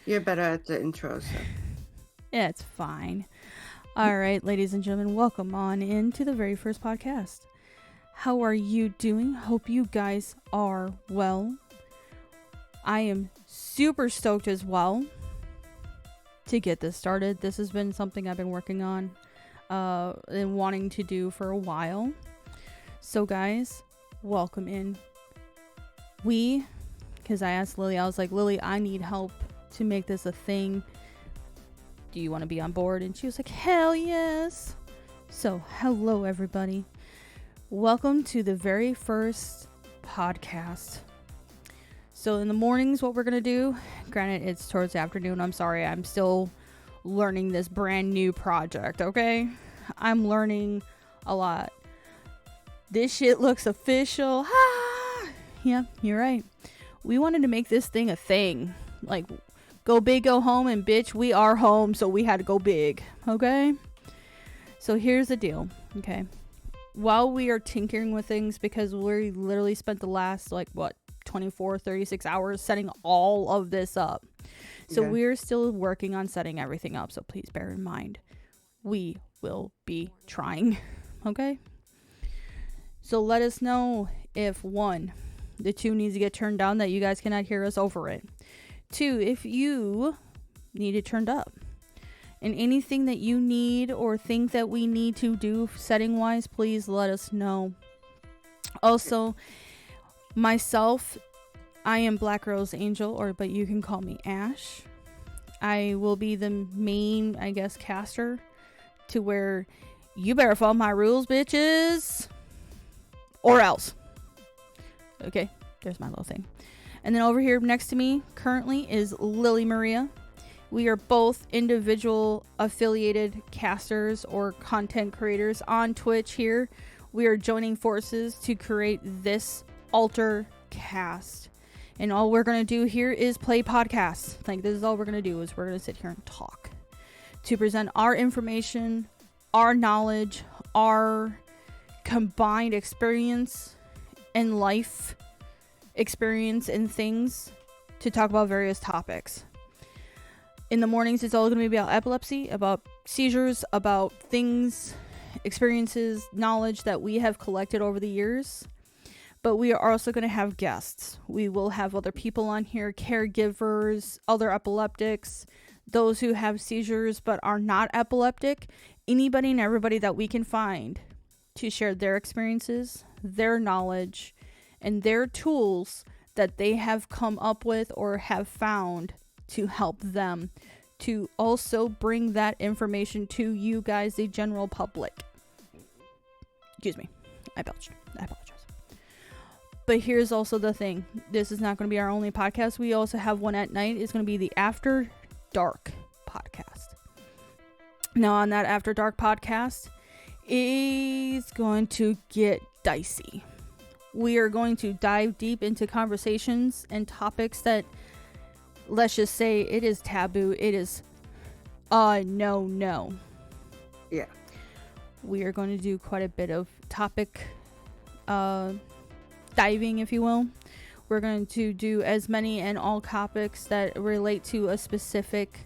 You're better at the intro, so. Yeah, it's fine. All right, ladies and gentlemen, welcome on into the very first podcast. How are you doing? Hope you guys are well. I am super stoked as well to get this started. This has been something I've been working on and wanting to do for a while. So, guys, welcome in. Because I asked Lily, I was like, Lily, I need help to make this a thing. Do you want to be on board? And she was like, hell yes. So, hello everybody. Welcome to the very first podcast. So in the mornings, what we're going to do, granted it's towards the afternoon, I'm sorry, I'm still learning this brand new project, okay? I'm learning a lot. This shit looks official. Ah! Yeah, you're right. We wanted to make this thing a thing. Like, go big, go home, and bitch, we are home, so we had to go big, okay? So here's the deal, okay? While we are tinkering with things, because we literally spent the last, 24, 36 hours setting all of this up. So we're still working on setting everything up, so please bear in mind, we will be trying, okay? So let us know if, one, the two needs to get turned down, that you guys cannot hear us over it. Two, if you need it turned up. And anything that you need or think that we need to do setting wise, please let us know. Also, myself, I am Black Rose Angel, but you can call me Ash. I will be the main, caster, to where you better follow my rules, bitches, or else. Okay, there's my little thing. And then over here next to me currently is Lily Maria. We are both individual affiliated casters or content creators on Twitch here. We are joining forces to create this alter cast. And all we're going to do here is play podcasts. This is all we're going to do, is we're going to sit here and talk. To present our information, our knowledge, our combined experience and life experience and things, to talk about various topics. In the mornings, it's all going to be about epilepsy, about seizures, about things, experiences, knowledge that we have collected over the years. But we are also going to have guests. We will have other people on here, caregivers, other epileptics, those who have seizures but are not epileptic, anybody and everybody that we can find to share their experiences, their knowledge, and their tools that they have come up with or have found to help them to also bring that information to you guys, the general public. Excuse me. I belched. I apologize. But here's also the thing. This is not going to be our only podcast. We also have one at night. It's going to be the After Dark podcast. Now, on that After Dark podcast, it's going to get dicey. We are going to dive deep into conversations and topics that, let's just say, it is taboo. It is, no. Yeah. We are going to do quite a bit of topic diving, if you will. We're going to do as many and all topics that relate to a specific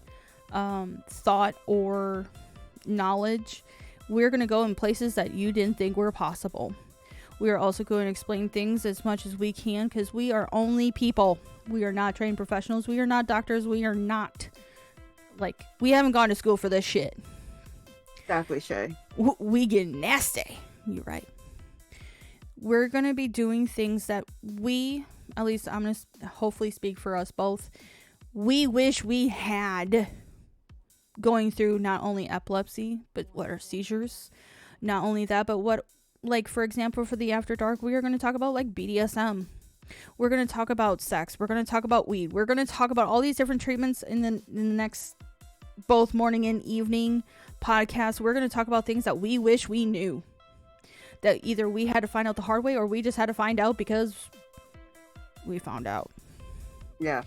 thought or knowledge. We're going to go in places that you didn't think were possible. We are also going to explain things as much as we can, because we are only people. We are not trained professionals. We are not doctors. We are not, we haven't gone to school for this shit. Exactly, Shay. We get nasty. You're right. We're going to be doing things that we, at least I'm going to hopefully speak for us both, we wish we had, going through not only epilepsy, but what are seizures. Not only that, but what, for example, for the After Dark, we are going to talk about BDSM. We're going to talk about sex. We're going to talk about weed. We're going to talk about all these different treatments in the next both morning and evening podcasts. We're going to talk about things that we wish we knew, that either we had to find out the hard way or we just had to find out because we found out. Yeah.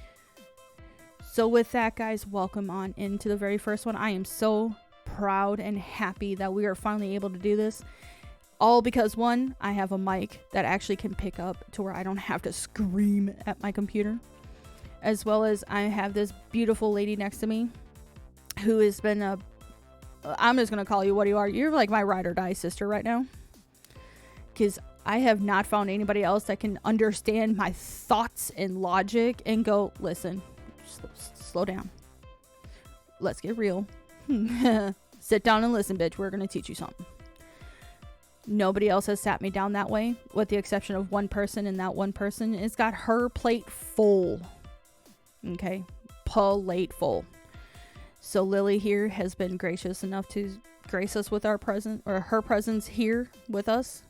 So with that, guys, welcome on into the very first one. I am so proud and happy that we are finally able to do this. All because, one, I have a mic that actually can pick up to where I don't have to scream at my computer. as well as I have this beautiful lady next to me who has been I'm just going to call you what you are. You're like my ride or die sister right now. Because I have not found anybody else that can understand my thoughts and logic and go, listen, slow down. Let's get real. Sit down and listen, bitch. We're going to teach you something. Nobody else has sat me down that way, with the exception of one person, and that one person has got her plate full. Okay? Plate full. So Lily here has been gracious enough to grace us with our presence, or her presence here with us.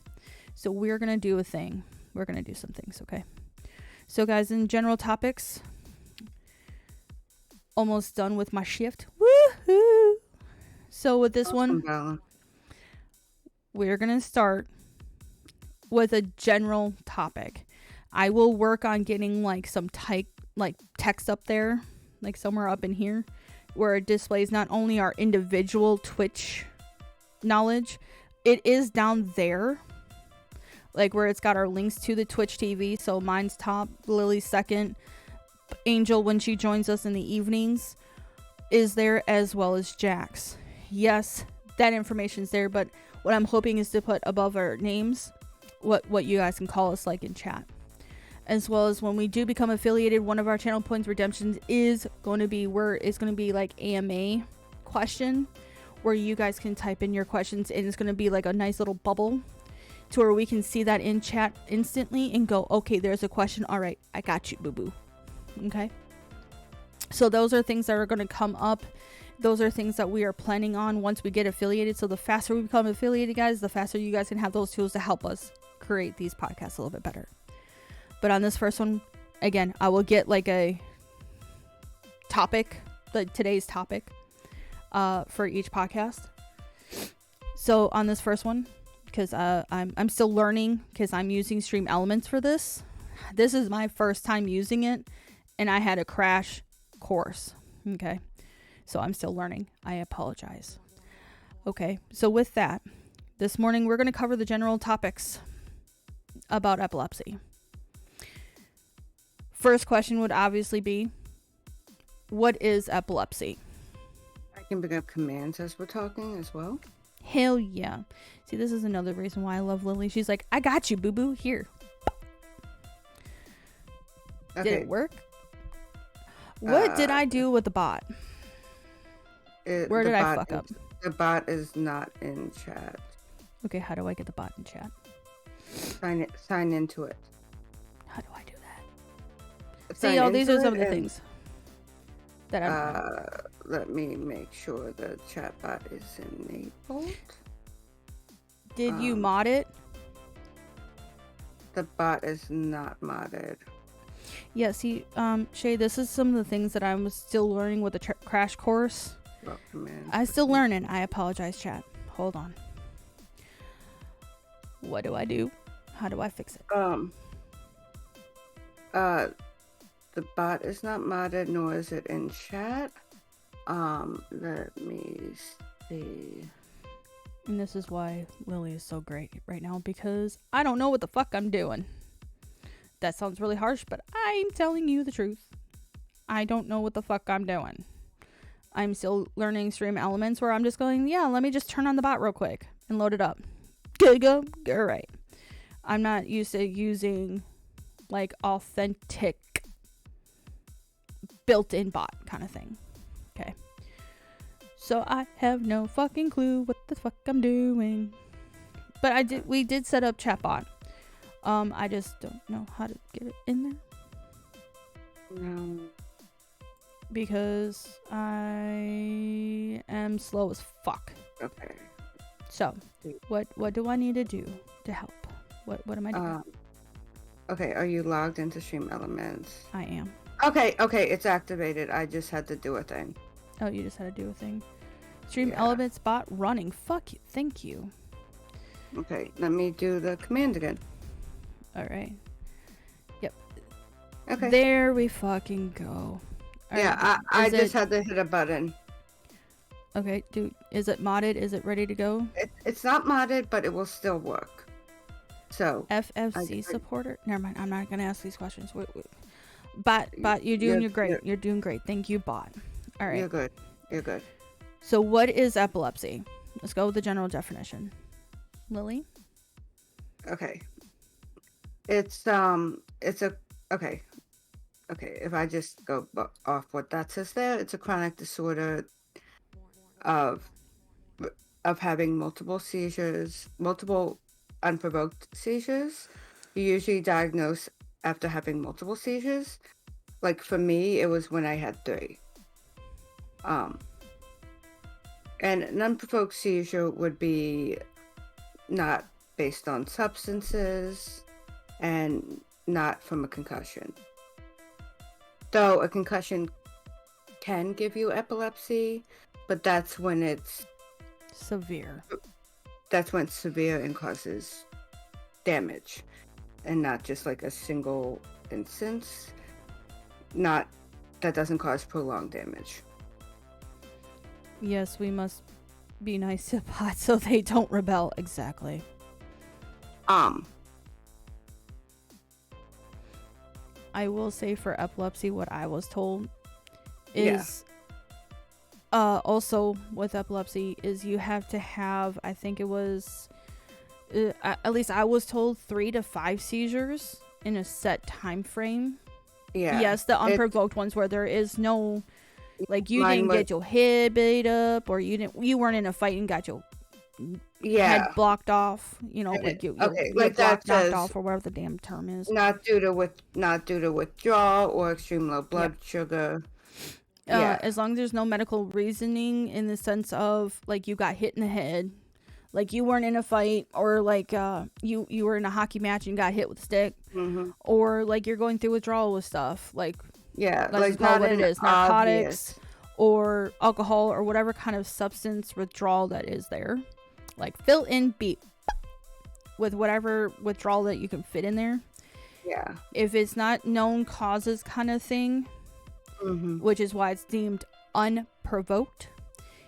So we're going to do a thing. We're going to do some things, okay? So guys, in general topics, almost done with my shift. Woohoo! So with this one, we're going to start with a general topic. I will work on getting like some text up there, like somewhere up in here, where it displays not only our individual Twitch knowledge, it is down there, like where it's got our links to the Twitch TV. So mine's top, Lily's second, Angel when she joins us in the evenings is there, as well as Jack's. Yes, that information's there, but what I'm hoping is to put above our names what you guys can call us like in chat. As well as when we do become affiliated, one of our channel points redemptions is going to be like AMA question, where you guys can type in your questions, and it's going to be like a nice little bubble to where we can see that in chat instantly and go, okay, there's a question. All right, I got you, boo-boo. Okay. So those are things that are going to come up. Those are things that we are planning on once we get affiliated. So the faster we become affiliated, guys, the faster you guys can have those tools to help us create these podcasts a little bit better. But on this first one, again, I will get like a topic, like today's topic, for each podcast. So on this first one, because I'm still learning, because I'm using Stream Elements for this. This is my first time using it, and I had a crash course. Okay, so I'm still learning. I apologize. Okay, so with that, this morning we're going to cover the general topics about epilepsy. First question would obviously be, what is epilepsy? I can bring up commands as we're talking as well. Hell yeah. See, this is another reason why I love Lily. She's like, I got you, boo-boo. Here. Okay. Did it work? What did I do with the bot? Where did I fuck up? The bot is not in chat. Okay, how do I get the bot in chat? Sign into it. How do I do that? See, these are some of the things that let me make sure the chat bot is enabled. Did you mod it? The bot is not modded. Yeah, see, Shay, this is some of the things that I'm still learning with the crash course. I'm still learning. I apologize, chat. Hold on. What do I do? How do I fix it? The bot is not modded, nor is it in chat. Let me see. And this is why Lily is so great right now, because I don't know what the fuck I'm doing. That sounds really harsh, but I'm telling you the truth. I don't know what the fuck I'm doing. I'm still learning Stream Elements, where I'm just going, yeah, let me just turn on the bot real quick and load it up. Go. All right. I'm not used to using like authentic built-in bot kind of thing. Okay. So I have no fucking clue what the fuck I'm doing. But we did set up chatbot. I just don't know how to get it in there. No. Because I am slow as fuck. Okay. So, what do I need to do to help? What am I doing? Okay, are you logged into Stream Elements? I am. Okay, it's activated. I just had to do a thing. Oh, you just had to do a thing. Stream Elements bot running. Fuck you. Thank you. Okay, let me do the command again. All right. Yep. Okay. There we fucking go. All yeah, right. I just had to hit a button. Okay, dude. Is it modded? Is it ready to go? It's not modded, but it will still work. So FFC supporter? Never mind. I'm not gonna ask these questions. Wait. Bot, you're doing great. You're doing great. Thank you, Bot. All right. You're good. You're good. So what is epilepsy? Let's go with the general definition. Lily? Okay. It's okay. Okay, if I just go off what that says there, it's a chronic disorder of having multiple seizures, multiple unprovoked seizures. You usually diagnose after having multiple seizures. Like for me, it was when I had 3. And an unprovoked seizure would be not based on substances and not from a concussion. Though a concussion can give you epilepsy, but that's when it's severe. That's when it's severe and causes damage, and not just like a single instance. That doesn't cause prolonged damage. Yes, we must be nice to bots so they don't rebel. Exactly. I will say for epilepsy, what I was told is, also with epilepsy is you have to have, I think it was, at least I was told 3 to 5 seizures in a set time frame. Yeah. Yes, the unprovoked ones where there is no, like you didn't get your head beat up, or you weren't in a fight and got your head blocked off, like your like that knocked off, or whatever the damn term is. Not due to withdrawal or extreme low blood sugar. As long as there's no medical reasoning in the sense of like you got hit in the head, like you weren't in a fight, or like you were in a hockey match and got hit with a stick, or like you're going through withdrawal with stuff, like let's call it what it is, narcotics or alcohol or whatever kind of substance withdrawal that is there. Like fill in beat with whatever withdrawal that you can fit in there. Yeah. If it's not known causes kind of thing, which is why it's deemed unprovoked.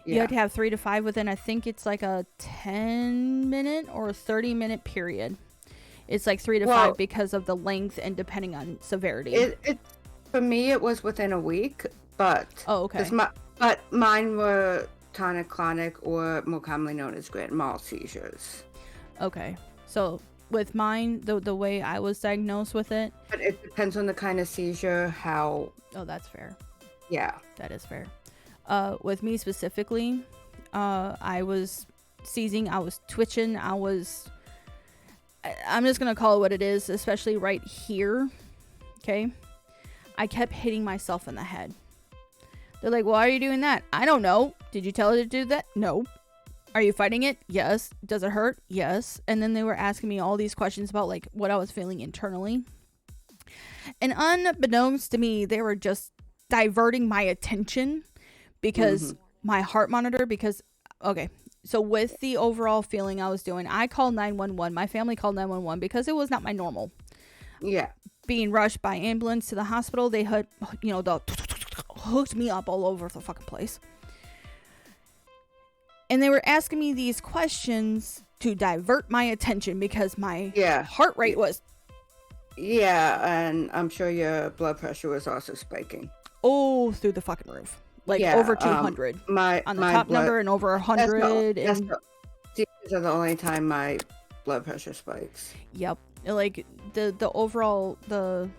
You have to have 3 to 5 within, I think it's like a 10-minute or a 30-minute period. It's like 3 to 5 because of the length and depending on severity. It for me, it was within a week, but okay. But mine were tonic-clonic, or more commonly known as grand mal seizures. Okay, so with mine, the way I was diagnosed with it, but it depends on the kind of seizure, how. Oh, that's fair. Yeah, that is fair. With me specifically, I was seizing, I was twitching, I'm just gonna call it what it is, especially right here. Okay, I kept hitting myself in the head. They're like, why are you doing that? I don't know. Did you tell her to do that? No. Are you fighting it? Yes. Does it hurt? Yes. And then they were asking me all these questions about like what I was feeling internally. And unbeknownst to me, they were just diverting my attention because my heart monitor, okay. So with the overall feeling I was doing, I called 911. My family called 911 because it was not my normal. Yeah. Being rushed by ambulance to the hospital, they had, hooked me up all over the fucking place. And they were asking me these questions to divert my attention because my heart rate was... Yeah, and I'm sure your blood pressure was also spiking. Oh, through the fucking roof. Like over 200 on the top number and over 100. These are the only time my blood pressure spikes. Yep. Like the overall, the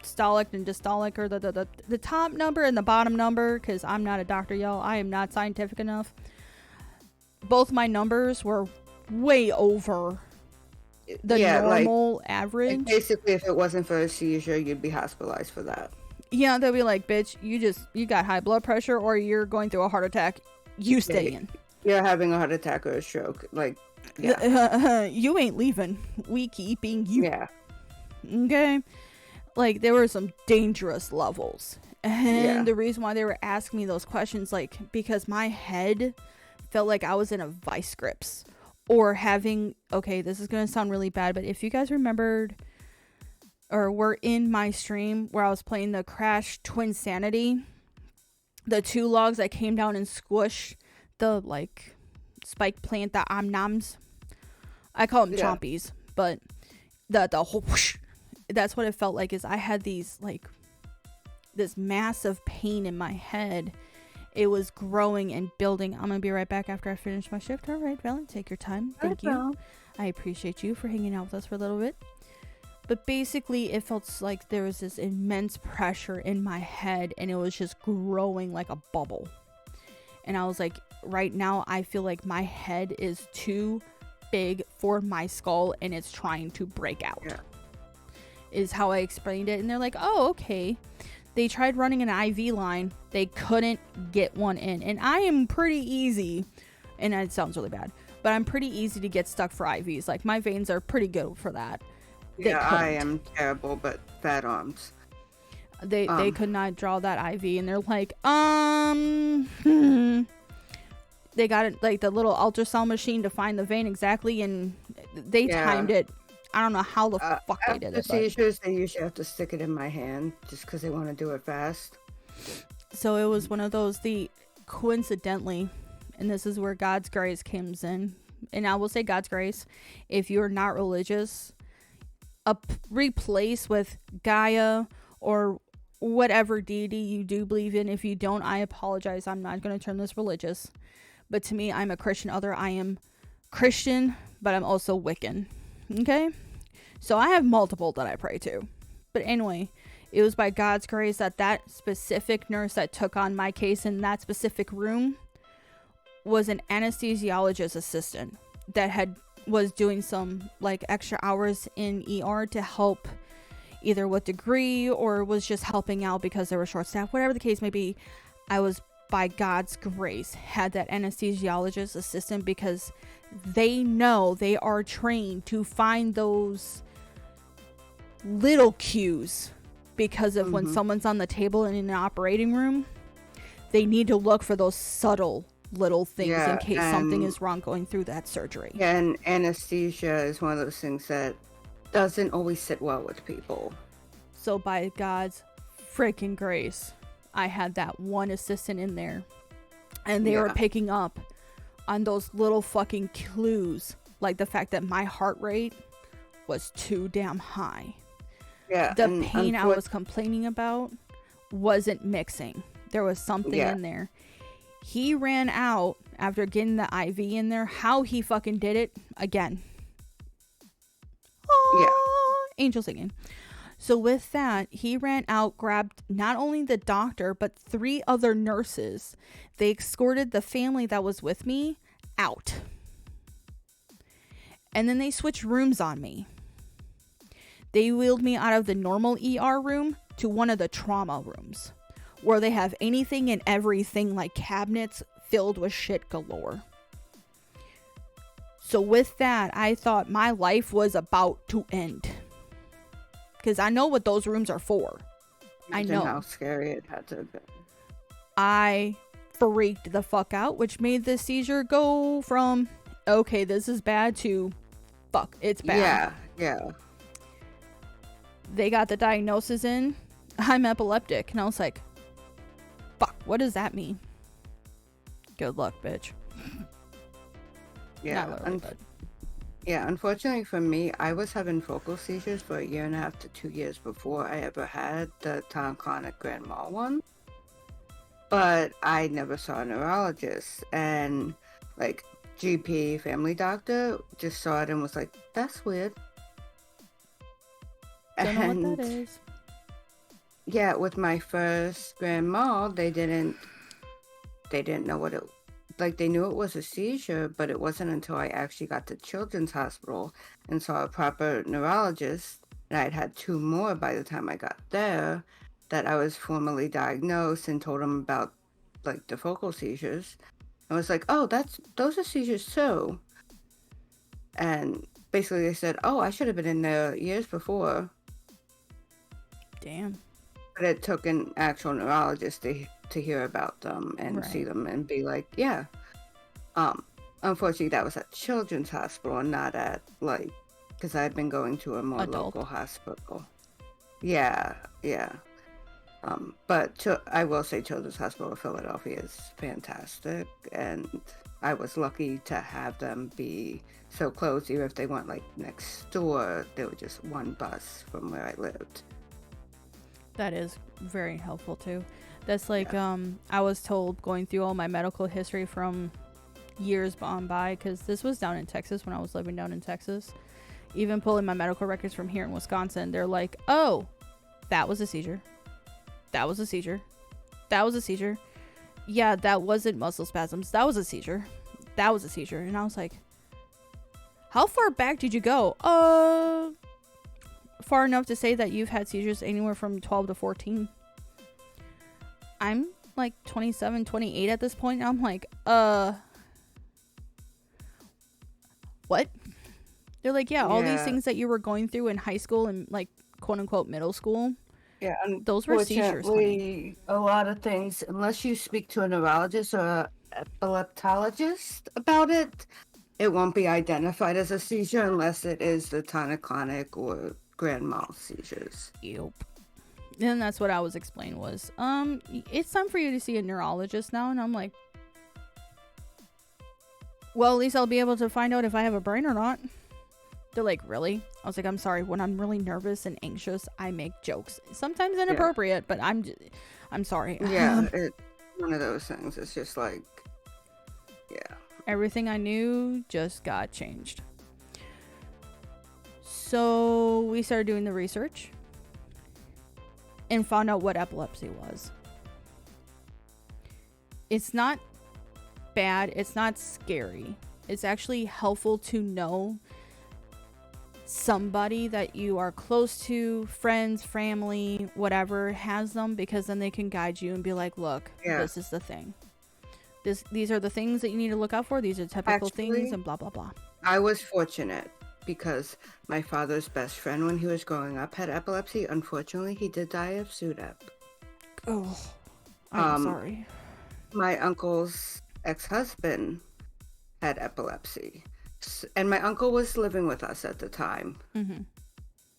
systolic and diastolic, or the top number and the bottom number, because I'm not a doctor, y'all. I am not scientific enough. Both my numbers were way over the normal average. Like basically, if it wasn't for a seizure, you'd be hospitalized for that. Yeah, they'll be like, bitch, you got high blood pressure, or you're going through a heart attack. You stay in. You're having a heart attack or a stroke. Like, you ain't leaving. We keeping you. Yeah. Okay. Like, there were some dangerous levels. And the reason why they were asking me those questions, like, because my head felt like I was in a vice grips, or having, okay, this is going to sound really bad, but if you guys remembered or were in my stream where I was playing the Crash Twinsanity, the 2 logs that came down and squished the, like, spike plant, the omnoms. I call them chompies, but the whole whoosh, that's what it felt like. Is I had these like this massive pain in my head. It was growing and building. I'm gonna be right back after I finish my shift. All right, Valen, take your time. Thank you. I appreciate you for hanging out with us for a little bit. But basically, it felt like there was this immense pressure in my head, and it was just growing like a bubble. And I was like, right now, I feel like my head is too big for my skull, and it's trying to break out. Yeah. Is how I explained it. And they're like, oh, okay. They tried running an IV line. They couldn't get one in. And I am pretty easy, and it sounds really bad, but I'm pretty easy to get stuck for IVs. Like, my veins are pretty good for that. Yeah, I am terrible, but fat arms. They could not draw that IV, and they're like, they got it, like the little ultrasound machine to find the vein exactly, and they timed it. I don't know how the fuck they did it. Seizures, they usually have to stick it in my hand just because they want to do it fast. So it was one of those, coincidentally, and this is where God's grace comes in, and I will say God's grace, if you're not religious, replace with Gaia or whatever deity you do believe in. If you don't, I apologize. I'm not going to turn this religious. But to me, I'm a Christian other. I am Christian, but I'm also Wiccan. Okay? So I have multiple that I pray to. But anyway, it was by God's grace that specific nurse that took on my case in that specific room was an anesthesiologist assistant that was doing some like extra hours in ER to help either with degree or was just helping out because they were short staffed, whatever the case may be. I was, by God's grace, had that anesthesiologist assistant because they know, they are trained to find those little cues because of when someone's on the table and in an operating room, they need to look for those subtle little things in case something is wrong going through that surgery. Yeah, and anesthesia is one of those things that doesn't always sit well with people. So by God's freaking grace, I had that one assistant in there, and they were picking up on those little fucking clues, like the fact that my heart rate was too damn high. Yeah, the pain I was complaining about wasn't mixing. There was something in there. He ran out after getting the IV in there. How he fucking did it, again. Angel singing. So with that, he ran out, grabbed not only the doctor, but 3 other nurses. They escorted the family that was with me out. And then they switched rooms on me. They wheeled me out of the normal ER room to one of the trauma rooms, where they have anything and everything, like cabinets filled with shit galore. So with that, I thought my life was about to end. Because I know what those rooms are for. I know how scary it had to be. I freaked the fuck out, which made this seizure go from, okay, this is bad, to, fuck, it's bad. Yeah. They got the diagnosis in, I'm epileptic. And I was like, fuck, what does that mean? Good luck, bitch. Yeah. Unfortunately for me, I was having focal seizures for 1.5 to 2 years before I ever had the tonic-clonic grand mal one. But I never saw a neurologist, and like GP, family doctor, just saw it and was like, that's weird. Don't know what that is. Yeah, with my first grand mal, they didn't know what it, like, they knew it was a seizure, but it wasn't until I actually got to Children's Hospital and saw a proper neurologist, and I'd had 2 more by the time I got there, that I was formally diagnosed, and told them about, like, the focal seizures. I was like, oh, those are seizures too. And basically they said, oh, I should have been in there years before. Damn. But it took an actual neurologist to hear about them and see them and be like, yeah. Unfortunately, that was at Children's Hospital and not at, like, because I had been going to a more local hospital. Yeah. But I will say Children's Hospital of Philadelphia is fantastic, and I was lucky to have them be so close. Even if they weren't, like, next door, they were just one bus from where I lived. That is very helpful too. That's like Yeah. I was told going through all my medical history from years gone by, because this was down in Texas when I was living down in Texas. Even pulling my medical records from here in Wisconsin, they're like, "Oh, that was a seizure. That was a seizure. That was a seizure. Yeah, that wasn't muscle spasms. That was a seizure. That was a seizure." And I was like, "How far back did you go?" Far enough to say that you've had seizures anywhere from 12 to 14. I'm like 27, 28 at this point. And I'm like, what? They're like, yeah, all these Yeah. things that you were going through in high school and like quote unquote middle school, Yeah. those were seizures, honey. Unfortunately, a lot of things, unless you speak to a neurologist or an epileptologist about it, it won't be identified as a seizure unless it is the tonic-clonic or grand mal seizures. Yep. And that's what I was explained was, it's time for you to see a neurologist now. And I'm like, well, at least I'll be able to find out if I have a brain or not. They're like, really? I was like, I'm sorry. When I'm really nervous and anxious, I make jokes. Sometimes inappropriate, but I'm sorry. Yeah, it's one of those things. It's just like, yeah. Everything I knew just got changed. So we started doing the research and found out what epilepsy was. It's not bad. It's not scary. It's actually helpful to know somebody that you are close to, friends, family, whatever, has them, because then they can guide you and be like, look, this is the thing. These are the things that you need to look out for. These are typical things and blah, blah, blah. I was fortunate because my father's best friend when he was growing up had epilepsy. Unfortunately, he did die of SUDEP. Oh, I'm sorry. My uncle's ex-husband had epilepsy. And my uncle was living with us at the time. Mm-hmm.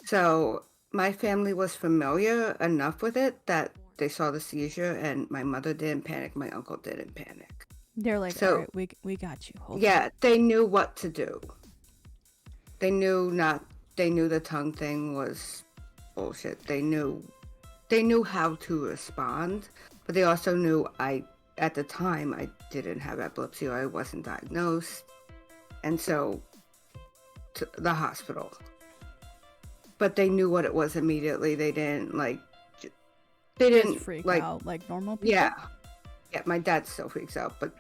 So my family was familiar enough with it that they saw the seizure and my mother didn't panic. My uncle didn't panic. They're like, so, all right, we got you. Hold yeah, on. they knew what to do. They knew the tongue thing was bullshit. They knew how to respond, but they also knew at the time I didn't have epilepsy or I wasn't diagnosed. And so, to the hospital. But they knew what it was immediately. They didn't Just freak out like normal people. Yeah, my dad still freaks out, but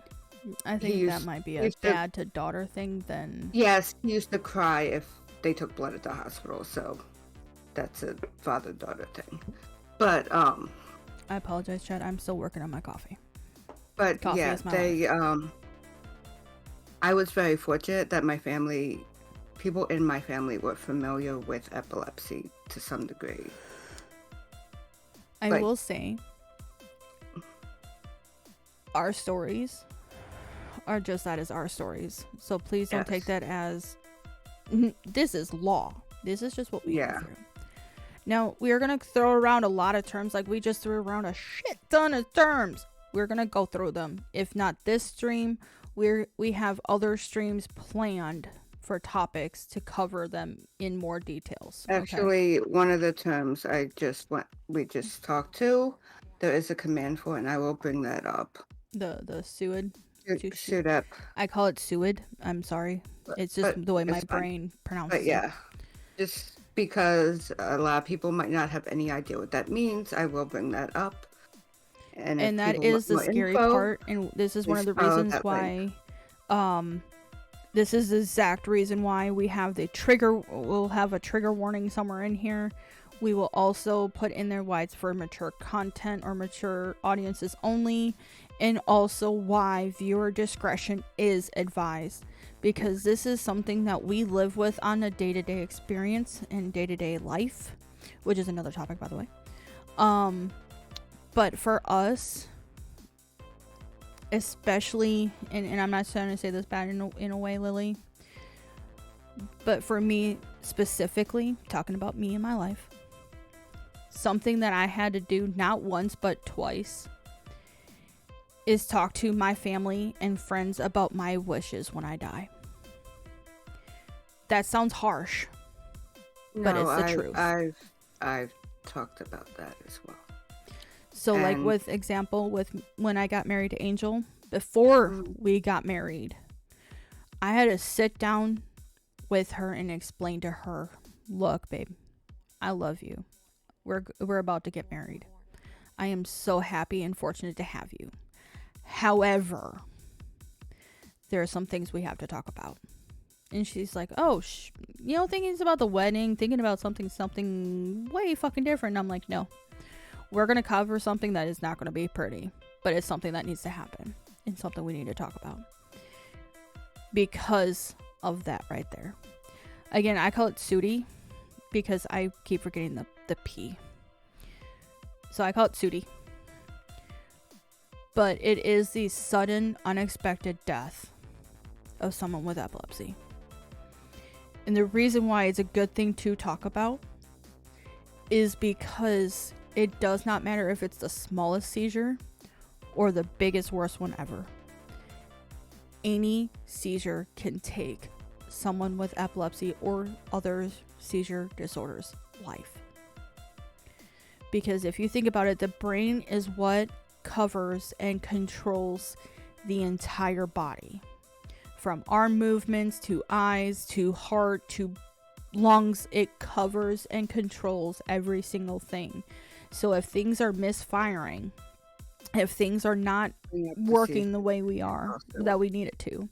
I think that might be a dad to daughter thing then. Yes, he used to cry if they took blood at the hospital, so that's a father-daughter thing. But I apologize, Chad. I'm still working on my coffee. But coffee is my life. I was very fortunate that people in my family were familiar with epilepsy to some degree. I will say, our stories are just that, as our stories. So please don't take that as this is law. This is just what we go through. Now, we are going to throw around a lot of terms, like we just threw around a shit ton of terms. We're going to go through them. If not this stream, we have other streams planned for topics to cover them in more details. Actually, one of the terms we just talked to, there is a command for it, and I will bring that up. The SUID? SUDEP. I call it SUID. I'm sorry. It's just the way my brain pronounces it. But yeah, just because a lot of people might not have any idea what that means, I will bring that up. And that is the scary part, and this is one of the reasons why this is the exact reason why we have we'll have a trigger warning somewhere in here. We will also put in there why it's for mature content or mature audiences only, and also why viewer discretion is advised, because this is something that we live with on a day-to-day experience and day-to-day life, which is another topic, by the way. But for us, especially, and I'm not trying to say this bad in a way, Lily, but for me specifically, talking about me and my life, something that I had to do not once but twice is talk to my family and friends about my wishes when I die. That sounds harsh, but it's the truth. I've talked about that as well. So, like, And with example, with when I got married to Angel, before mm, we got married, I had to sit down with her and explain to her, look, babe, I love you. We're about to get married. I am so happy and fortunate to have you. However, there are some things we have to talk about. And she's like, oh, thinking about the wedding, thinking about something way fucking different. And I'm like, no, we're going to cover something that is not going to be pretty, but it's something that needs to happen and something we need to talk about because of that right there. Again, I call it Sudi because I keep forgetting the P. So I call it Sudi. But it is the sudden, unexpected death of someone with epilepsy. And the reason why it's a good thing to talk about is because it does not matter if it's the smallest seizure or the biggest, worst one ever. Any seizure can take someone with epilepsy or other seizure disorders' life. Because if you think about it, the brain is what covers and controls the entire body. From arm movements to eyes to heart to lungs, it covers and controls every single thing. So if things are misfiring, if things are not working the way we are, that we need it to,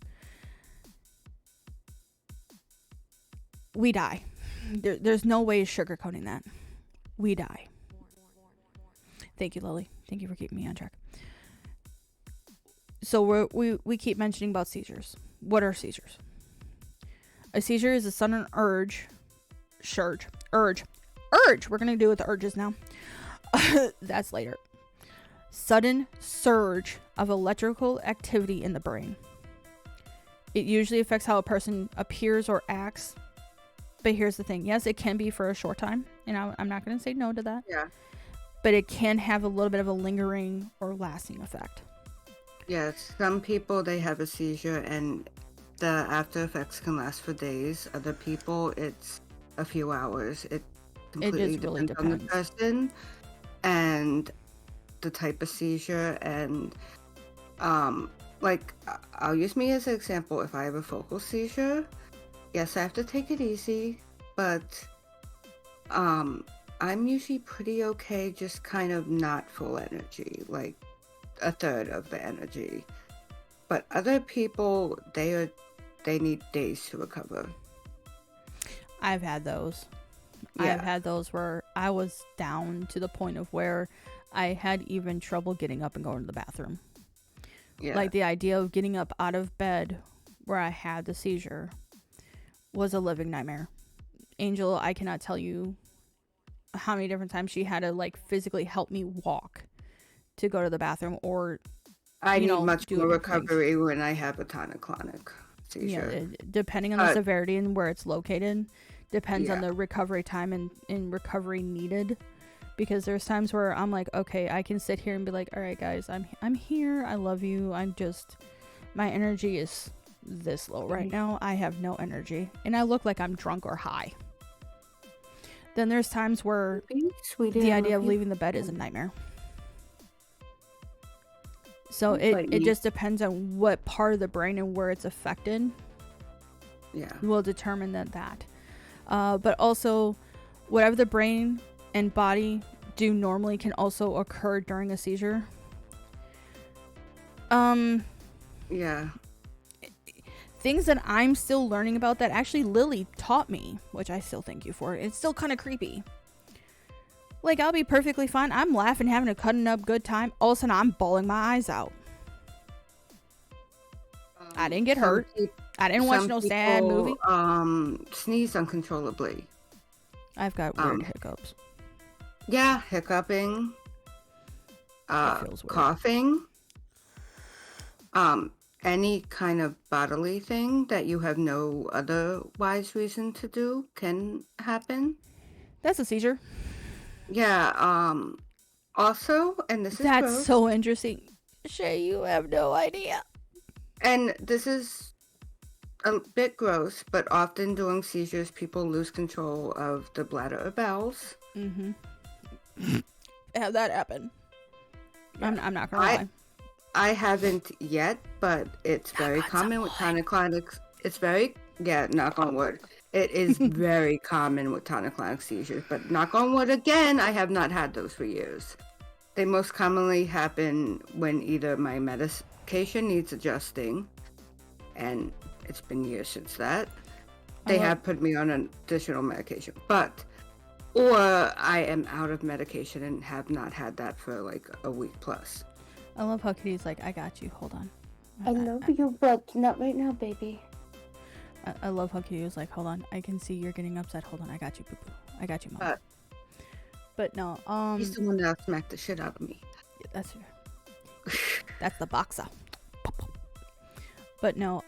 we die. There's no way of sugarcoating that. We die. Thank you, Lily. Thank you for keeping me on track. So we keep mentioning about seizures. What are seizures? A seizure is a sudden urge. We're going to do with the urges now. That's later. Sudden surge of electrical activity in the brain. It usually affects how a person appears or acts. But here's the thing. Yes, it can be for a short time. And I'm not going to say no to that. yeah. But it can have a little bit of a lingering or lasting effect. Yeah, some people, they have a seizure and the after effects can last for days. Other people, it's a few hours. It completely really depends on the person and the type of seizure. And like, I'll use me as an example. If I have a focal seizure, yes, I have to take it easy, but I'm usually pretty okay, just kind of not full energy, like a third of the energy. But other people, they need days to recover. I've had those. Yeah. I've had those where I was down to the point of where I had even trouble getting up and going to the bathroom. Yeah. Like the idea of getting up out of bed where I had the seizure was a living nightmare. Angel, I cannot tell you how many different times she had to like physically help me walk to go to the bathroom, or I need much more recovery when I have a tonic-clonic seizure. Yeah, depending on the severity and where it's located, depends on the recovery time and recovery needed. Because there's times where I'm like, okay, I can sit here and be like, all right, guys, I'm here. I love you. I'm just, my energy is this low right now. I have no energy, and I look like I'm drunk or high. Then there's times where the idea of leaving the bed is a nightmare. So it just depends on what part of the brain and where it's affected. Yeah. Will determine that. But also, whatever the brain and body do normally can also occur during a seizure. Yeah. Things that I'm still learning about that actually Lily taught me, which I still thank you for. It's still kind of creepy. Like, I'll be perfectly fine. I'm laughing, having a cutting up good time. All of a sudden, I'm bawling my eyes out. I didn't get hurt. I didn't watch no sad movie. Sneeze uncontrollably. I've got weird hiccups. Yeah, hiccuping. Coughing. Any kind of bodily thing that you have no otherwise reason to do can happen. That's a seizure. Yeah, also, and this is gross. So interesting. Shay, you have no idea. And this is a bit gross, but often during seizures, people lose control of the bladder or bowels. Mm-hmm. have that happen. Yeah. I'm not gonna lie. I haven't yet, but it's very common with tonic-clonic. It's very, yeah, knock on wood. It is very common with tonic-clonic seizures, but knock on wood again, I have not had those for years. They most commonly happen when either my medication needs adjusting, and it's been years since that. They have put me on an additional medication, or I am out of medication and have not had that for like a week plus. I love how Kitty's like, I got you. Hold on. I love you, but not right now, baby. I love how Kitty was like, hold on. I can see you're getting upset. Hold on. I got you, boo boo. I got you, mom. But no, he's the one that smacked the shit out of me. Yeah, that's the boxer. But no,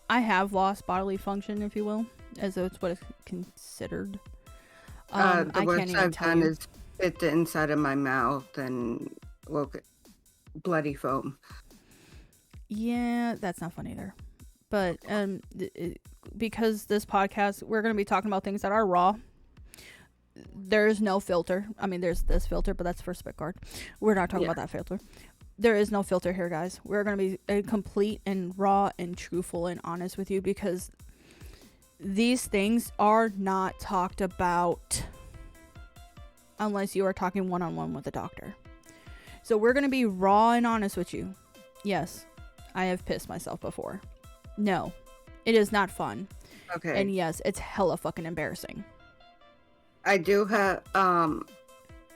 I have lost bodily function, if you will, as though it's what is considered. The worst I've done is spit the inside of my mouth and bloody foam. Yeah, that's not fun either. But because this podcast, we're going to be talking about things that are raw. There's no filter. I mean, there's this filter, but that's for Spitguard. We're not talking about that filter. There is no filter here, guys. We're going to be complete and raw and truthful and honest with you, because these things are not talked about unless you are talking one-on-one with a doctor. So we're going to be raw and honest with you. Yes, I have pissed myself before. No, it is not fun. Okay. And yes, it's hella fucking embarrassing. I do have,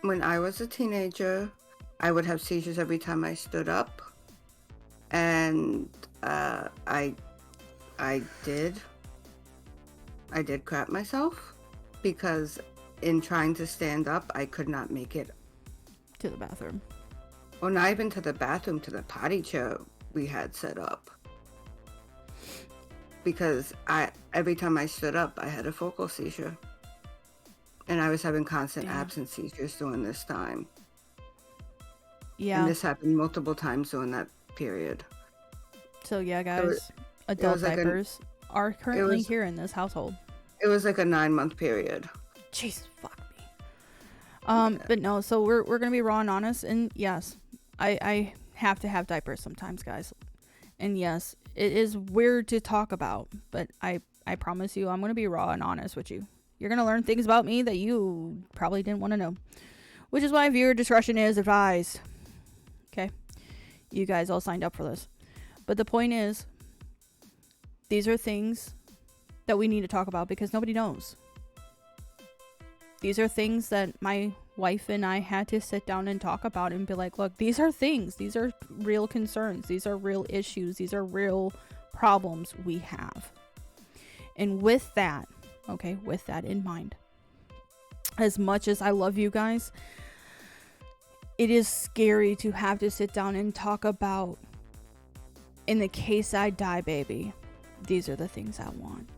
when I was a teenager, I would have seizures every time I stood up. And I did crap myself, because in trying to stand up, I could not make it to the bathroom. Well, not even to the bathroom, to the potty chair we had set up. Because every time I stood up, I had a focal seizure. And I was having constant absence seizures during this time. Yeah. And this happened multiple times during that period. So yeah, guys, adult diapers are currently here in this household. It was like a 9-month period. Jeez, fuck me. But no, so we're gonna be raw and honest, and yes, I have to have diapers sometimes, guys. And yes, it is weird to talk about, but I promise you, I'm gonna be raw and honest with you. You're gonna learn things about me that you probably didn't want to know, which is why viewer discretion is advised. Okay, you guys all signed up for this, but the point is, these are things that we need to talk about because nobody knows. These are things that my wife and I had to sit down and talk about and be like, look, these are things. These are real concerns. These are real issues. These are real problems we have. And with that, okay, with that in mind, as much as I love you guys, it is scary to have to sit down and talk about, in the case I die, baby, these are the things I want.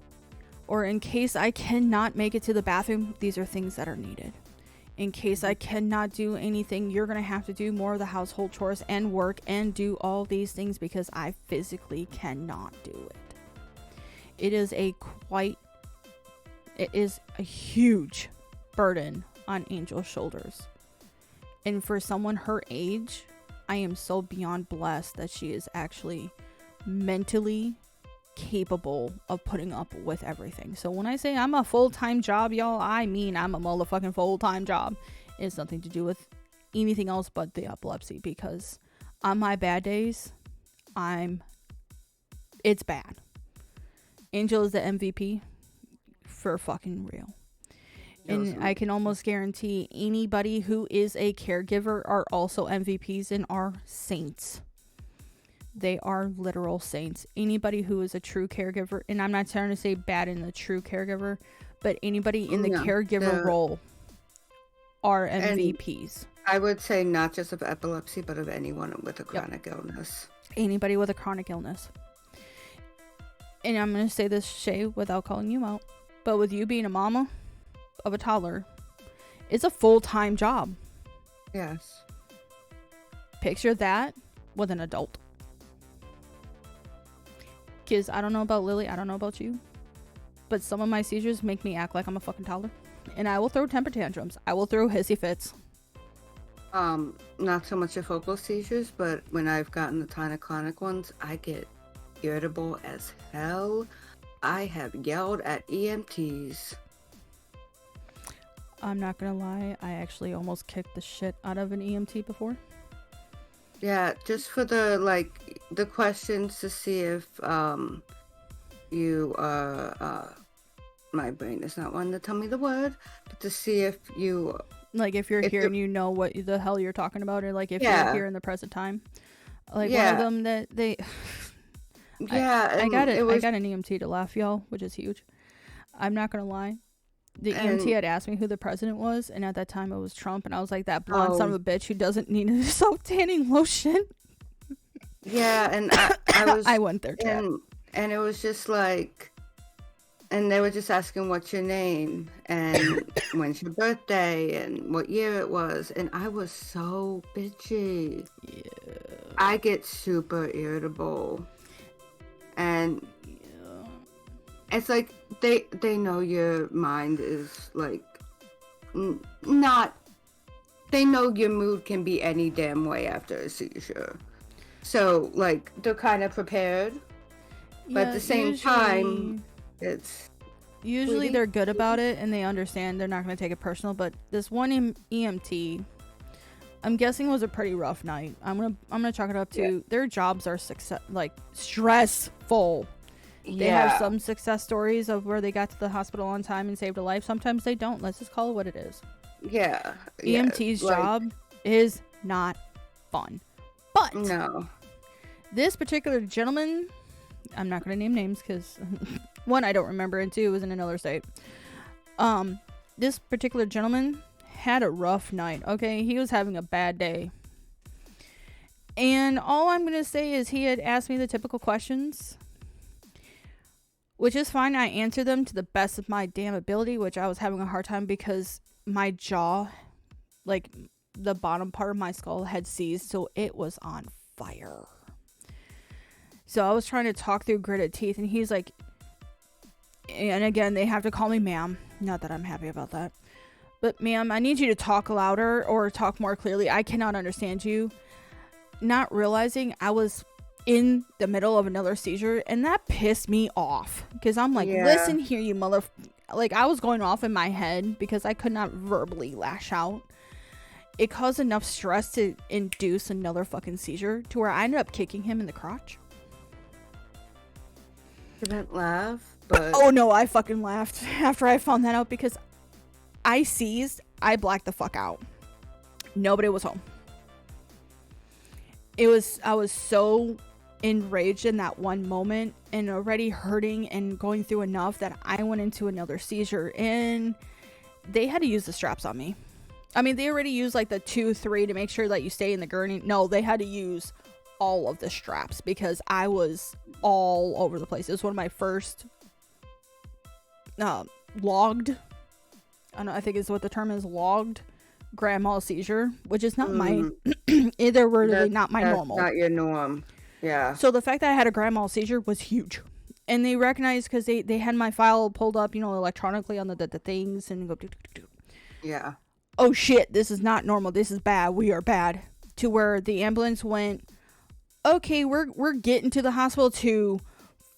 Or in case I cannot make it to the bathroom, these are things that are needed. In case I cannot do anything, you're going to have to do more of the household chores and work and do all these things because I physically cannot do it. It is a huge burden on Angel's shoulders. And for someone her age, I am so beyond blessed that she is actually mentally capable of putting up with everything. So when I say I'm a full-time job, y'all, I mean I'm a motherfucking full-time job. It has nothing to do with anything else but the epilepsy, because on my bad days, it's bad. Angel is the MVP for fucking real. And I can almost guarantee anybody who is a caregiver are also MVPs and are saints. They are literal saints. Anybody who is a true caregiver, and I'm not trying to say bad in the true caregiver, but anybody in the caregiver role are MVPs. I would say not just of epilepsy, but of anyone with a chronic illness. Anybody with a chronic illness. And I'm going to say this, Shay, without calling you out, but with you being a mama of a toddler, it's a full-time job. Yes. Picture that with an adult. Because I don't know about Lily, I don't know about you, but some of my seizures make me act like I'm a fucking toddler. And I will throw temper tantrums. I will throw hissy fits. Not so much of focal seizures, but when I've gotten the tonic-clonic ones, I get irritable as hell. I have yelled at EMTs. I'm not gonna lie, I actually almost kicked the shit out of an EMT before. Yeah, just for the questions to see if you are my brain is not wanting to tell me the word, but to see if you Like if you're here and you know what the hell you're talking about, or like if you're here in the present time. Like one of them that they I got it. I got an EMT to laugh, y'all, which is huge. I'm not gonna lie. The EMT had asked me who the president was, and at that time it was Trump, and I was like, that blonde son of a bitch who doesn't need his self-tanning lotion. Yeah, and I was I went there too. And it was just like, and they were just asking what's your name and when's your birthday and what year it was, and I was so bitchy. Yeah. I get super irritable, and it's like they know your mind is like not. They know your mood can be any damn way after a seizure, so like they're kind of prepared, but at the same time, it's usually they're good about it and they understand. They're not going to take it personal. But this one EMT, I'm guessing, was a pretty rough night. I'm gonna chalk it up to their jobs are stressful. They have some success stories of where they got to the hospital on time and saved a life. Sometimes they don't. Let's just call it what it is. Yeah. EMT's job is not fun. But no. This particular gentleman, I'm not going to name names because one, I don't remember, and two, it was in another state. This particular gentleman had a rough night. Okay, he was having a bad day. And all I'm going to say is he had asked me the typical questions, which is fine. I answered them to the best of my damn ability, which I was having a hard time because my jaw, like the bottom part of my skull, had seized, so it was on fire. So I was trying to talk through gritted teeth, and he's like, and again, they have to call me ma'am. Not that I'm happy about that. But ma'am, I need you to talk louder or talk more clearly. I cannot understand you. Not realizing I was in the middle of another seizure, and that pissed me off because I'm like, listen here, you mother. Like, I was going off in my head because I could not verbally lash out. It caused enough stress to induce another fucking seizure to where I ended up kicking him in the crotch. Didn't laugh, but oh no, I fucking laughed after I found that out because I seized. I blacked the fuck out. Nobody was home. I was so enraged in that one moment and already hurting and going through enough that I went into another seizure, and they had to use the straps on me. I mean, they already used like the 2-3 to make sure that you stay in the gurney. No, they had to use all of the straps because I was all over the place. It was one of my first logged, I think is what the term is, logged grand mal seizure, which is not my either really not my normal. Not your norm. Yeah. So the fact that I had a grand mal seizure was huge. And they recognized because they had my file pulled up, electronically on the things, and go yeah. Oh shit, this is not normal. This is bad. We are bad. To where the ambulance went, okay, we're getting to the hospital, to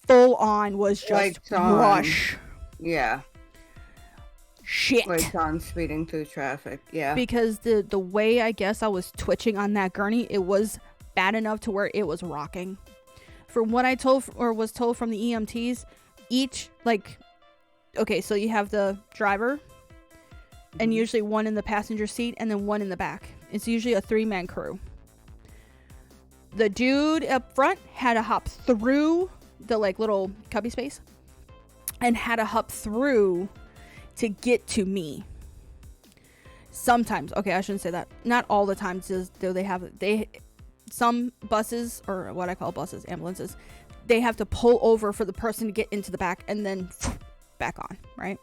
full on was just rush. Yeah. Shit. Like on speeding through traffic. Yeah. Because the way I guess I was twitching on that gurney, it was bad enough to where it was rocking. From what I was told from the EMTs, each, okay, so you have the driver and usually one in the passenger seat and then one in the back. It's usually a 3-man crew. The dude up front had to hop through the little cubby space and had to hop through to get to me. Sometimes, okay, I shouldn't say that. Not all the times do they have some buses, or what I call buses, ambulances, they have to pull over for the person to get into the back and then back on, right?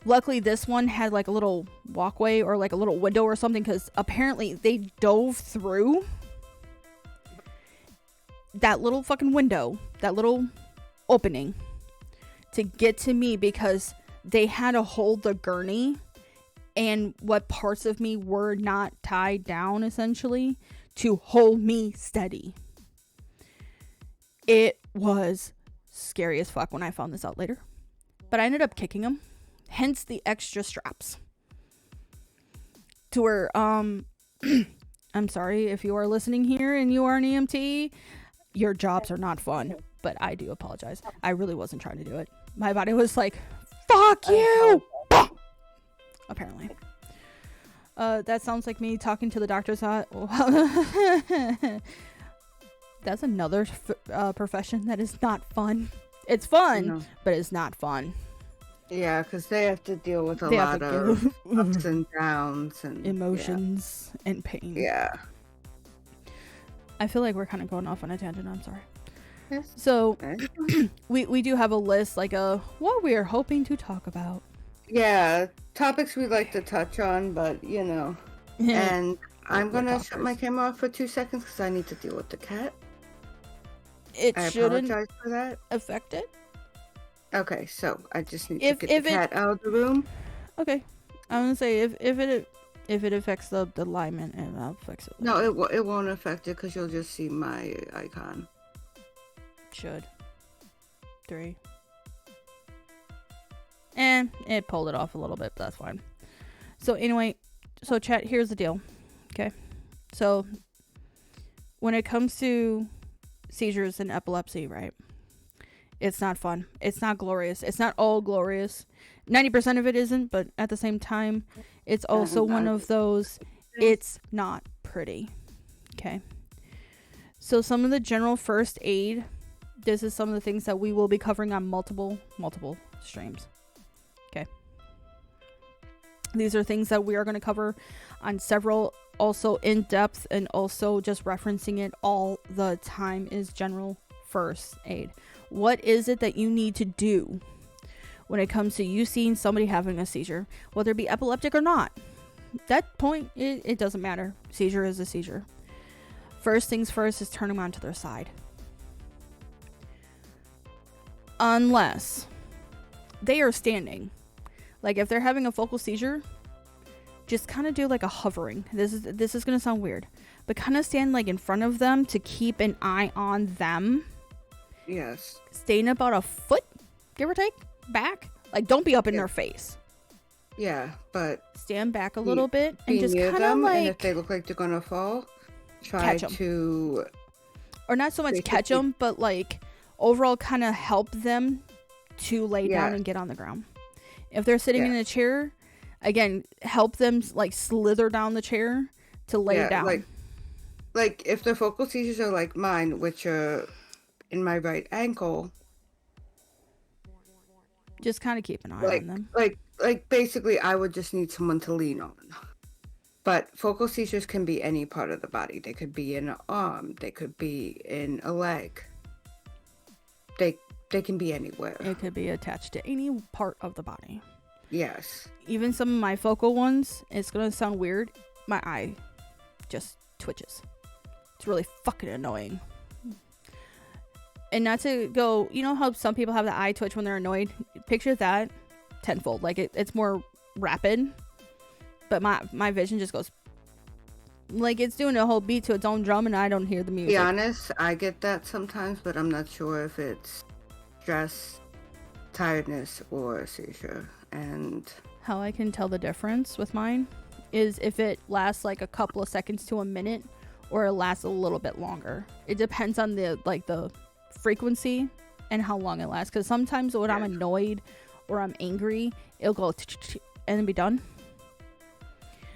Luckily, this one had a little walkway or a little window or something, because apparently they dove through that little fucking window, that little opening, to get to me, because they had to hold the gurney and what parts of me were not tied down, essentially, to hold me steady. It was scary as fuck when I found this out later. But I ended up kicking them. Hence the extra straps. To where, I'm sorry if you are listening here and you are an EMT, your jobs are not fun. But I do apologize. I really wasn't trying to do it. My body was like, fuck you! Apparently. That sounds like me talking to the doctor's That's another profession that is not fun. It's fun, but it's not fun. Yeah, because they have to deal with a lot of ups and downs and emotions and pain. Yeah. I feel like we're kind of going off on a tangent. I'm sorry. Yes. So we do have a list, like what we are hoping to talk about. Yeah, topics we'd like to touch on, but and I'm gonna shut my camera off for 2 seconds because I need to deal with the cat. I apologize for that. Affect it. Okay, so I just need to get the cat out of the room. Okay, I'm gonna say if it affects the alignment, and I'll fix it. No, it won't affect it because you'll just see my icon. Should 3. And it pulled it off a little bit, but that's fine. So anyway, chat, here's the deal. Okay, so when it comes to seizures and epilepsy, right? It's not fun. It's not glorious. It's not all glorious. 90% of it isn't, but at the same time, it's also one of those, it's not pretty. Okay. So some of the general first aid, this is some of the things that we will be covering on multiple streams. Okay. These are things that we are going to cover on several, also in depth, and also just referencing it all the time is general first aid. What is it that you need to do when it comes to you seeing somebody having a seizure, whether it be epileptic or not? That point, it doesn't matter. Seizure is a seizure. First things first is turn them onto their side. Unless they are standing. Like if they're having a focal seizure, just kind of do like a hovering. This is going to sound weird, but kind of stand like in front of them to keep an eye on them. Yes. Staying about a foot, give or take, back. Like, don't be up in their face. Yeah, but stand back a little bit and just kind of like. And if they look like they're gonna fall, try to. Or not so much catch them, but like overall kind of help them to lay down and get on the ground. If they're sitting in a chair, again, help them like slither down the chair to lay down. Like if the focal seizures are like mine, which are in my right ankle, just kind of keep an eye on them. Like basically I would just need someone to lean on. But focal seizures can be any part of the body. They could be in an arm, they could be in a leg. They can be anywhere. It could be attached to any part of the body. Yes. Even some of my focal ones, it's going to sound weird, my eye just twitches. It's really fucking annoying. And not to go, you know how some people have the eye twitch when they're annoyed? Picture that tenfold. Like it's more rapid, but my vision just goes like it's doing a whole beat to its own drum, and I don't hear the music. To be honest, I get that sometimes, but I'm not sure if it's stress, tiredness, or a seizure. And how I can tell the difference with mine is if it lasts like a couple of seconds to a minute, or it lasts a little bit longer. It depends on the frequency and how long it lasts, because sometimes when I'm annoyed or I'm angry, it'll go and then be done.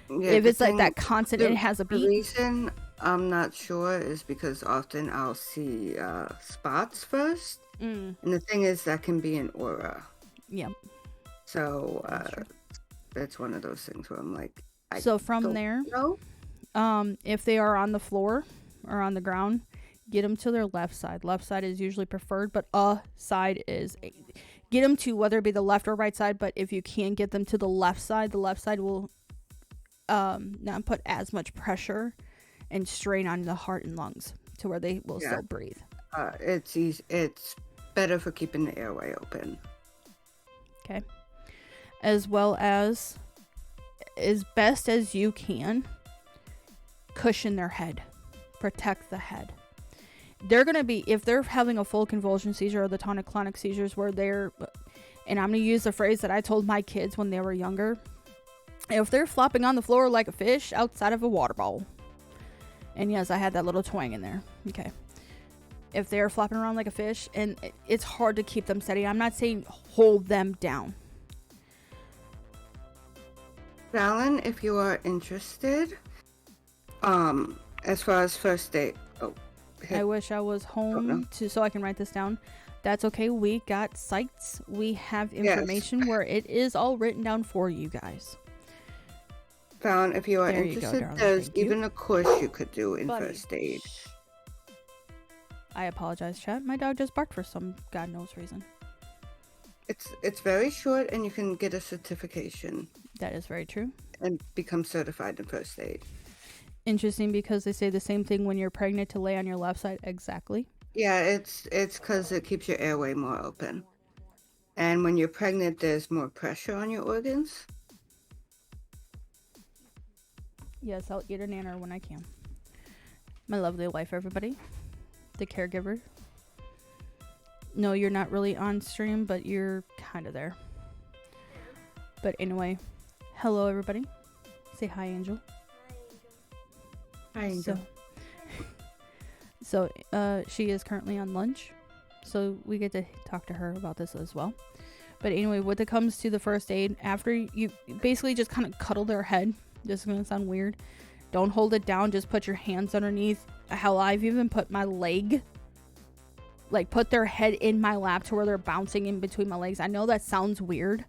If it's like that constant, it has a beat. The reason I'm not sure is because often I'll see spots first, and the thing is that can be an aura. Yep. So that's one of those things where I'm like, so from there, if they are on the floor or on the ground, get them to their left side. Left side is usually preferred, but side is get them to whether it be the left or right side. But if you can't get them to the left side will not put as much pressure and strain on the heart and lungs to where they will still breathe. It's better for keeping the airway open. Okay. as well as best as you can, cushion their head, protect the head. They're going to be, if they're having a full convulsion seizure or the tonic-clonic seizures where they're, and I'm going to use the phrase that I told my kids when they were younger, if they're flopping on the floor like a fish outside of a water bowl, and yes, I had that little twang in there, okay, if they're flopping around like a fish and it's hard to keep them steady, I'm not saying hold them down. Fallon, if you are interested, as far as first aid, I wish I was home so I can write this down. That's okay. We got sites. We have information where it is all written down for you guys. Fallon, if you are interested, there's even a course you could do in first aid. I apologize, chat. My dog just barked for some God knows reason. It's very short, and you can get a certification. That is very true. And become certified in first aid. Interesting, because they say the same thing when you're pregnant to lay on your left side. Exactly. Yeah, it's because it keeps your airway more open. And when you're pregnant, there's more pressure on your organs. Yes, I'll eat a nanner when I can. My lovely wife, everybody. The caregiver. No, you're not really on stream, but you're kind of there. But anyway, hello, everybody. Say hi, Angel. Hi, Angel. So she is currently on lunch, so we get to talk to her about this as well. But anyway, when it comes to the first aid, after you basically just kind of cuddle their head, this is going to sound weird. Don't hold it down. Just put your hands underneath. Hell, I've even put my leg, like put their head in my lap to where they're bouncing in between my legs. I know that sounds weird,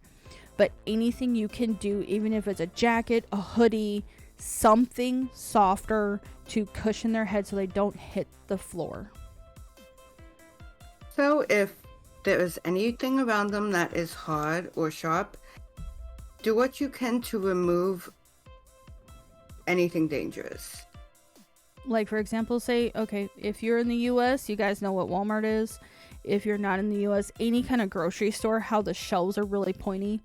but anything you can do, even if it's a jacket, a hoodie, something softer to cushion their head so they don't hit the floor. So if there is anything around them that is hard or sharp, do what you can to remove anything dangerous. Like, for example, say, okay, if you're in the US, you guys know what Walmart is. If you're not in the US, any kind of grocery store, how the shelves are really pointy,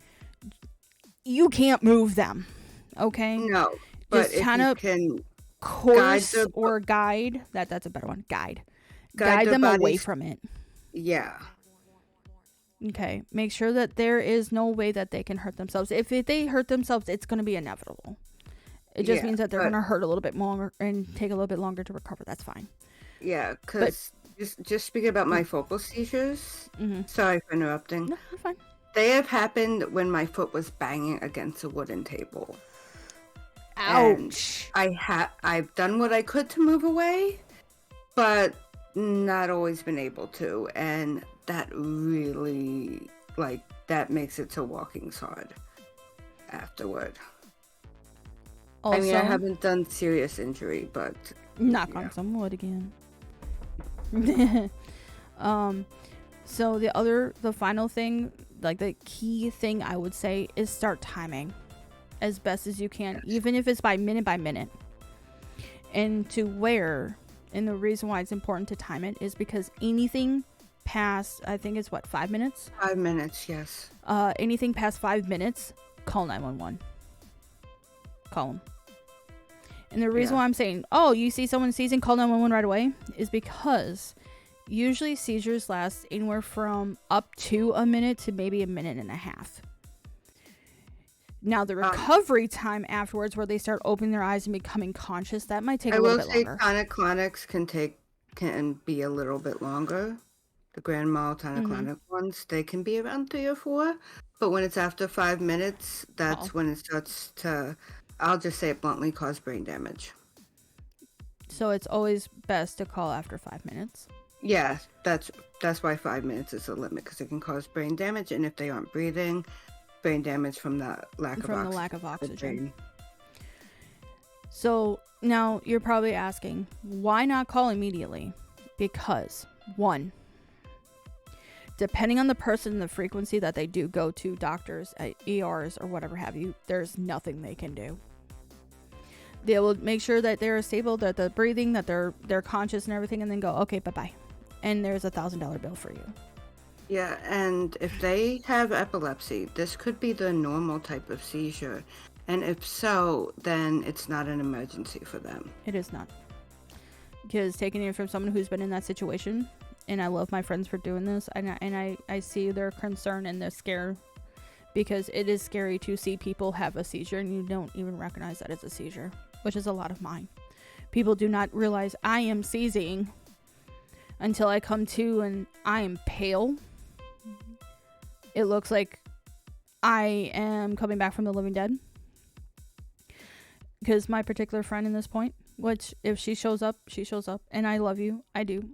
you can't move them, okay? No, but just kind of course or guide. That's a better one. Guide them away from it. Yeah. Okay. Make sure that there is no way that they can hurt themselves. If they hurt themselves, it's going to be inevitable. It just means that they're going to hurt a little bit more and take a little bit longer to recover. That's fine. Yeah, because just speaking about my focal seizures, sorry for interrupting. No, you're fine. They have happened when my foot was banging against a wooden table. Ouch. And I've done what I could to move away, but not always been able to. And that really, that makes it so walking's hard afterward. Also, I mean, I haven't done serious injury, but... Knock on some wood again. So the final thing, like the key thing I would say, is start timing as best as you can, even if it's by minute. And to where, and the reason why it's important to time it is because anything past, I think it's 5 minutes? 5 minutes, yes. Anything past 5 minutes, call 911. Call them. And the reason why I'm saying, you see someone seizing, call 911 right away, is because usually seizures last anywhere from up to a minute to maybe a minute and a half. Now, the recovery time afterwards, where they start opening their eyes and becoming conscious, that might take a little bit longer. I will say tonic-clonics can be a little bit longer. The grand mal tonic-clonic ones, they can be around 3 or 4. But when it's after 5 minutes, that's when it starts to... I'll just say it bluntly, cause brain damage. So it's always best to call after 5 minutes? Yeah, that's why 5 minutes is the limit, because it can cause brain damage, and if they aren't breathing, brain damage from the lack of oxygen. So now you're probably asking, why not call immediately? Because, 1, depending on the person and the frequency that they do go to doctors, ERs, or whatever have you, there's nothing they can do. They will make sure that they're stable, that they're breathing, that they're conscious and everything, and then go, okay, bye-bye. And there's $1,000 bill for you. Yeah, and if they have epilepsy, this could be the normal type of seizure. And if so, then it's not an emergency for them. It is not. Because taking it from someone who's been in that situation, and I love my friends for doing this, and I see their concern and their scare, because it is scary to see people have a seizure and you don't even recognize that it's a seizure, which is a lot of mine. People do not realize I am seizing until I come to and I am pale. It looks like I am coming back from the living dead. Because my particular friend in this point, which if she shows up, she shows up. And I love you. I do.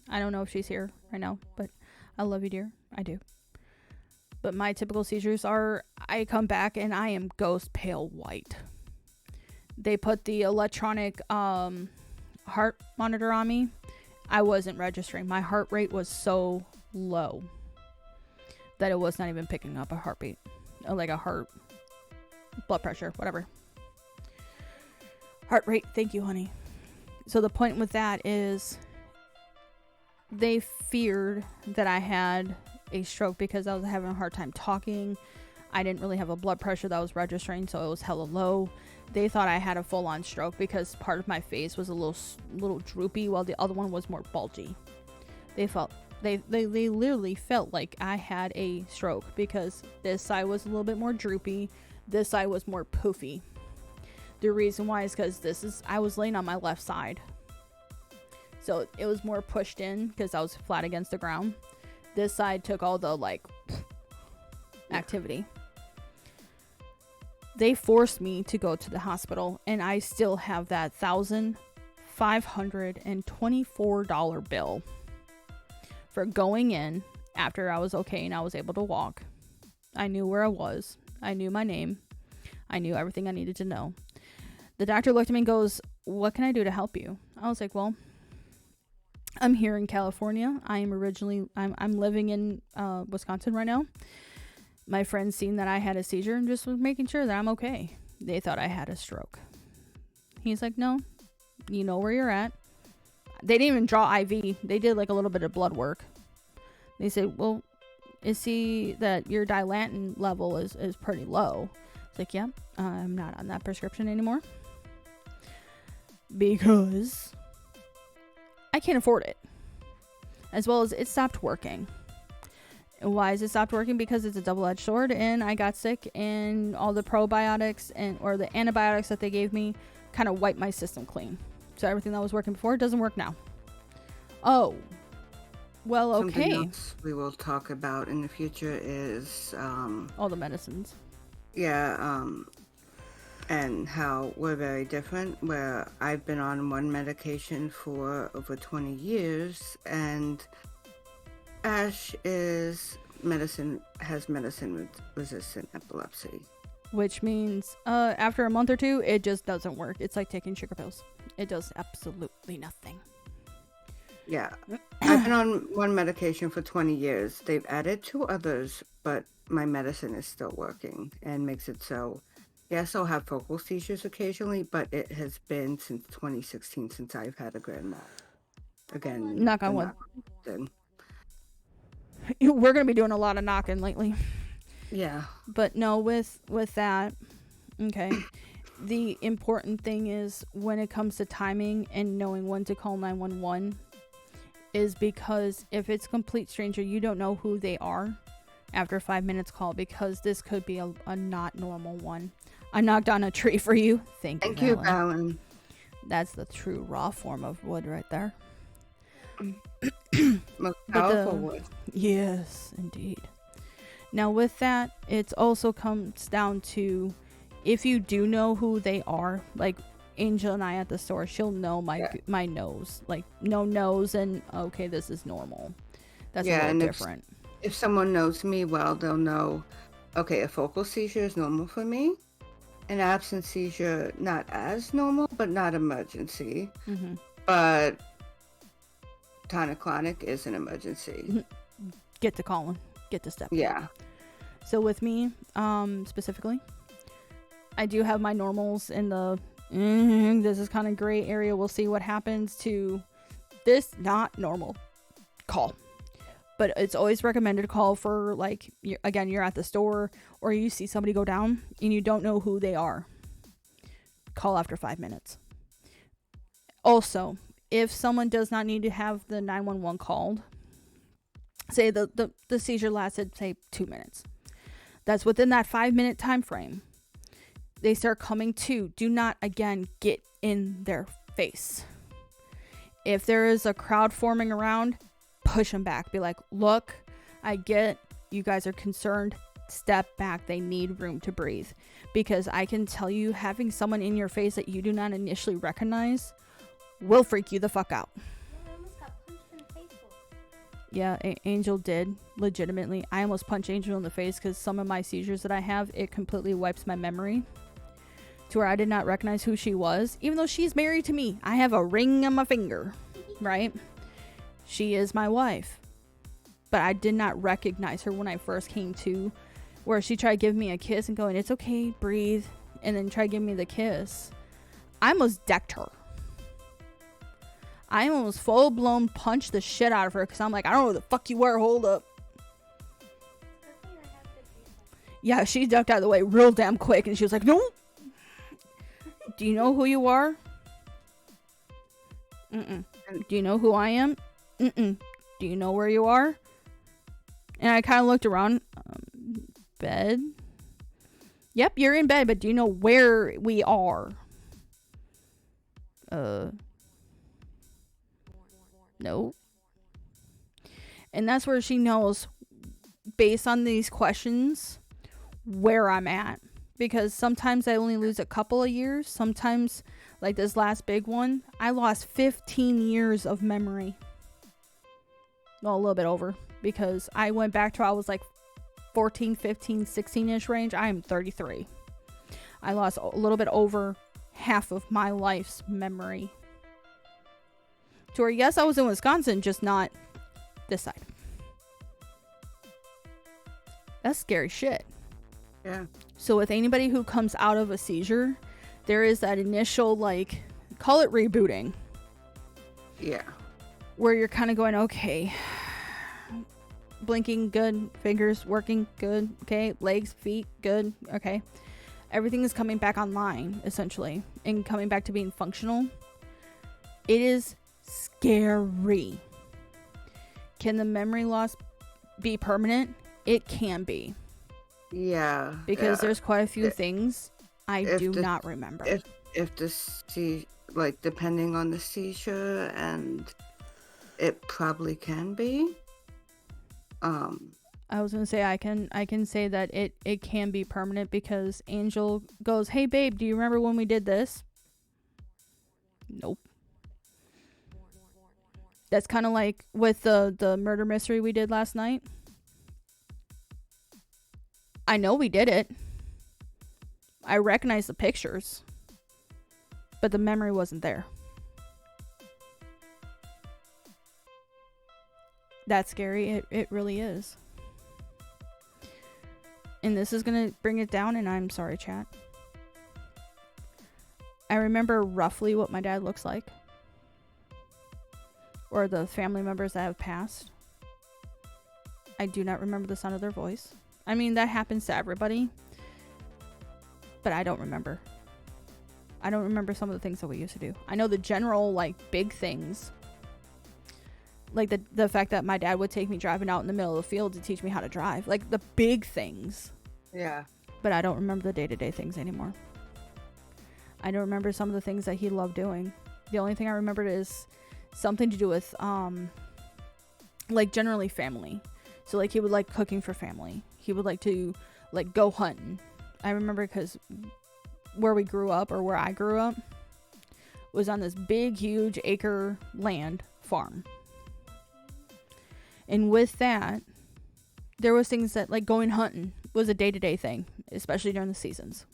I don't know if she's here right now, but I love you, dear. I do. But my typical seizures are I come back and I am ghost pale white. They put the electronic heart monitor on me. I wasn't registering. My heart rate was so low that it was not even picking up a heartbeat. Like a heart, blood pressure, whatever. Heart rate, thank you, honey. So the point with that is they feared that I had a stroke because I was having a hard time talking. I didn't really have a blood pressure that was registering, so it was hella low. They thought I had a full-on stroke because part of my face was a little droopy while the other one was more bulgy. They literally felt like I had a stroke because this side was a little bit more droopy, this side was more poofy. The reason why is because I was laying on my left side, so it was more pushed in because I was flat against the ground. This side took all the activity. They forced me to go to the hospital, and I still have that $1,524 bill for going in after I was okay and I was able to walk. I knew where I was. I knew my name. I knew everything I needed to know. The doctor looked at me and goes, "What can I do to help you?" I was like, "Well, I'm here in California. I'm living in Wisconsin right now. My friends seen that I had a seizure and just was making sure that I'm okay. They thought I had a stroke." He's like, "No, you know where you're at." They didn't even draw IV. They did like a little bit of blood work. They said, "Well, see that your dilantin level is pretty low." It's like, "Yeah, I'm not on that prescription anymore because I can't afford it." As well as it stopped working. Why has it stopped working? Because it's a double-edged sword, and I got sick, and all the probiotics or the antibiotics that they gave me kind of wiped my system clean. So everything that was working before doesn't work now. Oh, well, okay. Something else we will talk about in the future is all the medicines. Yeah, and how we're very different, where I've been on one medication for over 20 years, and Ash has medicine-resistant epilepsy. Which means after a month or two, it just doesn't work. It's like taking sugar pills. It does absolutely nothing. Yeah. I've been on one medication for 20 years. They've added 2 others, but my medicine is still working and makes it so. Yes, I'll have focal seizures occasionally, but it has been since 2016 since I've had a grand mal. Again, knock on wood. We're going to be doing a lot of knocking lately. Yeah. But no, with that, okay, the important thing is when it comes to timing and knowing when to call 911 is because if it's a complete stranger, you don't know who they are after 5 minutes call, because this could be a not normal one. I knocked on a tree for you. Thank you, Alan. That's the true raw form of wood right there. Most powerful wood. Yes, indeed. Now with that, it also comes down to if you do know who they are, like Angel and I at the store, she'll know my nose, like no nose, and okay, this is normal. That's a little different. If someone knows me well, they'll know, okay, a focal seizure is normal for me. An absent seizure, not as normal, but not emergency. Mm-hmm. But tonic-clonic is an emergency. Get to calling. Get to stepping. Yeah. So with me, specifically, I do have my normals in the this is kind of gray area. We'll see what happens to this not normal call. But it's always recommended to call for, like, again, you're at the store or you see somebody go down and you don't know who they are. Call after 5 minutes. Also, if someone does not need to have the 911 called, say the seizure lasted, say, 2 minutes. That's within that 5-minute time frame. They start coming to. Do not, again, get in their face. If there is a crowd forming around, push them back. Be like, look, I get you guys are concerned. Step back. They need room to breathe. Because I can tell you, having someone in your face that you do not initially recognize will freak you the fuck out. I almost got punched in the face once. Yeah, Angel did. Legitimately. I almost punched Angel in the face because some of my seizures that I have, it completely wipes my memory. To where I did not recognize who she was. Even though she's married to me. I have a ring on my finger. Right? She is my wife. But I did not recognize her when I first came to. Where she tried giving me a kiss and going, it's okay, breathe. And then tried giving me the kiss. I almost decked her. I almost full-blown punched the shit out of her. Because I'm like, I don't know who the fuck you were. Hold up. Yeah, she ducked out of the way real damn quick. And she was like, no. Do you know who you are? Mm-mm. Do you know who I am? Mm-mm. Do you know where you are? And I kind of looked around. Bed? Yep, you're in bed, but do you know where we are? No. And that's where she knows, based on these questions, where I'm at. Because sometimes I only lose a couple of years. Sometimes, like this last big one, I lost 15 years of memory. Well, a little bit over. Because I went back to, I was like 14, 15, 16-ish range. I am 33. I lost a little bit over half of my life's memory. To where, yes, I was in Wisconsin, just not this side. That's scary shit. Yeah. So with anybody who comes out of a seizure, there is that initial, like, call it rebooting. Yeah. Where you're kind of going, okay, blinking, good. Fingers working, good. Okay. Legs, feet, good. Okay. Everything is coming back online, essentially, and coming back to being functional. It is scary. Can the memory loss be permanent? It can be. Yeah. Because there's quite a few things I do the- not remember. If the like, depending on the seizure, and it probably can be. I was gonna say I can say that it can be permanent, because Angel goes, hey babe, do you remember when we did this? Nope. That's kind of like with the murder mystery we did last night. I know we did it. I recognize the pictures. But the memory wasn't there. That's scary. It really is. And this is going to bring it down, and I'm sorry, chat. I remember roughly what my dad looks like. Or the family members that have passed. I do not remember the sound of their voice. I mean, that happens to everybody. But I don't remember. I don't remember some of the things that we used to do. I know the general, like, big things. Like the fact that my dad would take me driving out in the middle of the field to teach me how to drive. Like, the big things. Yeah. But I don't remember the day-to-day things anymore. I don't remember some of the things that he loved doing. The only thing I remembered is something to do with, like, generally family. So, like, he would like cooking for family. He would like to, like, go hunting. I remember because where we grew up, or where I grew up, was on this big, huge acre land farm. And with that, there was things that, like, going hunting was a day-to-day thing, especially during the seasons.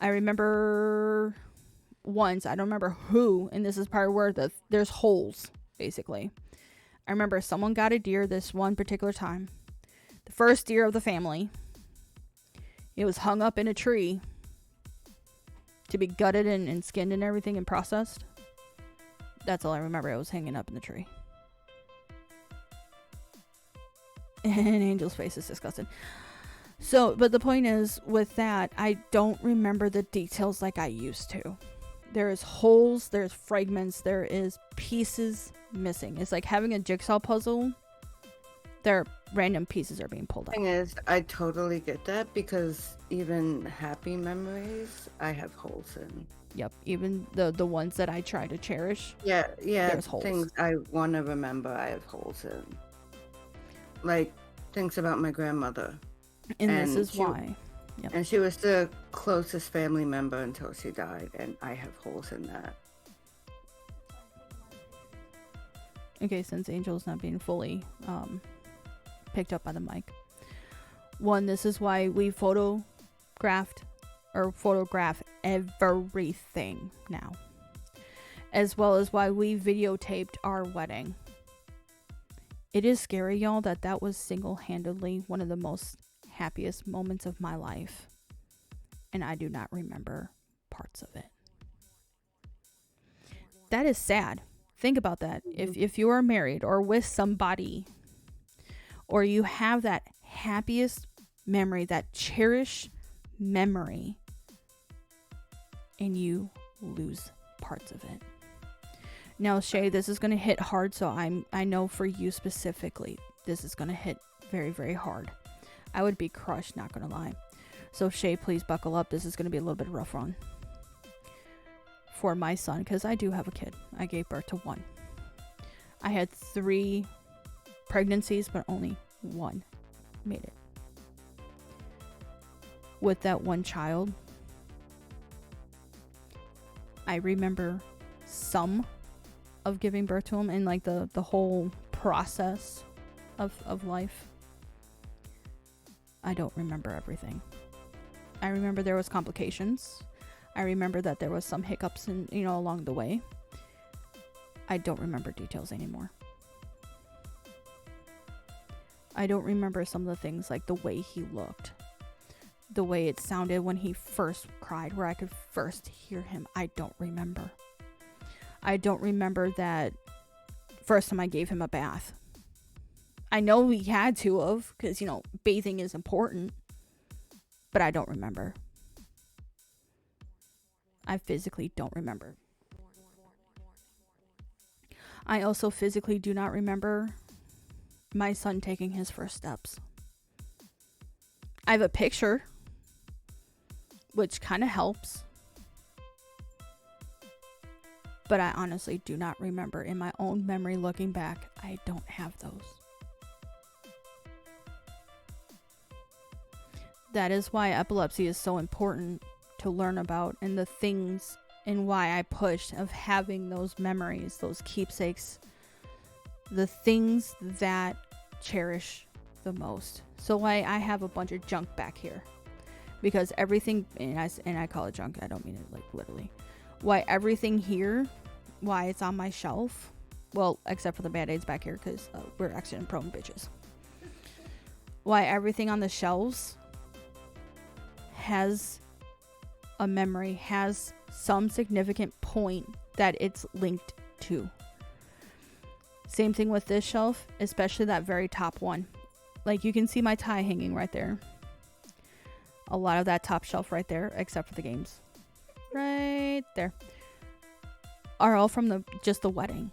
I remember once, I don't remember who, and this is part where there's holes, basically. I remember someone got a deer this one particular time. The first deer of the family. It was hung up in a tree to be gutted and skinned and everything and processed. That's all I remember. It was hanging up in the tree. And Angel's face is disgusted. So, but the point is, with that, I don't remember the details like I used to. There is holes, there's fragments, there is pieces missing. It's like having a jigsaw puzzle. There, random pieces are being pulled out. Thing is, I totally get that because even happy memories, I have holes in. Yep, even the ones that I try to cherish. Yeah, There's holes. things I want to remember, I have holes in. Like things about my grandmother. And this And is she- why. Yep. And she was the closest family member until she died, and I have holes in that. Okay, since Angel's not being fully picked up by the mic. One, this is why we photograph everything now. As well as why we videotaped our wedding. It is scary, y'all, that was single-handedly one of the most happiest moments of my life. And I do not remember parts of it. That is sad. Think about that. If you are married or with somebody, or you have that happiest memory, that cherished memory, and you lose parts of it. Now, Shay, this is going to hit hard, so I know for you specifically, this is going to hit very, very hard. I would be crushed, not going to lie. So, Shay, please buckle up. This is going to be a little bit rough one for my son, because I do have a kid. I gave birth to one. I had 3 pregnancies, but only one made it. With that one child, I remember some of giving birth to him and like the whole process of life. I don't remember everything. I remember there was complications. I remember that there was some hiccups along the way. I don't remember details anymore. I don't remember some of the things like the way he looked, the way it sounded when he first cried, where I could first hear him. I don't remember. I don't remember that first time I gave him a bath. I know we had to have, because, bathing is important, but I don't remember. I physically don't remember. I also physically do not remember my son taking his first steps. I have a picture, which kind of helps. But I honestly do not remember. In my own memory looking back, I don't have those. That is why epilepsy is so important to learn about, and the things and why I pushed of having those memories, those keepsakes, the things that cherish the most. So why I have a bunch of junk back here, because everything, and I call it junk, I don't mean it like literally. Why everything here, why it's on my shelf, well, except for the Band-Aids back here, because we're accident prone bitches. Why everything on the shelves has a memory, has some significant point that it's linked to. Same thing with this shelf, especially that very top one. Like, you can see my tie hanging right there. A lot of that top shelf right there, except for the games. Right there. Are all from just the wedding.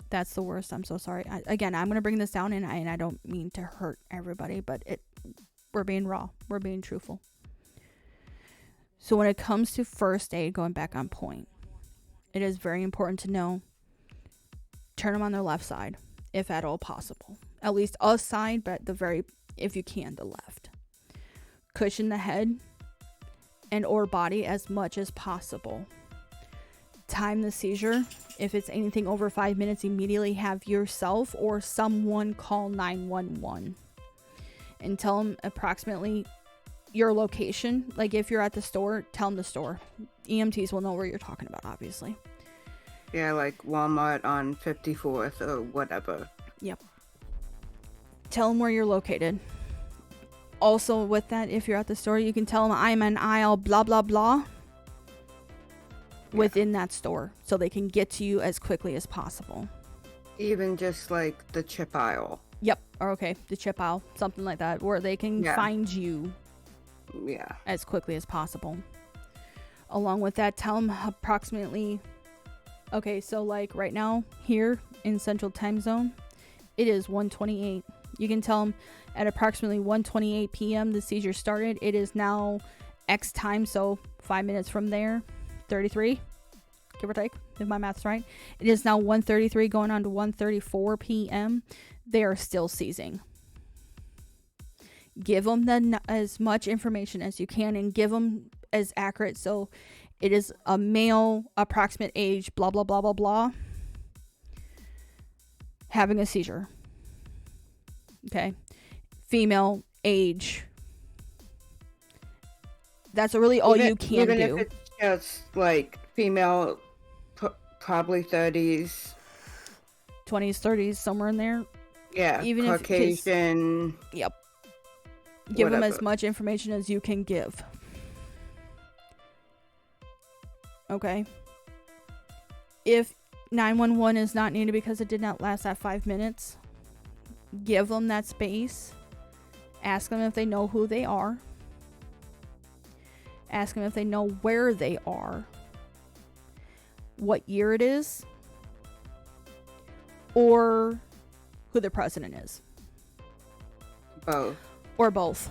That's the worst. I'm so sorry. I'm going to bring this down, and I don't mean to hurt everybody, but we're being raw. We're being truthful. So when it comes to first aid, going back on point, it is very important to know, turn them on their left side, if at all possible. At least a side, but if you can, the left. Cushion the head and or body as much as possible. Time the seizure. If it's anything over 5 minutes, immediately have yourself or someone call 911 and tell them approximately your location. Like, if you're at the store, tell them the store. EMTs will know where you're talking about, obviously. Yeah, like Walmart on 54th or whatever. Yep. Tell them where you're located. Also, with that, if you're at the store, you can tell them I'm in aisle blah blah blah within that store, so they can get to you as quickly as possible. Even just like the chip aisle. Yep. Or okay, the chip owl, something like that, where they can Yeah. find you Yeah. as quickly as possible. Along with that, tell them approximately. Okay, so like right now here in Central Time Zone, it is 1:28. You can tell them at approximately 1:28 p.m. the seizure started. It is now X time, so 5 minutes from there, 33, give or take, if my math's right. It is now 1:33 going on to 1:34 p.m. They are still seizing. Give them as much information as you can and give them as accurate. So it is a male, approximate age, blah, blah, blah, blah, blah, having a seizure. Okay. Female, age. That's really all you can even do. If it's just like female, probably 30s. 20s, 30s, somewhere in there. Yeah. Even Caucasian. Yep. Give them as Whatever. much information as you can give. Okay. If 911 is not needed because it did not last that 5 minutes, give them that space. Ask them if they know who they are. Ask them if they know where they are. What year it is. Or who the president is. Both. Or both.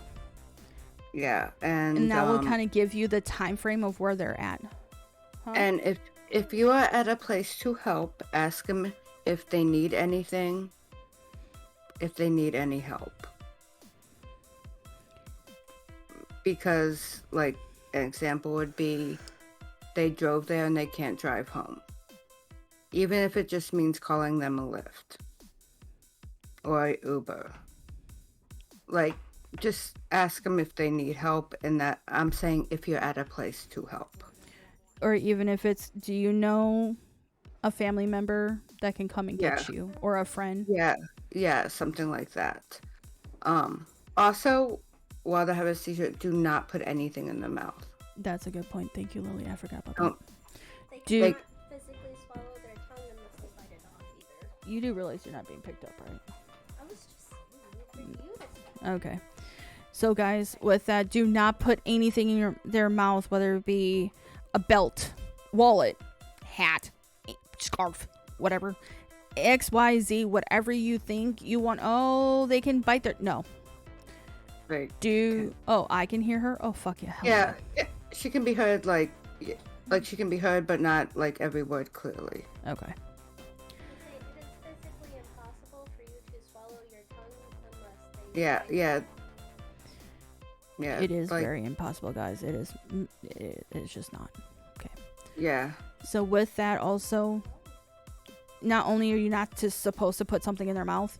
Yeah. And that will kind of give you the time frame of where they're at. Huh? And if you are at a place to help, ask them if they need anything, if they need any help. Because, like, an example would be they drove there and they can't drive home. Even if it just means calling them a Lyft or a Uber. Like, just ask them if they need help, and that I'm saying if you're at a place to help. Or even if it's, do you know a family member that can come and get you? Or a friend? Yeah, something like that. Also, while they have a seizure, do not put anything in their mouth. That's a good point. Thank you, Lily. I forgot about Don't- that. They Do cannot physically swallow their tongue unless they bite it off either. you do realize you're not being picked up, right? I was just saying for you to say. Okay. So guys, with that, do not put anything in their mouth, whether it be a belt, wallet, hat, scarf, whatever. XYZ, whatever you think you want. Oh, they can bite their... No. Like, Oh, I can hear her? Oh, fuck yeah. yeah, she can be heard, like she can be heard, but not, like, every word clearly. Okay. It is physically impossible for you to swallow your tongue unless they Yeah, bite yeah. Yeah. It is like, very impossible, guys. It is... It's just not. Yeah. So with that also, not only are you not supposed to put something in their mouth,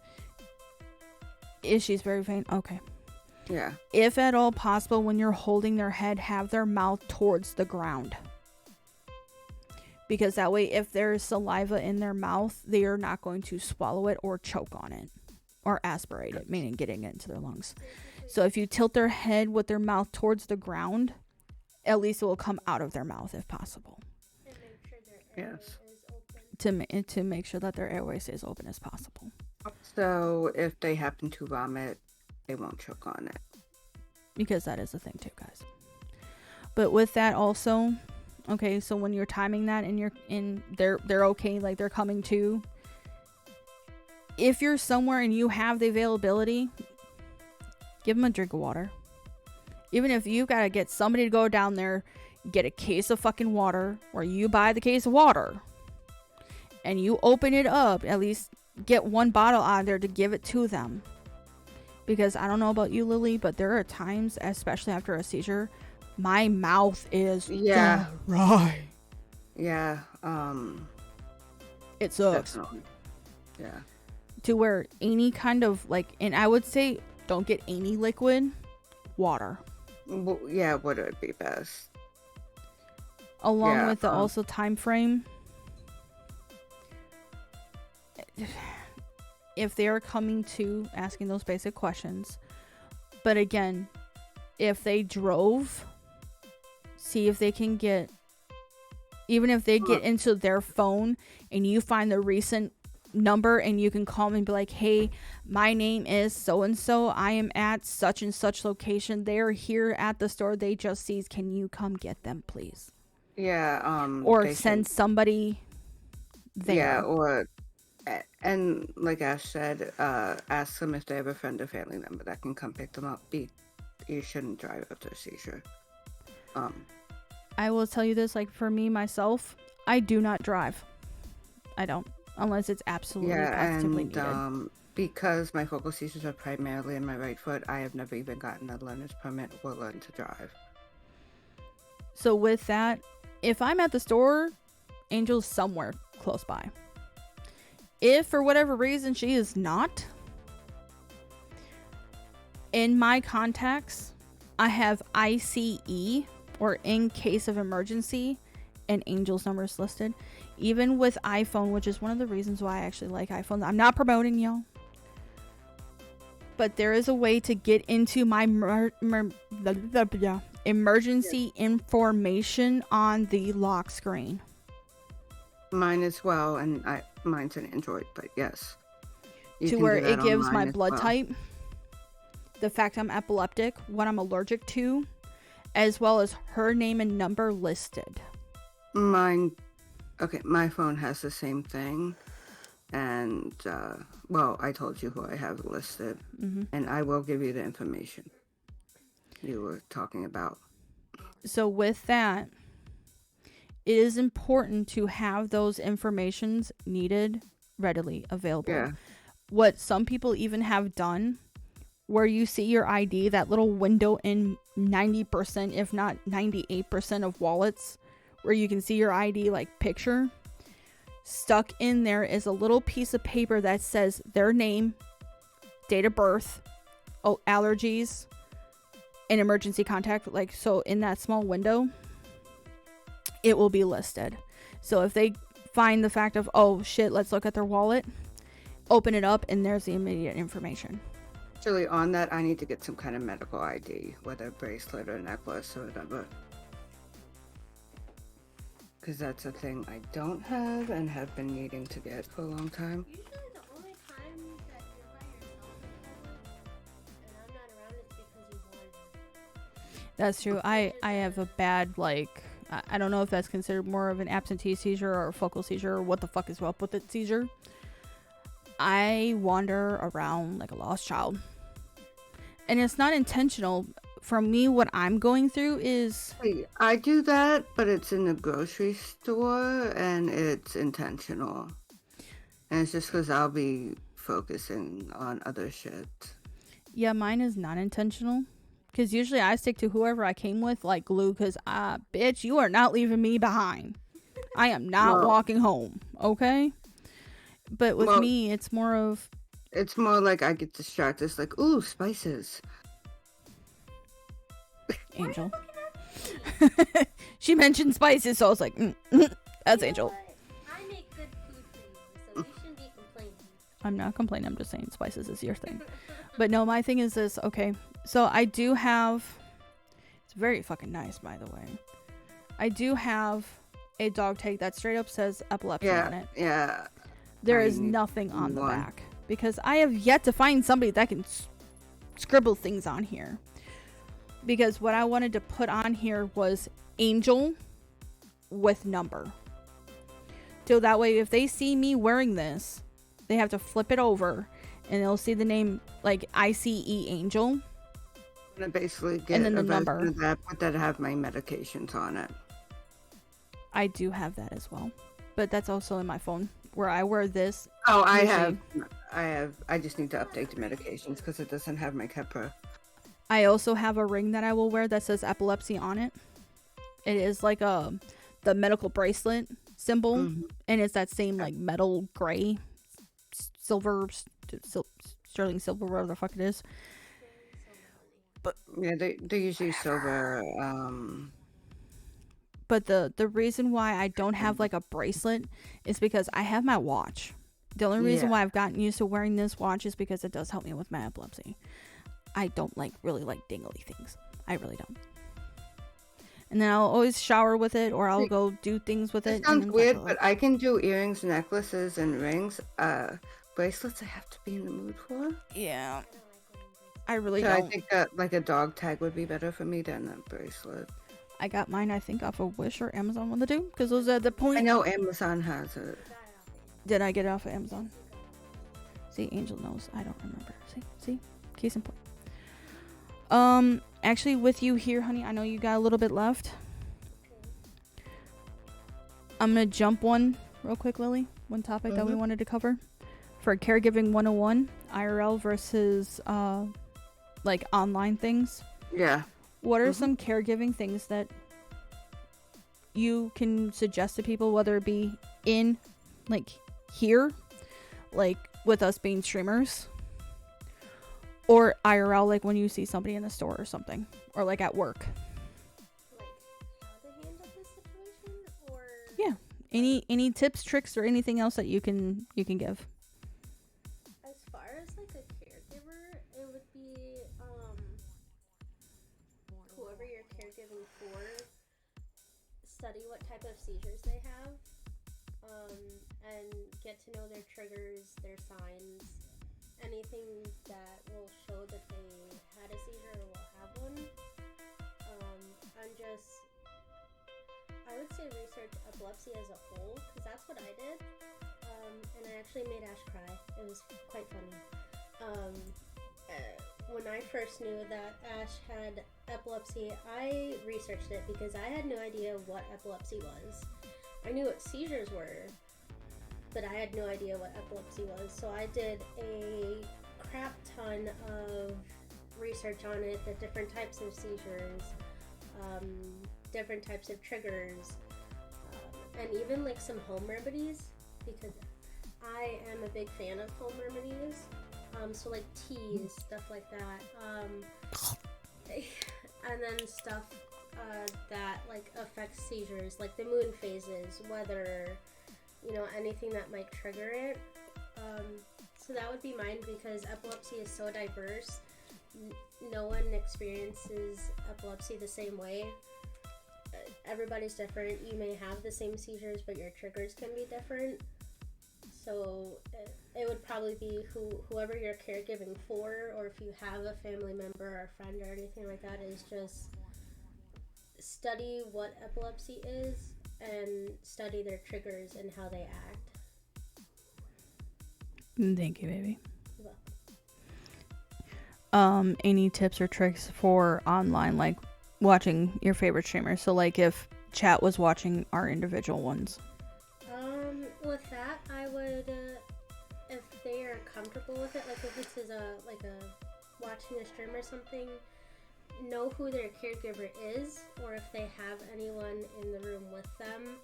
if she's very faint, okay. Yeah. If at all possible, when you're holding their head, have their mouth towards the ground. Because that way, if there's saliva in their mouth, they are not going to swallow it or choke on it. Or aspirate it, meaning getting it into their lungs. So if you tilt their head with their mouth towards the ground, at least it will come out of their mouth if possible. and make sure their airway Yes. is open. To make sure that their airway stays open as possible. So if they happen to vomit, they won't choke on it. Because that is a thing too, guys. But with that also, okay, so when you're timing that and they're okay, like they're coming to, if you're somewhere and you have the availability, give them a drink of water. Even if you gotta get somebody to go down there, get a case of fucking water, or you buy the case of water and you open it up, at least get one bottle out of there to give it to them. Because I don't know about you, Lily, but there are times, especially after a seizure, my mouth is dry. Yeah. It sucks. Definitely. Yeah. To where any kind of and I would say don't get any liquid, water. Well, yeah, would it be best? Along Yeah, with the also time frame. If they are coming to asking those basic questions. But again, if they drove, see if they can get, even if they get into their phone and you find the recent number, and you can call me and be like, hey, my name is so and so, I am at such and such location, they're here at the store they just seized, can you come get them please? Yeah, Or they send should. somebody Yeah, there. or and like Ash said, ask them if they have a friend or family member that can come pick them up. You shouldn't drive after a seizure. I will tell you this, like for me myself, I do not drive. I don't, unless it's absolutely Yeah, positively and needed. because my focal seizures are primarily in my right foot, I have never even gotten a learner's permit or learned to drive. So with that, if I'm at the store, Angel's somewhere close by. If for whatever reason she is not, in my contacts, I have ICE, or in case of emergency, and Angel's numbers listed. Even with iPhone, which is one of the reasons why I actually like iPhones. I'm not promoting y'all, but there is a way to get into my emergency information on the lock screen. Mine as well, and mine's an Android, but yes. To where it gives my blood type, the fact I'm epileptic, what I'm allergic to, as well as her name and number listed. My phone has the same thing, and well, I told you who I have listed, and I will give you the information you were talking about. So with that, it is important to have those informations needed readily available. Yeah. What some people even have done, where you see your ID, that little window in 90%, if not 98% of wallets, where you can see your ID like picture, stuck in there is a little piece of paper that says their name, date of birth, allergies, and emergency contact. Like, so in that small window, it will be listed. So if they find the fact of, oh shit, let's look at their wallet, open it up, and there's the immediate information. Actually, on that, I need to get some kind of medical ID, whether a bracelet or a necklace or whatever. Because that's a thing I don't have and have been needing to get for a long time. Usually the only time that you're by yourself in public and I'm not around is because you want. That's true. I have a bad, like, I don't know if that's considered more of an absentee seizure or a focal seizure or what the fuck is up with it seizure. I wander around like a lost child. And it's not intentional. For me, what I'm going through is... I do that, but it's in the grocery store and it's intentional. And it's just because I'll be focusing on other shit. Yeah, mine is not intentional. Because usually I stick to whoever I came with like glue. Because, bitch, you are not leaving me behind. I am not walking home. Okay? But with me, it's more of... It's more like I get distracted. It's like, ooh, spices. Angel. She mentioned spices, so I was like, that's Angel. I make good food for you, so you shouldn't be complaining. I'm not complaining, I'm just saying spices is your thing. But no, my thing is this, okay. So I do have, it's very fucking nice, by the way. I do have a dog tag that straight up says epilepsy on it. Yeah. There is nothing on the back. Because I have yet to find somebody that can scribble things on here. Because what I wanted to put on here was Angel with number. So that way if they see me wearing this, they have to flip it over and they'll see the name like ICE Angel. And basically get and then the number of that, but that have my medications on it. I do have that as well. But that's also in my phone where I wear this. Oh, I just need to update the medications because it doesn't have my Keppra. I also have a ring that I will wear that says epilepsy on it. It is like the medical bracelet symbol, and it's that same like metal gray, silver, sterling silver, whatever the fuck it is. But yeah, they usually silver. But the reason why I don't have like a bracelet is because I have my watch. The only reason why I've gotten used to wearing this watch is because it does help me with my epilepsy. I don't really like dingly things. I really don't. and then I'll always shower with it, or I'll See, go do things with this it, and sounds then it's like, weird, ugh. but I can do earrings, necklaces, and rings. Bracelets I have to be in the mood for. Yeah, I don't like wearing bracelets. I really So I don't. think that like a dog tag would be better for me than a bracelet. I got mine, I think, off of Wish or Amazon, one of the two, because those are the I point. know Amazon has it. You got it off Amazon. Did I get it off of Amazon? You got it off Amazon. See, Angel knows. I don't remember. See, case in point. Actually, with you here, honey, I know you got a little bit left. Okay. I'm gonna jump one real quick, Lily. One topic that we Mhm. wanted to cover for caregiving 101, IRL versus like online things. Yeah. What are Mhm. some caregiving things that you can suggest to people, whether it be in like here, like with us being streamers, or IRL, like when you see somebody in the store or something, or like at work? Like how to handle this situation, or Yeah. Any tips, tricks, or anything else that you can give? as far as like a caregiver, it would be whoever you're caregiving for, study what type of seizures they have, and get to know their triggers, their signs, anything that will show that they had a seizure or will have one. And just, I would say research epilepsy as a whole, because that's what I did. And I actually made Ash cry. It was quite funny. When I first knew that Ash had epilepsy, I researched it because I had no idea what epilepsy was. I knew what seizures were, but I had no idea what epilepsy was. So I did a crap ton of research on it, the different types of seizures, different types of triggers, and even like some home remedies, because I am a big fan of home remedies. So like teas, stuff like that. And then stuff that like affects seizures, like the moon phases, weather, anything that might trigger it. So that would be mine, because epilepsy is so diverse. No one experiences epilepsy the same way. Everybody's different. You may have the same seizures, but your triggers can be different. So it would probably be whoever you're caregiving for, or if you have a family member or a friend or anything like that, is just study what epilepsy is and study their triggers and how they act. Thank you, baby. You're welcome. Any tips or tricks for online, like watching your favorite streamers? So like if chat was watching our individual ones. With that, I would, if they are comfortable with it, like if this is watching a stream or something, know who their caregiver is, or if they have anyone in the room with them.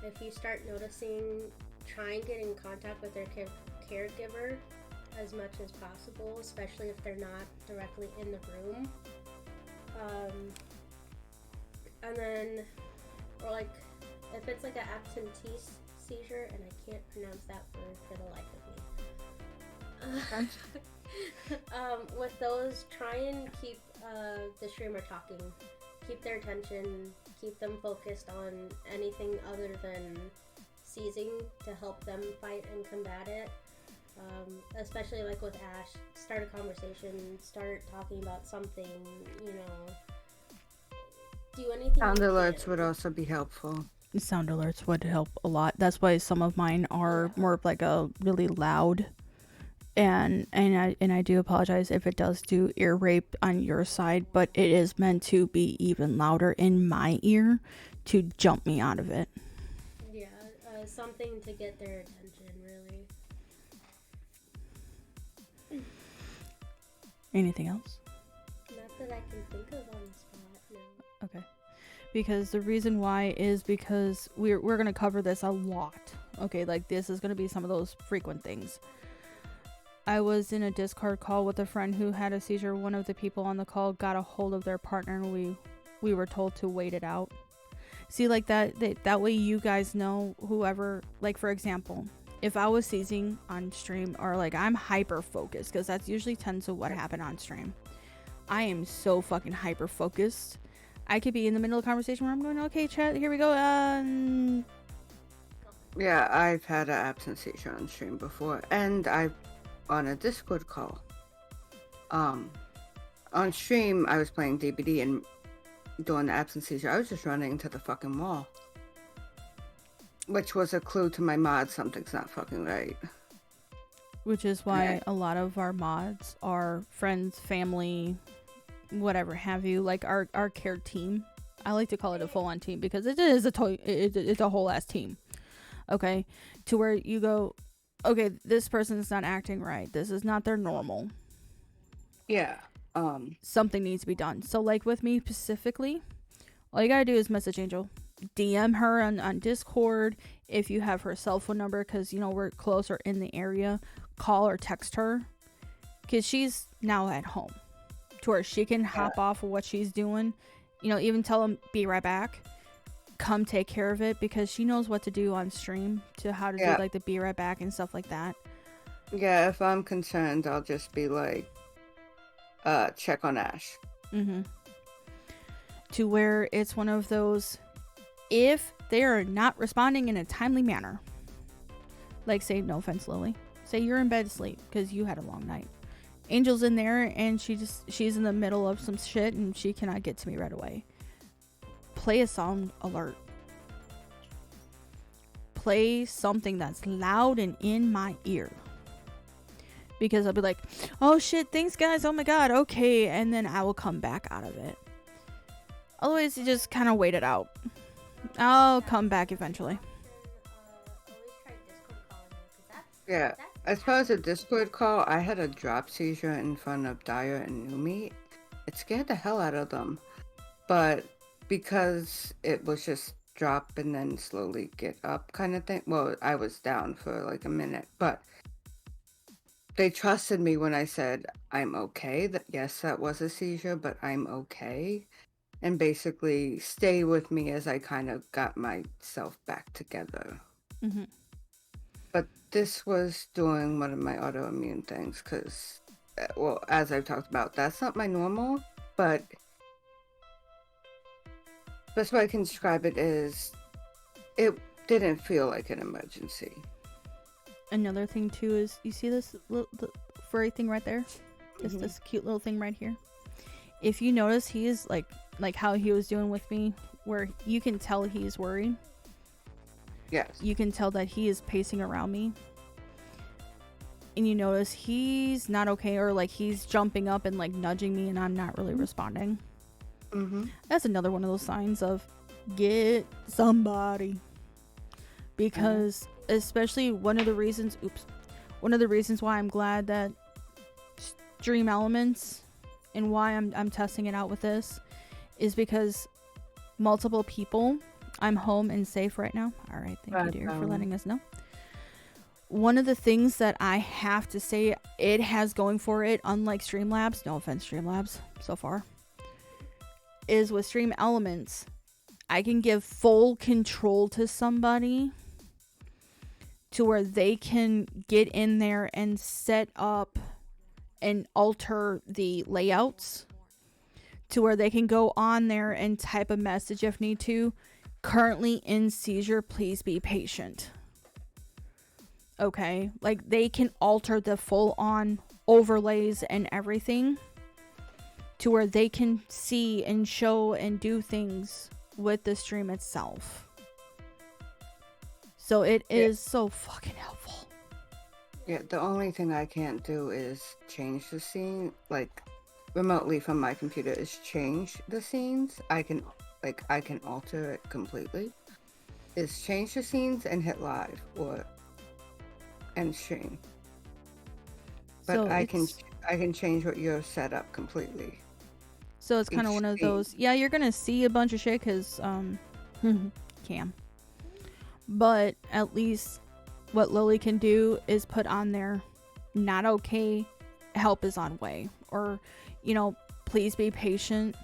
If you start noticing, try and get in contact with their caregiver as much as possible, especially if they're not directly in the room. And then, or like, if it's like an absentee seizure, and I can't pronounce that word for the life of me. With those, try and keep the streamer talking. Keep their attention, keep them focused on anything other than seizing to help them fight and combat it. Especially like with Ash, start a conversation, start talking about something, do anything. Sound alerts would also be helpful. Sound alerts would help a lot. That's why some of mine are more of like a really loud, and I do apologize if it does do ear rape on your side, but it is meant to be even louder in my ear to jump me out of it. Yeah, something to get their attention, really. Anything else? Not that I can think of on the spot, no. Okay. Because the reason why is because we're going to cover this a lot. Okay, like this is going to be some of those frequent things. I was in a Discord call with a friend who had a seizure. One of the people on the call got a hold of their partner, and we were told to wait it out. See, like that way you guys know, whoever, like for example, if I was seizing on stream, or like I'm hyper focused, because that's usually tends to what happened on stream. I am so fucking hyper focused. I could be in the middle of a conversation where I'm going, okay, chat, here we go. Yeah, I've had an absence seizure on stream before, and I've on a Discord call. On stream, I was playing DBD, and during the absence seizure, I was just running into the fucking wall, which was a clue to my mod something's not fucking right. Which is why a lot of our mods are friends, family, whatever have you, like our care team. I like to call it a full-on team because it is it's a whole ass team. Okay, to where you go, okay, this person's not acting right. This is not their normal. Yeah. Something needs to be done. So like with me specifically, all you gotta do is message Angel, DM her on Discord if you have her cell phone number, because you know we're close or in the area. Call or text her, because she's now at home to where she can hop off of what she's doing, you know, even tell them be right back, come take care of it, because she knows what to do on stream, to how to do like the be right back and stuff like that. Yeah, if I'm concerned, I'll just be like, check on Ash. To where it's one of those, if they are not responding in a timely manner, like say, no offense Lily, say you're in bed asleep because you had a long night, Angel's in there and she's in the middle of some shit and she cannot get to me right away, play a sound alert, play something that's loud and in my ear, because I'll be like, oh shit, thanks guys, oh my god, okay, and then I will come back out of it. Otherwise you just kind of wait it out. I'll come back eventually. Yeah, as far as a Discord call, I had a drop seizure in front of Dyer and Numi. It scared the hell out of them. But because it was just drop and then slowly get up kind of thing. Well, I was down for like a minute, but they trusted me when I said I'm okay. That yes, that was a seizure, but I'm okay. And basically stay with me as I kind of got myself back together. But this was doing one of my autoimmune things because, well, as I've talked about, that's not my normal, but best way I can describe it is it didn't feel like an emergency. Another thing too is, you see this little furry thing right there? This cute little thing right here? If you notice, he is like how he was doing with me, where you can tell he's worried. Yes. You can tell that he is pacing around me. And you notice he's not okay, or like he's jumping up and like nudging me and I'm not really responding. That's another one of those signs of get somebody. Because especially one of the reasons why I'm glad that Dream Elements and why I'm testing it out with this is because multiple people. I'm home and safe right now. All right, thank you, dear, for letting us know. One of the things that I have to say it has going for it, unlike Streamlabs, no offense Streamlabs so far, is with Stream Elements, I can give full control to somebody to where they can get in there and set up and alter the layouts to where they can go on there and type a message if need to. Currently in seizure, please be patient. Okay, like they can alter the full on overlays and everything to where they can see and show and do things with the stream itself. So it is so fucking helpful. Yeah, the only thing I can't do is change the scene, like remotely from my computer, is change the scenes. I can alter it completely. Is change the scenes and hit live or end stream. But so I can change what you're set up completely. So it's kind of one of those. Yeah, you're gonna see a bunch of shit because Cam. But at least what Lily can do is put on there, not okay, help is on way, or please be patient.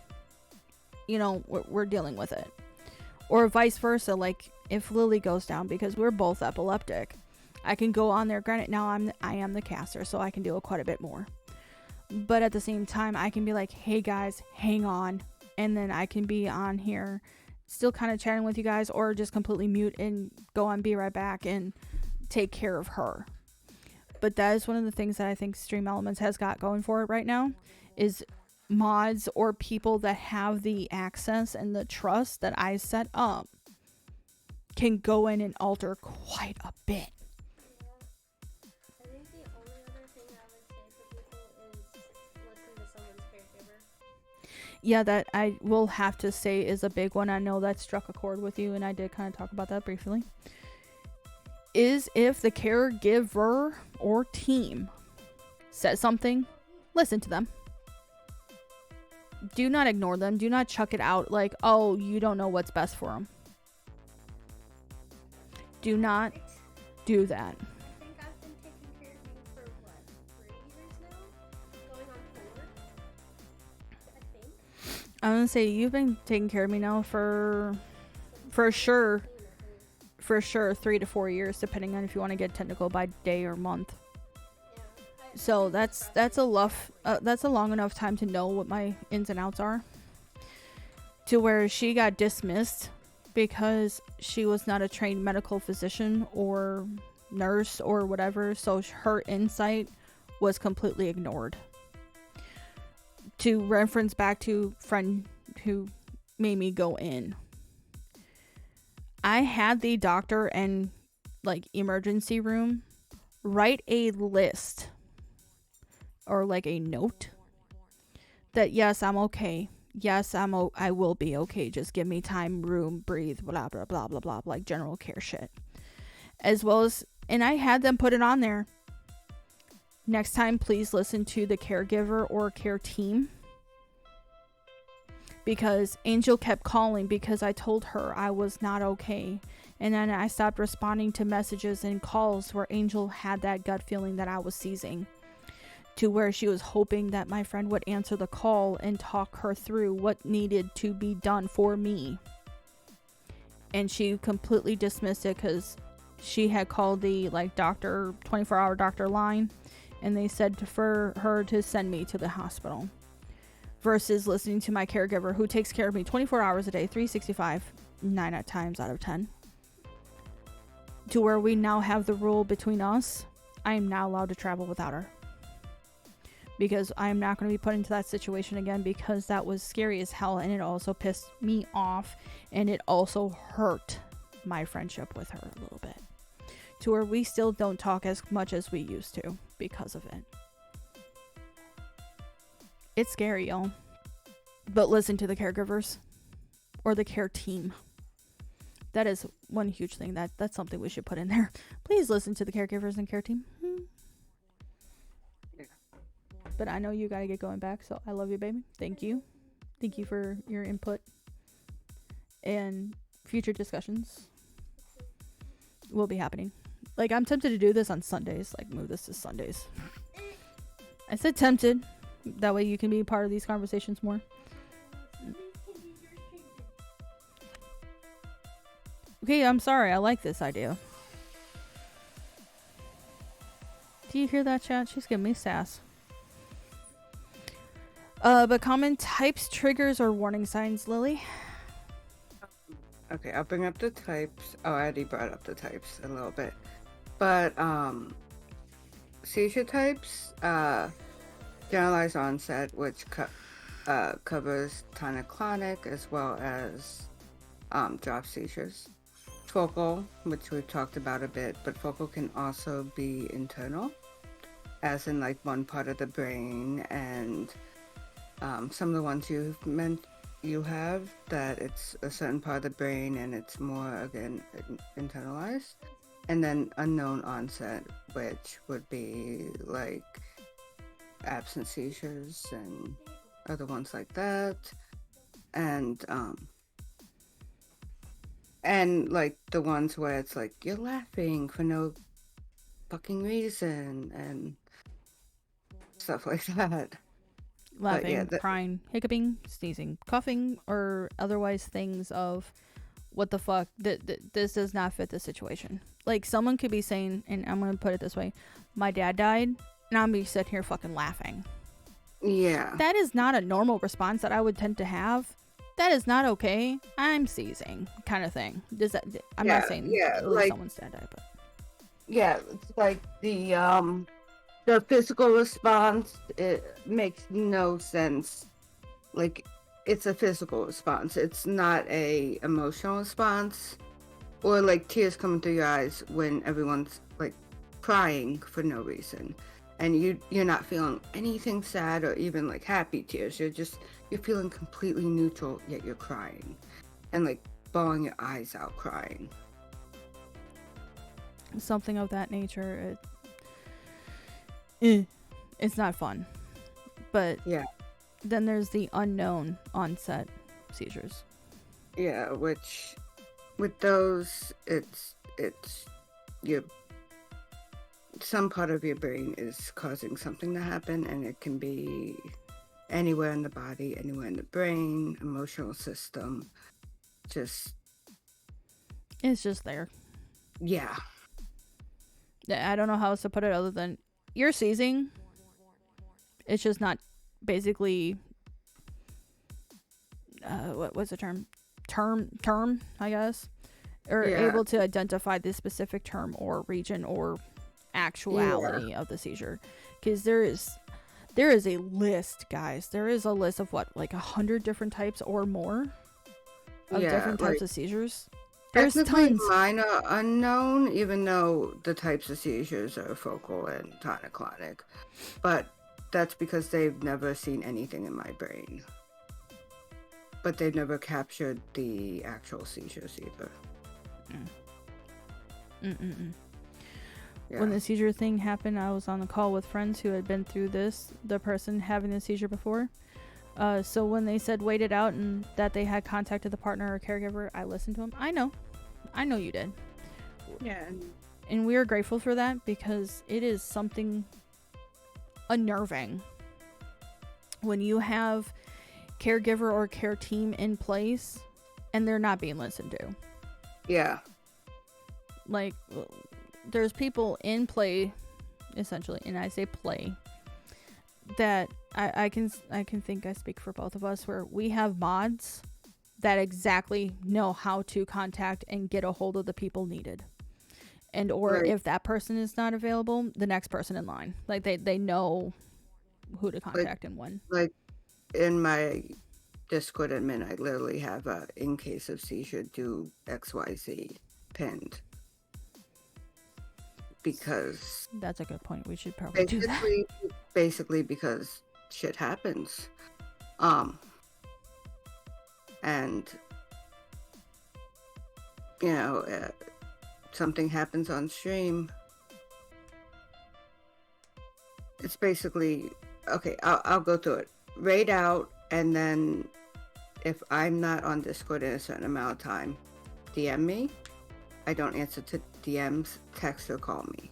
We're dealing with it. Or vice versa, like if Lily goes down, because we're both epileptic, I can go on there. Granted, now I am the caster, so I can do quite a bit more. But at the same time, I can be like, hey guys, hang on. and then I can be on here still kind of chatting with you guys, or just completely mute and go on Be Right Back and take care of her. But that is one of the things that I think Stream Elements has got going for it right now, is mods or people that have the access and the trust that I set up can go in and alter quite a bit. I think the only other thing I would say for people is listen to someone's caregiver. Yeah, that I will have to say is a big one. I know that struck a chord with you, and I did kind of talk about that briefly. Is if the caregiver or team says something, listen to them. Do not ignore them. Do not chuck it out like, oh, you don't know what's best for them. Do not do that. I think I've been taking care of you for what, 3 years now? Going on 4? I think. I'm gonna say you've been taking care of me now for sure 3 to 4 years, depending on if you want to get technical by day or month. So that's a long enough time to know what my ins and outs are, to where she got dismissed because she was not a trained medical physician or nurse or whatever, so her insight was completely ignored. To reference back to friend who made me go in, I had the doctor and like emergency room write a list or like a note that yes, I'm okay. Yes, I will be okay. Just give me time, room, breathe, blah, blah, blah, blah, blah, like general care shit. As well as, and I had them put it on there. Next time, please listen to the caregiver or care team. Because Angel kept calling because I told her I was not okay. And then I stopped responding to messages and calls where Angel had that gut feeling that I was seizing. To where she was hoping that my friend would answer the call and talk her through what needed to be done for me. And she completely dismissed it because she had called the like doctor, 24-hour doctor line, and they said for her to send me to the hospital. Versus listening to my caregiver who takes care of me 24 hours a day, 365, 9 times out of 10. To where we now have the rule between us, I am not allowed to travel without her. Because I am not going to be put into that situation again, because that was scary as hell, and it also pissed me off, and it also hurt my friendship with her a little bit. To where we still don't talk as much as we used to because of it. It's scary, y'all. But listen to the caregivers or the care team. That is one huge thing. That's something we should put in there. Please listen to the caregivers and care team. But I know you gotta get going back, so I love you, baby. Thank you. Thank you for your input. And future discussions will be happening. Like, I'm tempted to do this on Sundays. Like, move this to Sundays. I said tempted. That way you can be part of these conversations more. Okay, I'm sorry. I like this idea. Do you hear that, chat? She's giving me sass. But common types, triggers, or warning signs, Lily? Okay, I'll bring up the types. Oh, I already brought up the types a little bit. But, seizure types, generalized onset, which covers tonic-clonic, as well as drop seizures. Focal, which we've talked about a bit, but focal can also be internal, as in like one part of the brain, and some of the ones you have that it's a certain part of the brain and it's more, again, internalized. And then unknown onset, which would be like absent seizures and other ones like that. And like the ones where it's like you're laughing for no fucking reason and stuff like that. Laughing, yeah, crying, hiccuping, sneezing, coughing, or otherwise things of what the fuck, this does not fit the situation. Like, someone could be saying, and I'm gonna put it this way, my dad died, and I'm gonna be sitting here fucking laughing. Yeah. That is not a normal response that I would tend to have that is not okay. I'm seizing, kind of thing. Does that? I'm Yeah, not saying yeah, literally someone's dead, but yeah, it's like the physical response, it makes no sense. Like, it's a physical response. It's not a emotional response, or like tears coming through your eyes when everyone's like crying for no reason, and you're not feeling anything sad or even like happy tears. You're feeling completely neutral, yet you're crying and like bawling your eyes out crying. something of that nature. It's not fun. But Yeah, then there's the unknown onset seizures. yeah. Which with those, it's your some part of your brain is causing something to happen, and it can be anywhere in the body, anywhere in the brain, emotional system. Just It's just there. yeah, I don't know how else to put it other than you're seizing. It's just not basically what's the term I guess, or yeah, able to identify this specific term or region or actuality of the seizure, because there is a list, guys. There is a list of what, like 100 different types or more of yeah. different Like types of seizures. There's technically tons. mine are unknown, even though the types of seizures are focal and tonic-clonic. But that's because they've never seen anything in my brain. But they've never captured the actual seizures either. Yeah. When the seizure thing happened, I was on the call with friends who had been through the person having the seizure before. So when they said wait it out and that they had contacted the partner or caregiver, I listened to them. I know you did. Yeah. And we are grateful for that, because it is something unnerving when you have caregiver or care team in place and they're not being listened to. Yeah. Like, there's people in play, essentially, and I say play, that I can think I speak for both of us, where we have mods that exactly know how to contact and get a hold of the people needed. And or Right. if that person is not available, the next person in line. Like they know who to contact and when. Like in my Discord admin, I literally have a in case of seizure do XYZ pinned. Because That's a good point. We should probably do that. basically because shit happens. And you know, something happens on stream. It's basically okay. I'll go through it. Raid out, and then if I'm not on Discord in a certain amount of time, DM me. I don't answer to DMs, text or call me.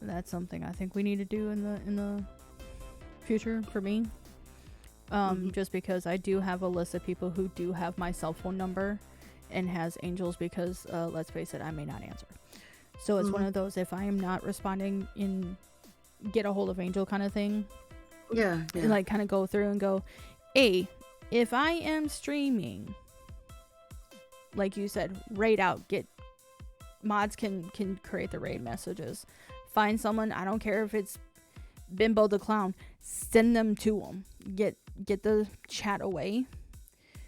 That's something I think we need to do in the future for me. Just because I do have a list of people who do have my cell phone number and has Angels, because let's face it, I may not answer. So it's one of those, if I am not responding, in get a hold of Angel kind of thing. Yeah. And like kind of go through and go, hey, if I am streaming, like you said, raid out, get mods can create the raid messages. Find someone, I don't care if it's Bimbo the Clown, send them to them. Get the chat away.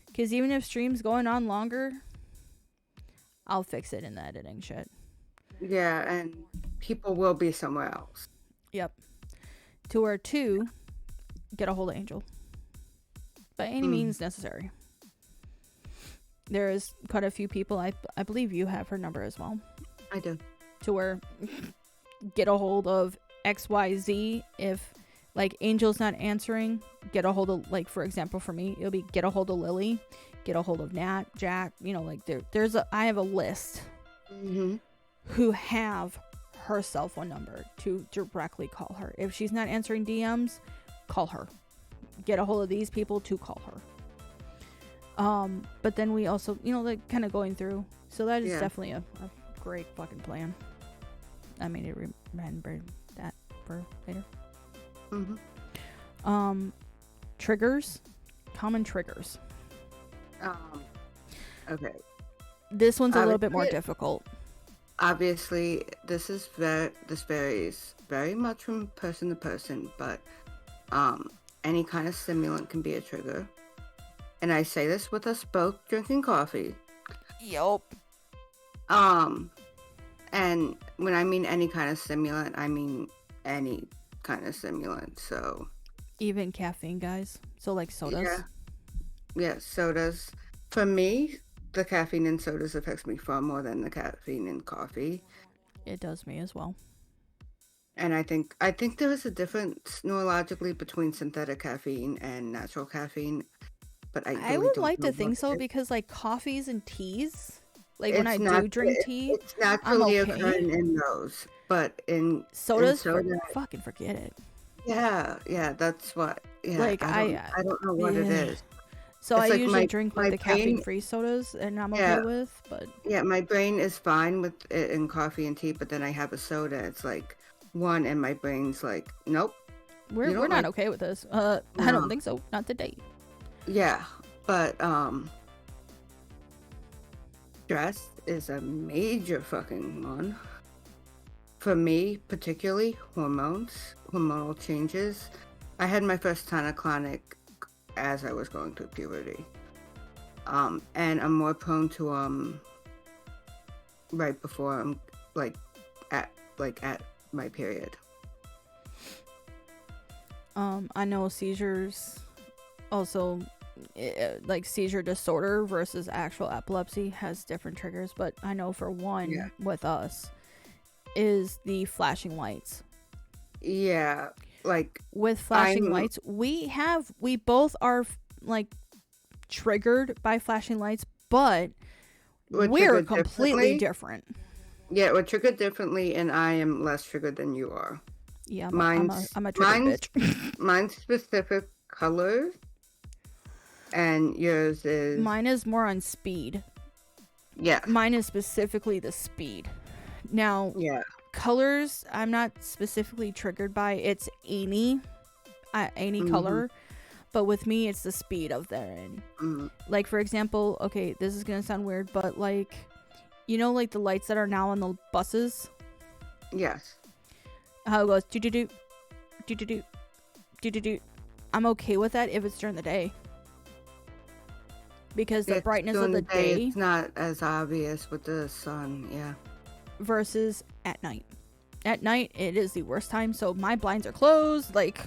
Because even if stream's going on longer, I'll fix it in the editing shit. Yeah, and people will be somewhere else. Yep. To where two, get a hold of Angel. By any means necessary. There is quite a few people, I believe you have her number as well. I do. To where get a hold of XYZ. If like Angel's not answering, get a hold of, like, for example, for me, it'll be get a hold of Lily, get a hold of Nat, Jack, you know, like I have a list who have her cell phone number to directly call her. If she's not answering DMs, call her. Get a hold of these people to call her. But then we also, you know, like kind of going through. So that is definitely a great fucking plan. I made it remember that for later. Triggers. Common triggers. Okay. This one's a little bit more Obviously, difficult. obviously, this varies very much from person to person, but any kind of stimulant can be a trigger. And I say this with us both drinking coffee. Yup. And when I mean any kind of stimulant, I mean any kind of stimulant. So Even caffeine, guys. So like sodas. yeah, sodas. For me, the caffeine in sodas affects me far more than the caffeine in coffee. It does me as well. And I think there is a difference neurologically between synthetic caffeine and natural caffeine, but I I really would don't like know to what think so it is. because like coffees and teas, like when I It's not do drink tea, it's I'm naturally okay. occurring in those, but in Sodas, soda, fucking forget it. yeah, that's what. Yeah, Like I don't know what it yeah. is. So I It's like usually drink like my the brain, caffeine-free sodas, and I'm okay yeah, with. But yeah, my brain is fine with it in coffee and tea, but then I have a soda. It's like one, and my brain's like, nope, you we're don't not like, okay with this. I don't no, think so. Not today. yeah, but stress is a major fucking one. For me, particularly hormonal changes. I had my first tonic-clonic as I was going through puberty. And I'm more prone to right before I'm like at at my period. I know seizures also like seizure disorder versus actual epilepsy has different triggers, but I know for one Yeah. with us is the flashing lights. Yeah, like With flashing I'm lights, we both are like triggered by flashing lights, but we're we're triggered completely differently. different. Yeah, we're triggered differently, and I am less triggered than you are. Yeah, Mine's I'm a triggered mine's bitch. mine's specific colors, and yours is Mine is more on speed. yeah, Mine is specifically the speed. Now, yeah. colors I'm not specifically triggered by. It's any Mm-hmm. color, but with me it's the speed of them. Mm-hmm. Like for example, okay, this is gonna sound weird, but like like the lights that are now on the buses, Yes. how it goes do do do do do do do do do. I'm okay with that if it's during the day because the It's brightness of during the the day. day It's not as obvious with the sun. Yeah. versus at night. At night it is the worst time, so my blinds are closed, like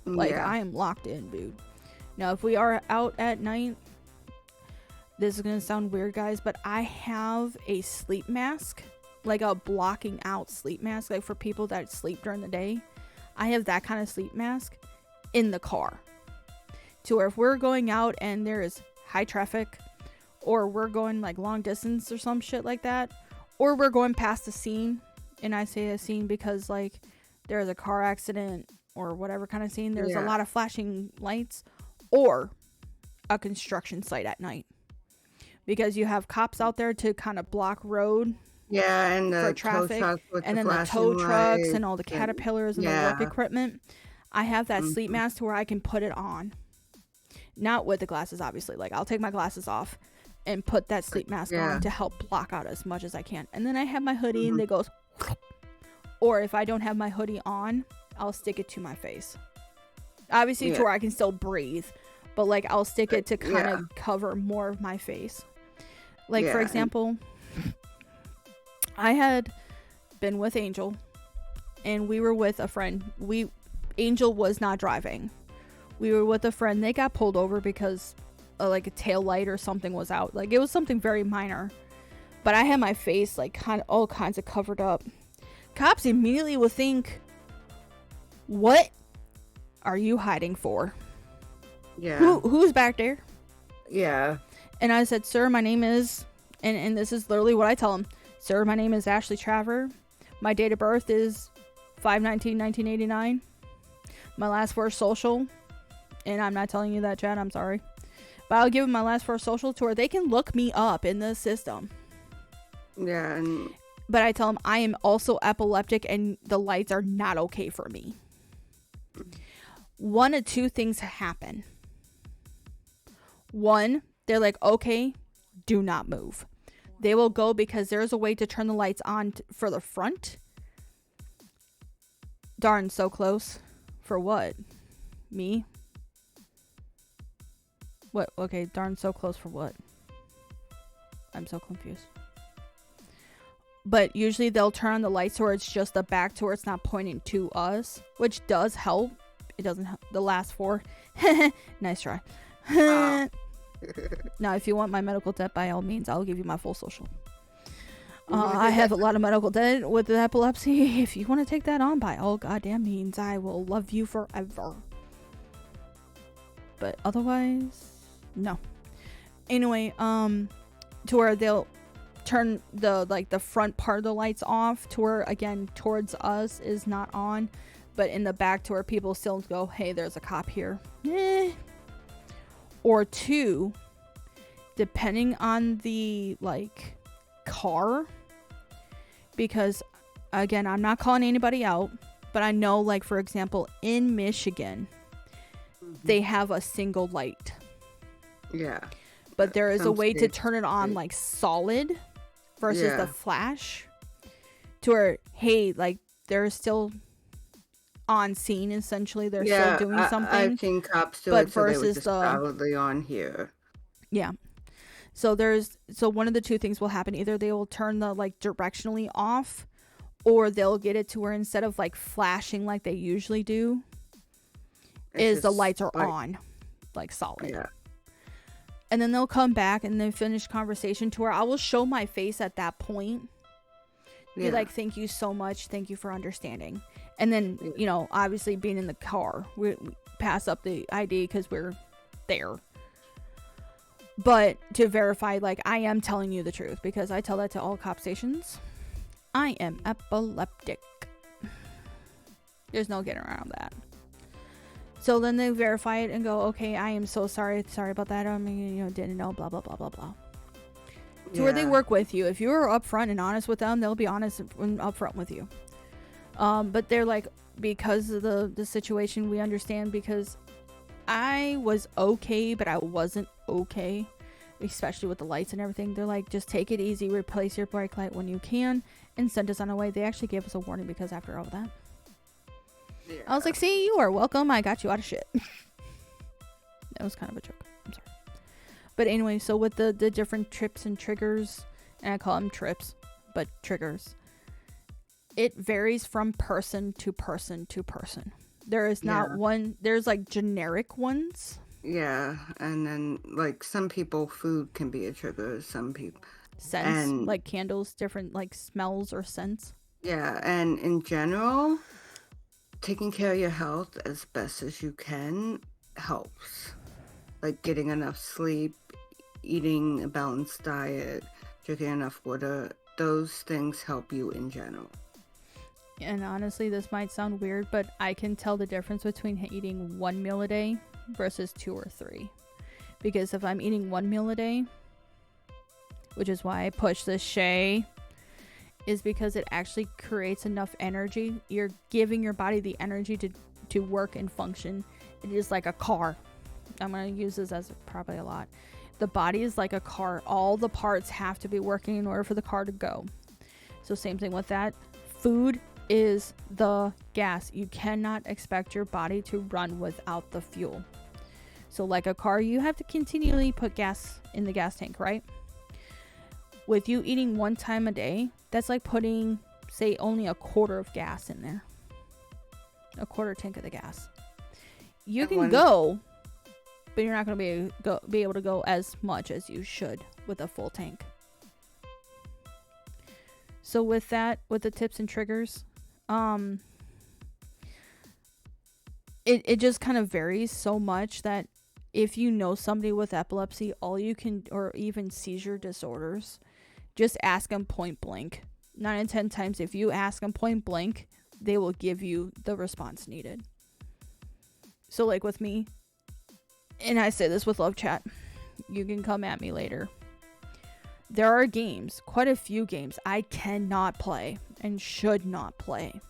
Yeah. I am locked in, dude. Now if we are out at night, this is gonna sound weird, guys, but I have a sleep mask, like a blocking out sleep mask, like for people that sleep during the day. I have that kind of sleep mask in the car, to where if we're going out and there is high traffic, or we're going like long distance or some shit like that, or we're going past a scene, and I say a scene because like there's a car accident or whatever kind of scene, there's a Yeah. lot of flashing lights, or a construction site at night, because you have cops out there to kind of block road Yeah, and for the tow traffic, truck with and the then the tow flashing trucks lights and all the and caterpillars and the work yeah. equipment. I have that sleep Mm-hmm. mask to where I can put it on, not with the glasses obviously, like I'll take my glasses off and put that sleep mask Yeah. on to help block out as much as I can, and then I have my hoodie Mm-hmm. and it goes or if I don't have my hoodie on, I'll stick it to my face, obviously to Yeah. where I can still breathe, but like I'll stick it to kind Yeah. of cover more of my face. Like for Yeah. And example, I had been with Angel and we were with a friend. Angel was not driving. We were with a friend. They got pulled over because like a tail light or something was out. Like it was something very minor. But I had my face like kind of all kinds of covered up. Cops immediately would think, "What are you hiding for? yeah. Who's back there?" Yeah. And I said, "Sir, my name is," and this is literally what I tell him. "Sir, my name is Ashley Traver. My date of birth is 5/19/1989. My last four social," and I'm not telling you that, Chad, I'm sorry, but I'll give them my last four social to where they can look me up in the system. Yeah. And But I tell them I am also epileptic and the lights are not okay for me. one of two things happen. One, they're like, okay, do not move. They will go because there's a way to turn the lights on for the front. Darn, so close. For what? Me? What? Okay, darn, so close for what? I'm so confused. But usually they'll turn on the lights where it's just the back to where it's not pointing to us, which does help. It doesn't help. The last four. Nice try. Now, if you want my medical debt, by all means, I'll give you my full social. I have a lot of medical debt with the epilepsy. If you want to take that on, by all goddamn means, I will love you forever. But otherwise, no. Anyway, to where they'll turn the front part of the lights off to where, again, towards us is not on, but in the back to where people still go, hey, there's a cop here. Or two, depending on the car, because again, I'm not calling anybody out, but I know, like, for example, in Michigan, they have a single light. Yeah. But there is a Some way to states, turn it on like solid versus Yeah. the flash, to where, hey, like, they're still on scene, essentially. They're still doing something. I've seen cops do but it, so they were versus just the- probably on here. Yeah. So one of the two things will happen. Either they will turn the directionally off, or they'll get it to where instead of flashing like they usually do, It's the just lights are like- on, solid. Yeah. And then they'll come back and they finish conversation to where I will show my face at that point. Be Yeah. like, thank you so much. Thank you for understanding. And then, obviously being in the car, we pass up the ID because we're there. But to verify, I am telling you the truth, because I tell that to all cop stations. I am epileptic. There's no getting around that. So then they verify it and go, okay, I am so sorry. Sorry about that. Didn't know, blah, blah, blah, blah, blah. To where they work with you. If you're upfront and honest with them, they'll be honest and upfront with you. But they're like, because of the situation, we understand, because I was okay, but I wasn't okay, especially with the lights and everything. They're like, just take it easy, replace your brake light when you can, and send us on our way. They actually gave us a warning because after all that. Yeah. I was like, see, you are welcome. I got you out of shit. That was kind of a joke. I'm sorry. But anyway, so with the different trips and triggers, and I call them trips, but triggers, it varies from person to person to person. There is not one, there's generic ones. Yeah, and then some people, food can be a trigger. Some people, Scents, And- like candles, different smells or scents. yeah, and in general, taking care of your health as best as you can helps. Like getting enough sleep, eating a balanced diet, drinking enough water. Those things help you in general. And honestly, this might sound weird, but I can tell the difference between eating one meal a day versus 2 or 3. Because if I'm eating one meal a day, which is why I push this Shay, is because it actually creates enough energy. You're giving your body the energy to work and function. It is like a car. I'm going to use this as probably a lot. The body is like a car. All the parts have to be working in order for the car to go. So same thing with that. Food is the gas. You cannot expect your body to run without the fuel. So like a car, you have to continually put gas in the gas tank, right? With you eating one time a day, that's like putting, say, only a quarter of gas in there. A quarter tank of the gas. You can go, but you're not going to be able to go as much as you should with a full tank. So with that, with the tips and triggers, it just kind of varies so much that if you know somebody with epilepsy, all you can, or even seizure disorders, just ask them point blank. 9 in 10 times, if you ask them point blank, they will give you the response needed. So like with me, and I say this with Love Chat, you can come at me later. There are games, quite a few games, I cannot play and should not play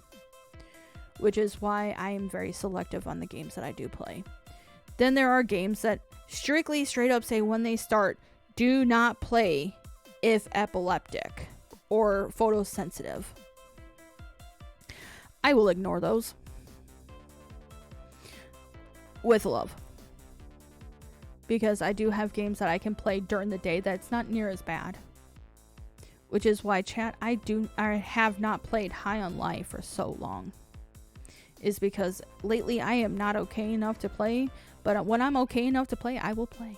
which is why I am very selective on the games that I do play. Then there are games that strictly straight up say when they start, do not play if epileptic or photosensitive. I will ignore those with love, because I do have games that I can play during the day that's not near as bad. Which is why, chat, I have not played High on Life for so long. Is because lately I am not okay enough to play, but when I'm okay enough to play, I will play.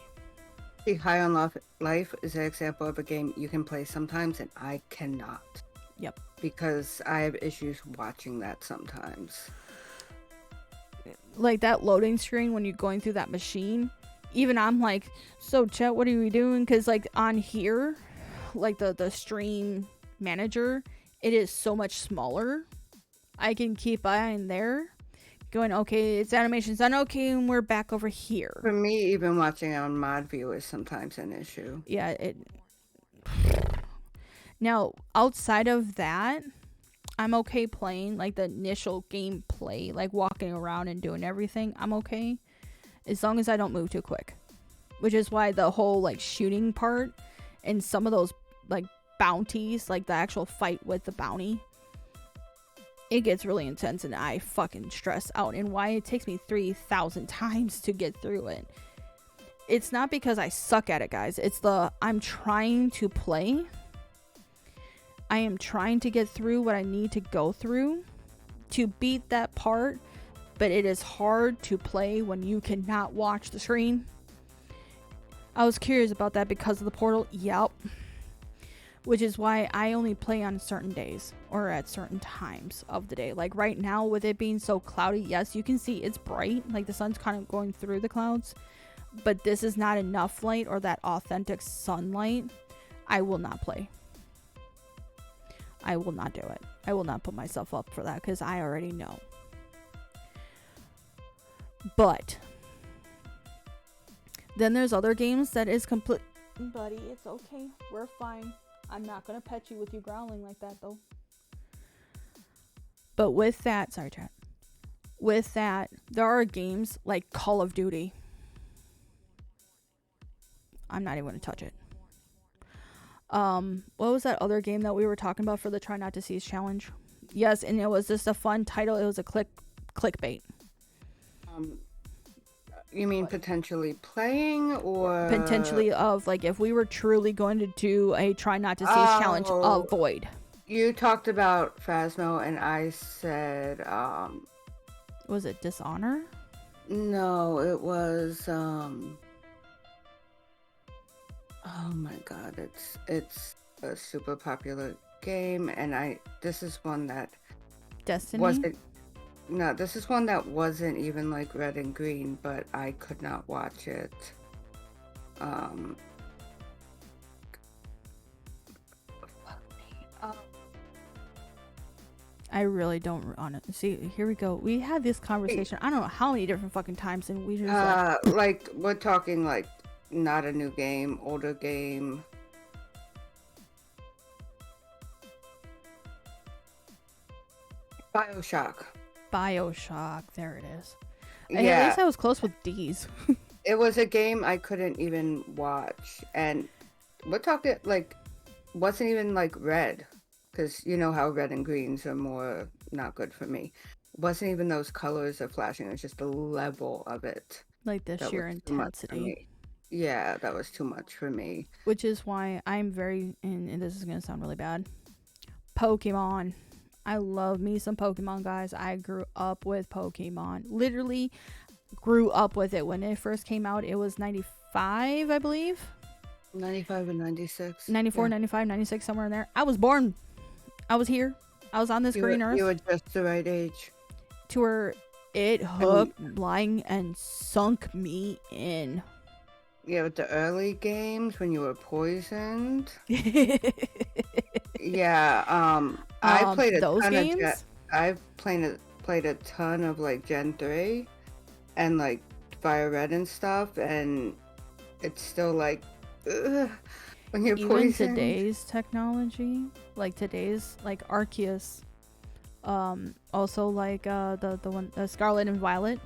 See, High on Life is an example of a game you can play sometimes and I cannot. Yep. Because I have issues watching that sometimes. Like that loading screen when you're going through that machine, even I'm like, so chat, what are we doing? Because like on here, like the stream manager, it is so much smaller. I can keep eyeing there, going, okay, it's animation's done, okay, and we're back over here. For me, even watching on mod view is sometimes an issue. Yeah, it. Now, outside of that, I'm okay playing like the initial gameplay, like walking around and doing everything. I'm okay, as long as I don't move too quick. Which is why the whole like shooting part and some of those like bounties, like the actual fight with the bounty, it gets really intense and I fucking stress out, and why it takes me 3,000 times to get through it. It's not because I suck at it, guys. It's I'm trying to play. I am trying to get through what I need to go through to beat that part, but it is hard to play when you cannot watch the screen. I was curious about that because of the portal. Yep. Which is why I only play on certain days or at certain times of the day. Like right now, with it being so cloudy, yes, you can see it's bright. Like the sun's kind of going through the clouds. But this is not enough light or that authentic sunlight. I will not play. I will not do it. I will not put myself up for that because I already know. But then there's other games that is complete. Buddy, it's okay. We're fine. I'm not going to pet you with you growling like that, though. But with that, sorry, chat. With that, there are games like Call of Duty. I'm not even going to touch it. What was that other game that we were talking about for the Try Not to Seize challenge? Yes, and it was just a fun title. It was a clickbait. You mean potentially playing or potentially of like if we were truly going to do a Try Not to Seize challenge, avoid. You talked about Phasmo and I said was it Dishonor? No, it was oh my god, it's a super popular game, and this is one that Destiny? This is one that wasn't even like red and green, but I could not watch it. I really don't on it. See, here we go. We had this conversation. I don't know how many different fucking times, and we just like we're talking like not a new game, older game. Bioshock, there it is. Yeah. And at least I was close with D's. It was a game I couldn't even watch, and we're talking like wasn't even like red, because you know how red and greens are more not good for me. It wasn't even those colors are flashing. It was just the level of it, like the sheer intensity. Yeah, that was too much for me. Which is why I'm very, and this is gonna sound really bad, Pokemon. I love me some Pokemon, guys. I grew up with Pokemon. Literally grew up with it. When it first came out, it was 95, I believe. 95 and 96. 94, yeah. 95, 96, somewhere in there. I was born. I was here. I was on this green earth. You were just the right age. To where it hooked, lying, and sunk me in. Yeah, with the early games when you were poisoned. Yeah, I played a those ton games? of I've played a ton of like Gen 3 and like Fire Red and stuff, and it's still like when you're even poisoned. Today's technology, like today's like Arceus, Also like the one Scarlet and Violet.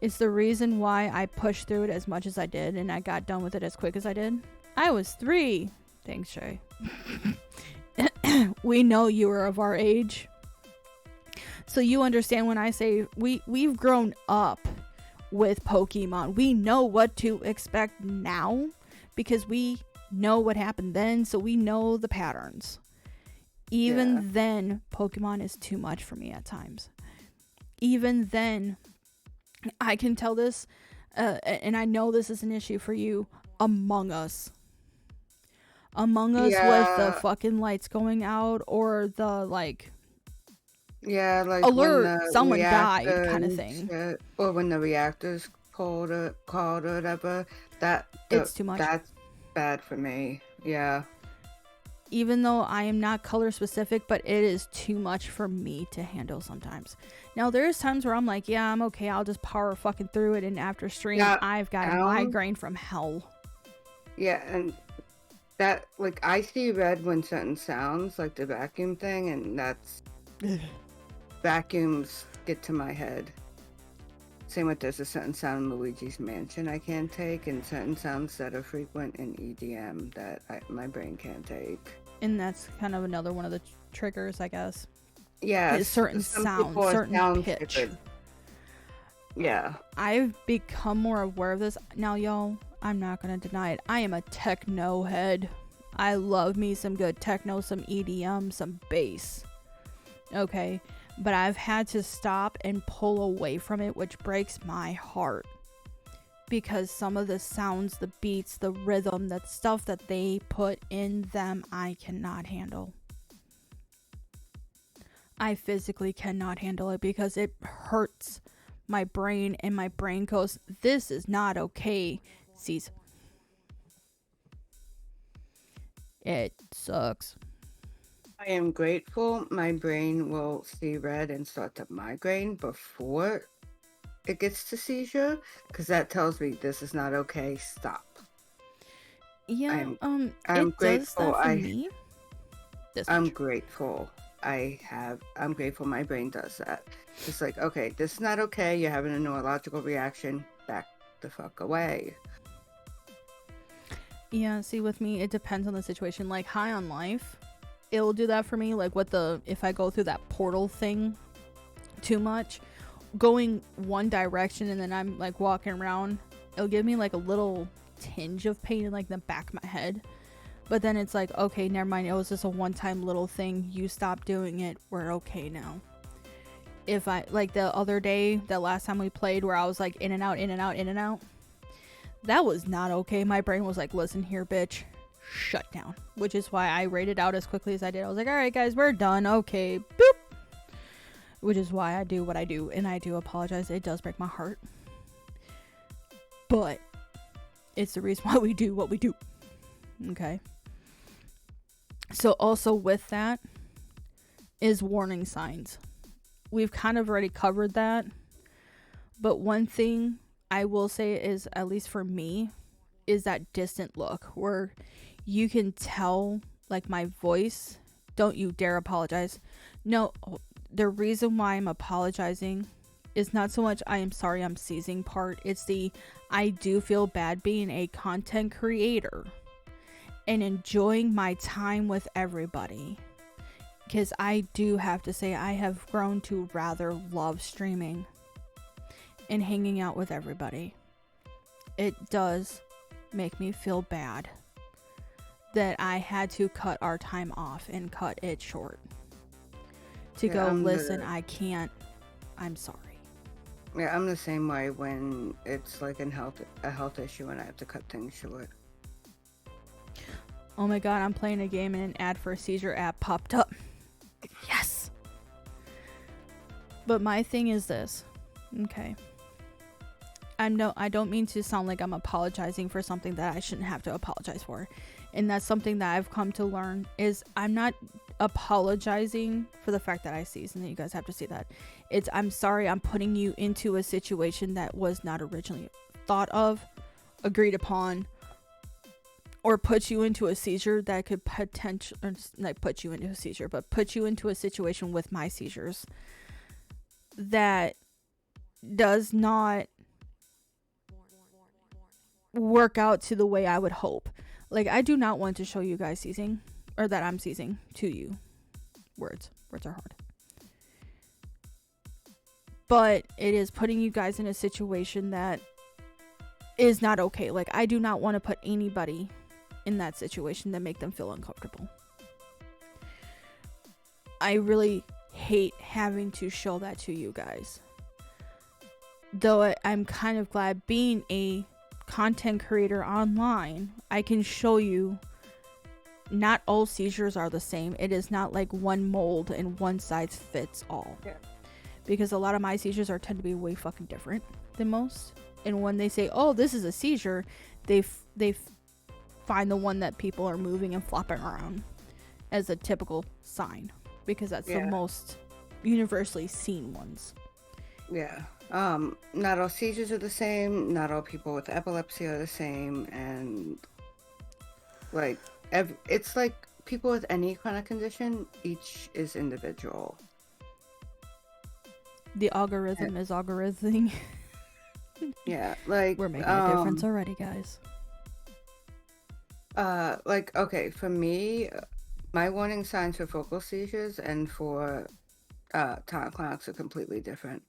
It's the reason why I pushed through it as much as I did and I got done with it as quick as I did. I was 3. Thanks, Shay. We know you are of our age. So you understand when I say we've grown up with Pokemon. We know what to expect now because we know what happened then, so we know the patterns. Even then, Pokemon is too much for me at times. Even then, I can tell this, and I know this is an issue for you, Among Us. Among Us with the fucking lights going out or the like like alert, when the someone died reactor kind of and thing. shit, or when the reactor's called or whatever. It's too much. That's bad for me. Yeah. Even though I am not color specific, but it is too much for me to handle sometimes. Now, there's times where I'm like, yeah, I'm okay. I'll just power fucking through it. And after stream, I've got a migraine from hell. Yeah, and that, like, I see red when certain sounds, like the vacuum thing, and that's... vacuums get to my head. Same with there's a certain sound in Luigi's Mansion I can't take, and certain sounds that are frequent in EDM that my brain can't take. And that's kind of another one of the triggers, I guess. Yeah, certain sound, certain pitch. Triggered. Yeah. I've become more aware of this. Now, y'all, I'm not going to deny it. I am a techno head. I love me some good techno, some EDM, some bass. Okay. But I've had to stop and pull away from it, which breaks my heart. Because some of the sounds, the beats, the rhythm, that stuff that they put in them, I cannot handle. I physically cannot handle it because it hurts my brain, and my brain goes, this is not okay. Sees. It sucks. I am grateful my brain will see red and start to migraine before it gets to seizure, because that tells me this is not okay. Stop. Yeah, I'm it grateful. Does that for me. I'm grateful. I'm grateful my brain does that. It's like, okay, this is not okay. You're having a neurological reaction. Back the fuck away. Yeah, see, with me, it depends on the situation. Like High on Life, it'll do that for me. Like if I go through that portal thing too much, going one direction and then I'm like walking around, it'll give me like a little tinge of pain in like the back of my head. But then it's like, okay, never mind. It was just a one-time little thing. You stop doing it. We're okay now. If I, like the other day, that last time we played where I was like in and out, in and out, in and out. That was not okay. My brain was like, listen here, bitch. Shut down. Which is why I rated out as quickly as I did. I was like, all right, guys, we're done. Okay. Boop. Which is why I do what I do. And I do apologize. It does break my heart. But it's the reason why we do what we do. Okay. So also with that is warning signs. We've kind of already covered that. But one thing I will say is, at least for me, is that distant look where you can tell like my voice. Don't you dare apologize. No, the reason why I'm apologizing is not so much I am sorry I'm seizing part. It's the I do feel bad being a content creator and enjoying my time with everybody, because I do have to say I have grown to rather love streaming and hanging out with everybody. It does make me feel bad that I had to cut our time off and cut it short to listen, I can't, I'm sorry. Yeah, I'm the same way when it's like a health issue and I have to cut things short. Oh my god, I'm playing a game and an ad for a Seizure app popped up. Yes! But my thing is this. Okay. I don't mean to sound like I'm apologizing for something that I shouldn't have to apologize for. And that's something that I've come to learn is I'm not apologizing for the fact that I seize, and that you guys have to see that. It's I'm sorry I'm putting you into a situation that was not originally thought of, agreed upon, or put you into a seizure that could potential, or not put you into a seizure, but put you into a situation with my seizures that does not work out to the way I would hope. Like, I do not want to show you guys seizing, or that I'm seizing to you. Words are hard. But it is putting you guys in a situation that is not okay. Like, I do not want to put anybody in that situation that make them feel uncomfortable. I really hate having to show that to you guys. Though I'm kind of glad, being a content creator online, I can show you not all seizures are the same. It is not like one mold and one size fits all. Yeah. Because a lot of my seizures tend to be way fucking different than most. And when they say, oh, this is a seizure, they find the one that people are moving and flopping around as a typical sign, because that's the most universally seen ones. Yeah. Not all seizures are the same. Not all people with epilepsy are the same. And like, it's like people with any chronic condition, each is individual. The algorithm is algorithming. Yeah, like we're making a difference already, guys. Like, okay, for me, my warning signs for focal seizures and for tonic-clonics are completely different.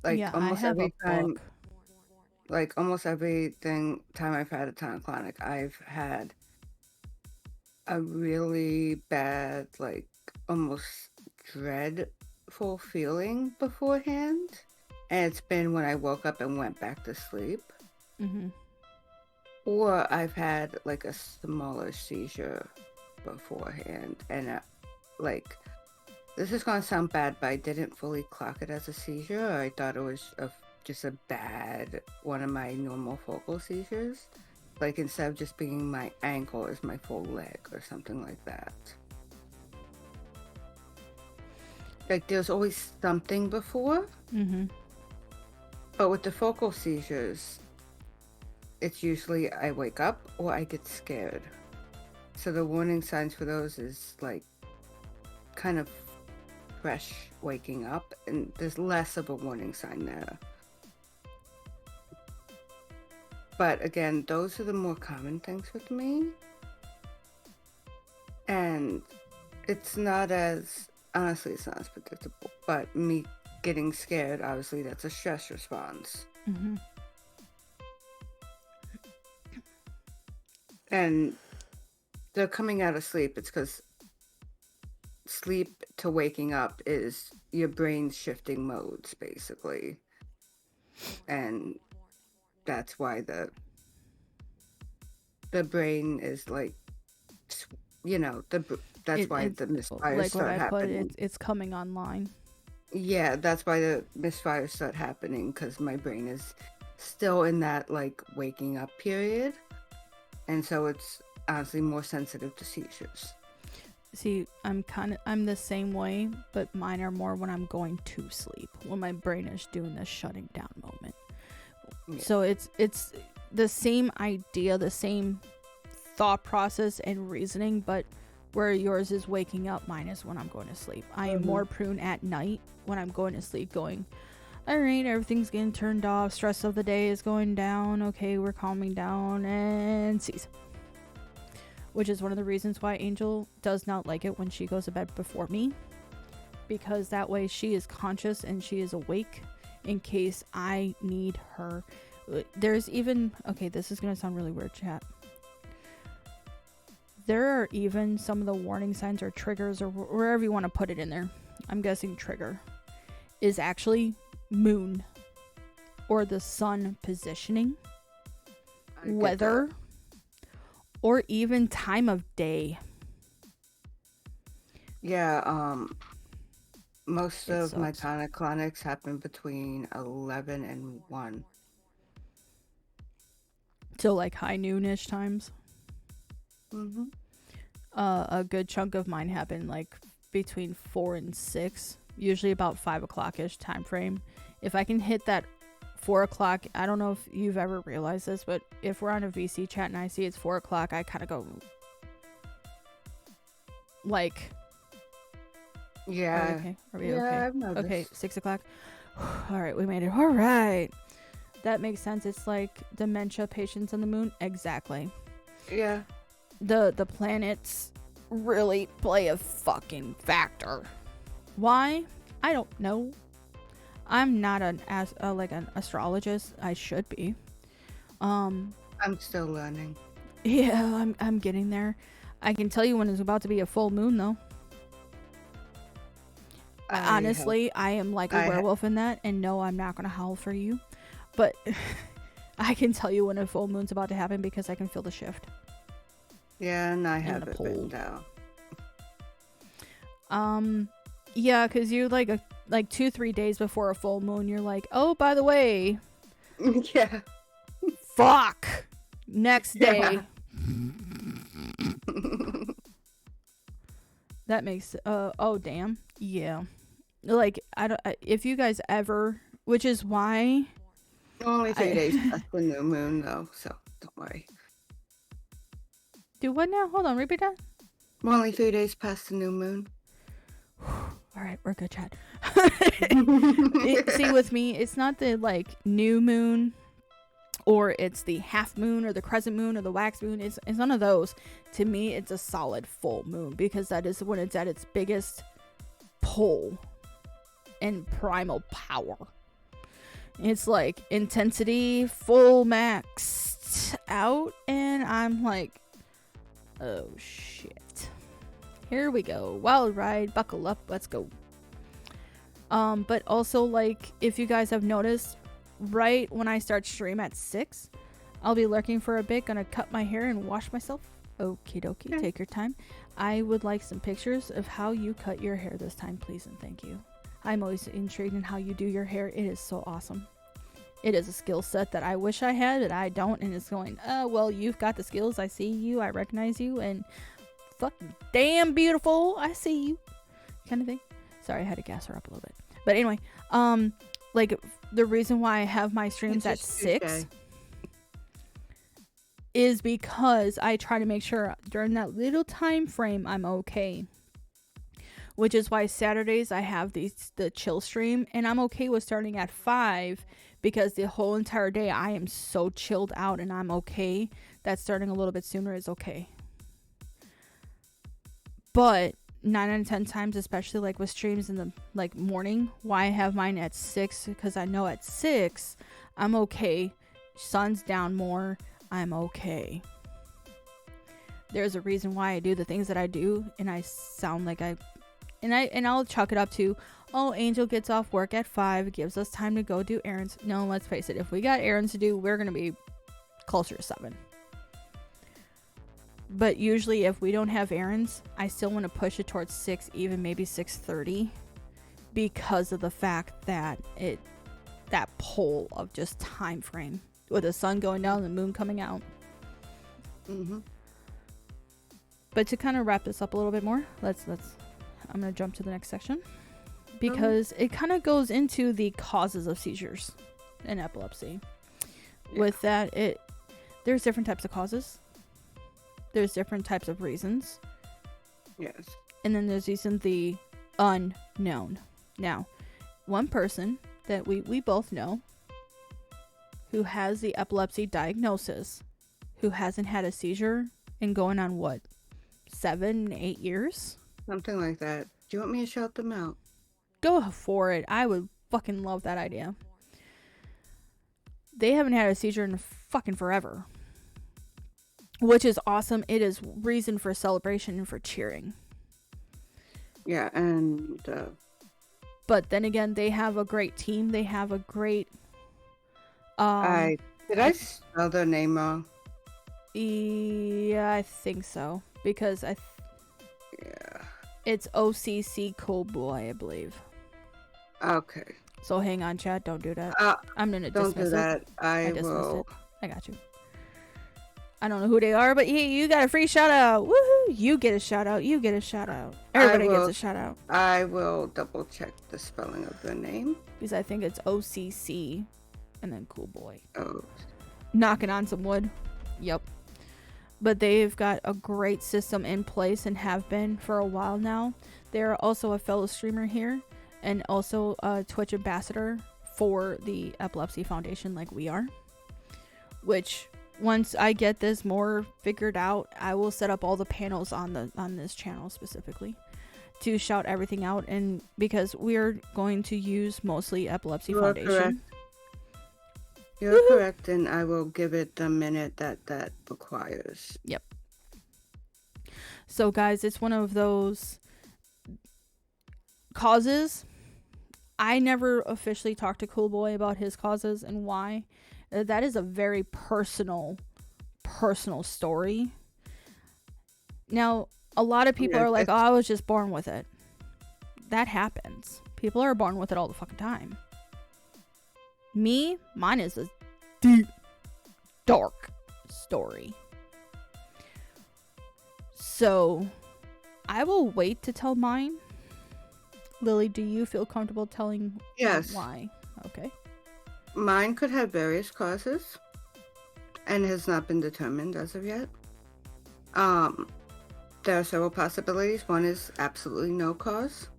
Like, yeah, almost I have every a time, book. like almost every time I've had a tonic-clonic, I've had a really bad, like almost dreadful feeling beforehand. And it's been when I woke up and went back to sleep. Mm-hmm. Or I've had like a smaller seizure beforehand. And like, this is going to sound bad, but I didn't fully clock it as a seizure. I thought it was just a bad one of my normal focal seizures. Like, instead of just being my ankle, is my full leg or something like that. Like, there's always something before. Mm-hmm. But with the focal seizures, it's usually I wake up or I get scared. So the warning signs for those is like kind of fresh waking up, and there's less of a warning sign there. But again, those are the more common things with me. And it's not as, honestly, it's not as predictable. But me getting scared, obviously, that's a stress response. Mm-hmm. And they're coming out of sleep. It's because sleep to waking up is your brain's shifting modes, basically. And that's why the brain is like, you know, that's why the misfires like start what I happening. put, it's coming online. Yeah, that's why the misfires start happening, because my brain is still in that like waking up period, and so it's honestly more sensitive to seizures. See, I'm the same way, but mine are more when I'm going to sleep, when my brain is doing the shutting down moment. Yeah. So it's the same idea, the same thought process and reasoning, but where yours is waking up, mine is when I'm going to sleep. I am more prone at night when I'm going to sleep, going, all right, everything's getting turned off, stress of the day is going down, okay, we're calming down, and seize. Which is one of the reasons why Angel does not like it when she goes to bed before me, because that way she is conscious and she is awake in case I need her. There's even, okay, this is gonna sound really weird, chat. There are even some of the warning signs or triggers, or wherever you want to put it in there. I'm guessing trigger is actually moon or the sun positioning, weather, or even time of day. Yeah, most of my tonic-clonics happen between 11 and 1. So like high noonish times. Mm-hmm. A good chunk of mine happen like between 4 and 6, usually about 5 o'clock-ish time frame. If I can hit that 4 o'clock, I don't know if you've ever realized this, but if we're on a VC chat and I see it's 4 o'clock, I kind of go, like, Yeah. Are we Yeah, okay? I've noticed. Okay, 6 o'clock. All right, we made it. All right. That makes sense. It's like dementia patients on the moon. Exactly. Yeah. The planets really play a fucking factor. Why? I don't know. I'm not an astrologist. I should be. I'm still learning. Yeah, I'm getting there. I can tell you when it's about to be a full moon, though. Honestly, I am like a werewolf in that, and no, I'm not gonna howl for you, but I can tell you when a full moon's about to happen because I can feel the shift. Yeah, and I have it written down. Yeah, because you're like 2-3 days before a full moon, you're like, oh, by the way, Yeah. fuck, next day. That makes oh damn, yeah. Like if you guys ever, which is why Only 3 days past the new moon, though, so don't worry. Do what now? Hold on, repeat that. We're only 3 days past the new moon. All right, we're good, Chad. See, with me, it's not the like new moon, or it's the half moon, or the crescent moon, or the wax moon. It's none of those. To me, it's a solid full moon, because that is when it's at its biggest pull and primal power. It's like intensity full maxed out, and I'm like, oh shit, here we go, wild ride, buckle up, let's go. But also, like, if you guys have noticed, right when I start stream at 6, I'll be lurking for a bit, gonna cut my hair and wash myself. Okie dokie, okay. Take your time. I would like some pictures of how you cut your hair this time, please and thank you. I'm always intrigued in how you do your hair. It is so awesome. It is a skill set that I wish I had, but I don't, and it's going, well, you've got the skills, I see you, I recognize you, and fucking damn beautiful, I see you, kind of thing. Sorry, I had to gas her up a little bit. But anyway, like, the reason why I have my streams at 6 is because I try to make sure during that little time frame I'm okay. Which is why Saturdays I have the chill stream, and I'm okay with starting at 5 because the whole entire day I am so chilled out and I'm okay that starting a little bit sooner is okay. But 9 out of 10 times, especially like with streams in the like morning, why I have mine at 6, because I know at 6 I'm okay. Sun's down more, I'm okay. There's a reason why I do the things that I do, and I sound like I'll chalk it up to, oh, Angel gets off work at 5, gives us time to go do errands. No, let's face it, if we got errands to do, we're gonna be closer to 7. But usually if we don't have errands, I still want to push it towards 6, even maybe 6:30, because of the fact that that pull of just time frame with the sun going down and the moon coming out. Mm-hmm. But to kind of wrap this up a little bit more, I'm going to jump to the next section, because it kind of goes into the causes of seizures and epilepsy. Yeah. With that, there's different types of causes. There's different types of reasons. Yes. And then there's the unknown. Now, one person that we both know who has the epilepsy diagnosis, who hasn't had a seizure in going on, what, 7-8 years? Something like that. Do you want me to shout them out? Go for it. I would fucking love that idea. They haven't had a seizure in fucking forever. Which is awesome. It is reason for celebration and for cheering. Yeah, and... But then again, they have a great team. They have a great... Did I spell their name wrong? Yeah, I think so. Because yeah. It's OCC Cool Boy, I believe. Okay. So hang on, Chad. Don't do that. I'm going to dismiss it. Don't do that. I will. It. I got you. I don't know who they are, but hey, you got a free shout out. Woohoo! You get a shout out. You get a shout out. Everybody gets a shout out. I will double check the spelling of their name. Because I think it's OCC and then Cool Boy. Oh, Knocking on some wood. Yep. But they've got a great system in place and have been for a while now. They're also a fellow streamer here and also a Twitch ambassador for the Epilepsy Foundation like we are. Which, once I get this more figured out, I will set up all the panels on this channel specifically to shout everything out, and because we're going to use mostly Epilepsy Foundation. Correct. You're correct, and I will give it the minute that requires. Yep. So guys, it's one of those causes. I never officially talked to Cool Boy about his causes and why. That is a very personal story. Now, a lot of people are like, oh, I was just born with it. That happens. People are born with it all the fucking time. Mine is a deep, dark story. So, I will wait to tell mine. Lily, do you feel comfortable telling why? Okay. Mine could have various causes and has not been determined as of yet. There are several possibilities. One is absolutely no cause.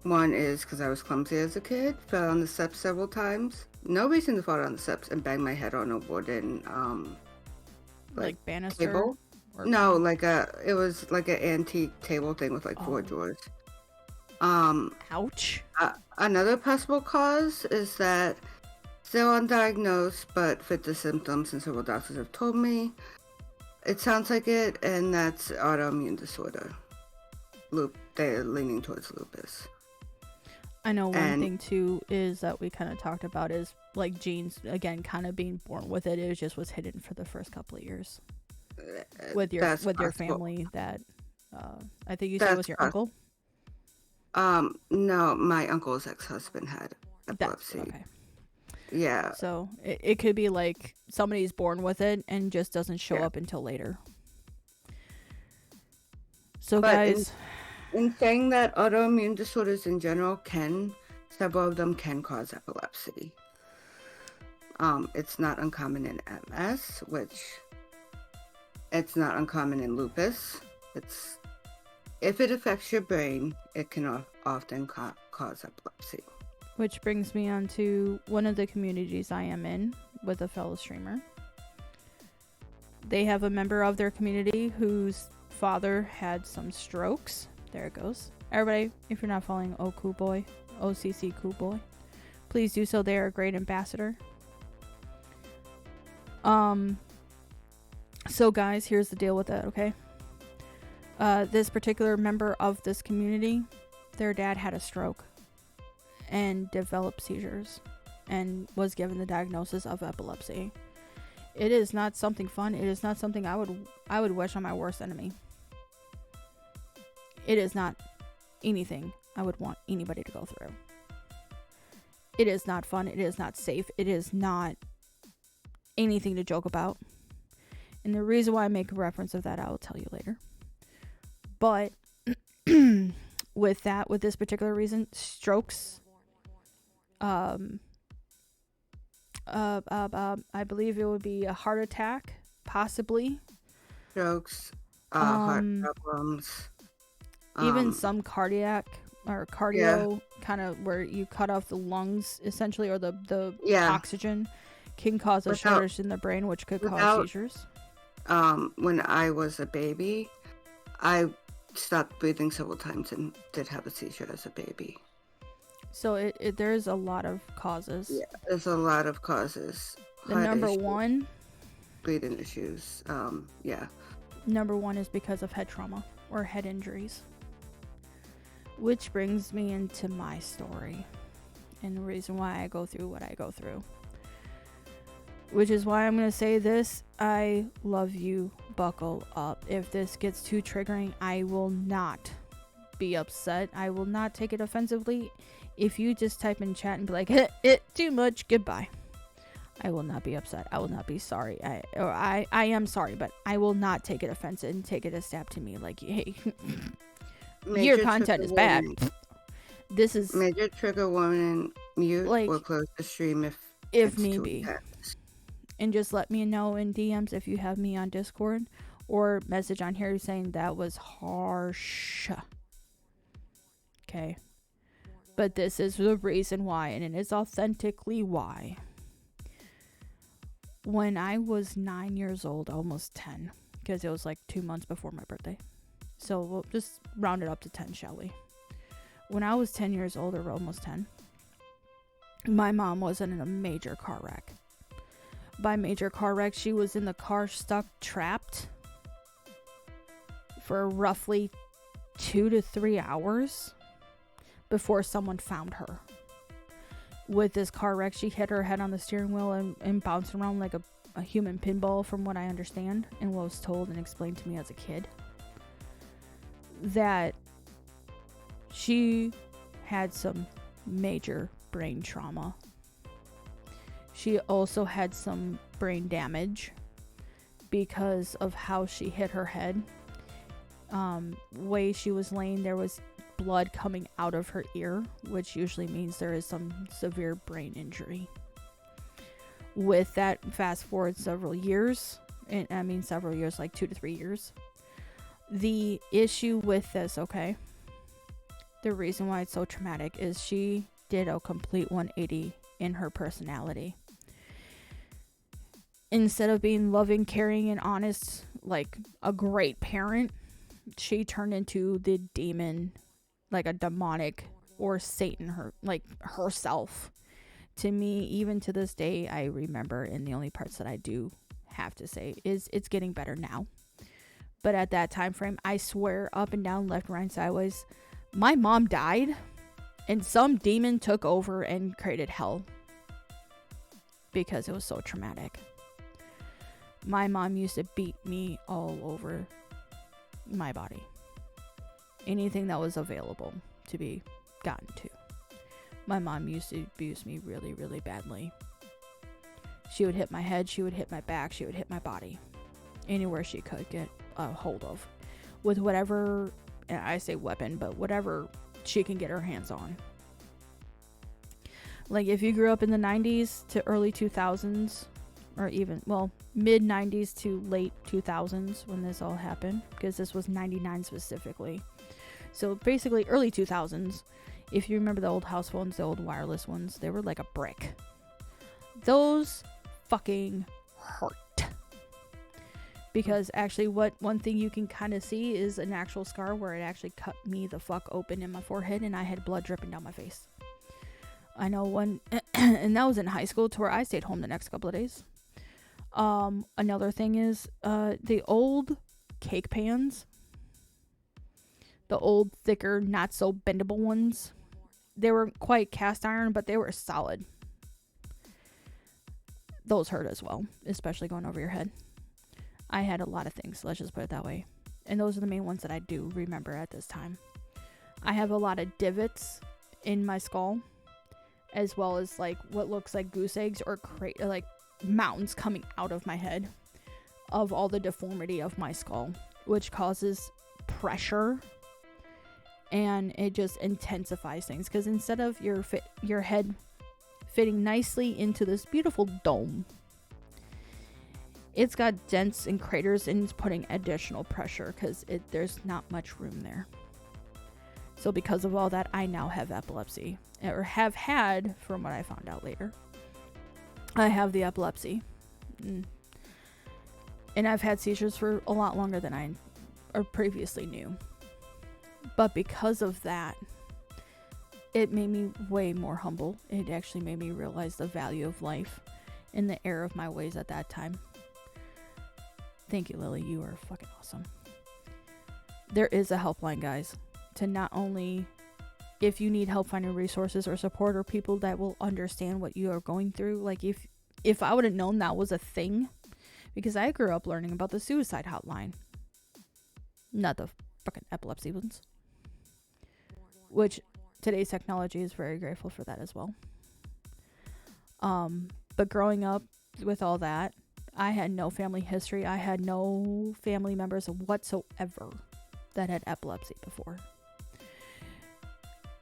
One is because I was clumsy as a kid, fell on the steps several times. No reason to fall on the steps and bang my head on a wooden like banister? Table. No, it was like an antique table thing with 4 drawers. Ouch. Another possible cause is that still undiagnosed but fit the symptoms, and several doctors have told me it sounds like it, and that's autoimmune disorder. They're leaning towards lupus. I know one thing too is that we kind of talked about is like genes, again, kind of being born with it. It just was hidden for the first couple of years with your family. That I think you said was your uncle. No, my uncle's ex-husband had epilepsy. Okay. Yeah. So it could be like somebody's born with it and just doesn't show up until later. So but guys, in saying that, autoimmune disorders in general several of them can cause epilepsy. It's not uncommon in MS, which it's not uncommon in lupus. If it affects your brain, it can often cause epilepsy. Which brings me on to one of the communities I am in with a fellow streamer. They have a member of their community whose father had some strokes. There it goes. Everybody, if you're not following Cool Boy, OCC Cool Boy, please do so. They are a great ambassador. So guys, here's the deal with that, okay? This particular member of this community, their dad had a stroke and developed seizures and was given the diagnosis of epilepsy. It is not something fun. It is not something I would wish on my worst enemy. It is not anything I would want anybody to go through. It is not fun. It is not safe. It is not anything to joke about. And the reason why I make a reference of that, I will tell you later. But with this particular reason, strokes, I believe it would be a heart attack, possibly. Strokes, heart problems. Even some cardiac or cardio, kind of where you cut off the lungs, essentially, or the oxygen can cause a shortage in the brain, which could cause seizures. When I was a baby, I stopped breathing several times and did have a seizure as a baby. So there's a lot of causes. Yeah, there's a lot of causes. The number one, breathing issues. Number one is because of head trauma or head injuries. Which brings me into my story and the reason why I go through what I go through. Which is why I'm going to say this. I love you. Buckle up. If this gets too triggering, I will not be upset. I will not take it offensively. If you just type in chat and be like, it too much, goodbye. I will not be upset. I will not be sorry. I am sorry, but I will not take it offensive and take it a stab to me like, hey, your content is bad. This is major trigger warning. Mute or close the stream if if It's need too be. intense. And just let me know in DMs if you have me on Discord, or message on here saying that was harsh. Okay. But this is the reason why, and it is authentically why. When I was 9 years old, almost 10, because it was like 2 months before my birthday. So we'll just round it up to 10, shall we? When I was 10 years old, or almost 10, my mom was in a major car wreck. By major car wreck, she was in the car stuck, trapped for roughly 2 to 3 hours before someone found her. With this car wreck, she hit her head on the steering wheel and bounced around like a human pinball, from what I understand and what was told and explained to me as a kid. That she had some major brain trauma. She also had some brain damage because of how she hit her head. Way she was laying, there was blood coming out of her ear, which usually means there is some severe brain injury. With that, fast forward several years, and I mean several years, like 2 to 3 years. The issue with this, okay, the reason why it's so traumatic is she did a complete 180 in her personality. Instead of being loving, caring, and honest, like a great parent, she turned into the demon, like a demonic or Satan, herself. To me, even to this day, I remember, and the only parts that I do have to say is it's getting better now. But at that time frame, I swear, up and down, left, right, sideways, my mom died and some demon took over and created hell because it was so traumatic. My mom used to beat me all over my body. Anything that was available to be gotten to. My mom used to abuse me really, really badly. She would hit my head, she would hit my back, she would hit my body. Anywhere she could get a hold of. With whatever, and I say weapon, but whatever she can get her hands on. Like if you grew up in the 90s to early 2000s, or even, well, mid 90s to late 2000s when this all happened, because this was 99 specifically. So basically early 2000s, if you remember the old house phones, the old wireless ones, they were like a brick. Those fucking hurt. Because actually one thing you can kind of see is an actual scar where it actually cut me the fuck open in my forehead and I had blood dripping down my face. I know one, and that was in high school, to where I stayed home the next couple of days. Another thing is, the old cake pans, the old thicker, not so bendable ones, they were quite cast iron, but they were solid. Those hurt as well, especially going over your head. I had a lot of things, let's just put it that way. And those are the main ones that I do remember at this time. I have a lot of divots in my skull, as well as like what looks like goose eggs or like mountains coming out of my head of all the deformity of my skull, which causes pressure and it just intensifies things, because instead of your head fitting nicely into this beautiful dome, it's got dents and craters and it's putting additional pressure because there's not much room there. So because of all that, I now have epilepsy, or have had, from what I found out later. I have the epilepsy. And I've had seizures for a lot longer than I previously knew. But because of that, it made me way more humble. It actually made me realize the value of life and the error of my ways at that time. Thank you, Lily. You are fucking awesome. There is a helpline, guys, to not only, if you need help finding resources or support or people that will understand what you are going through. Like if I would have known that was a thing, because I grew up learning about the suicide hotline, not the fucking epilepsy ones, which today's technology is very grateful for that as well. But growing up with all that, I had no family history. I had no family members whatsoever that had epilepsy before.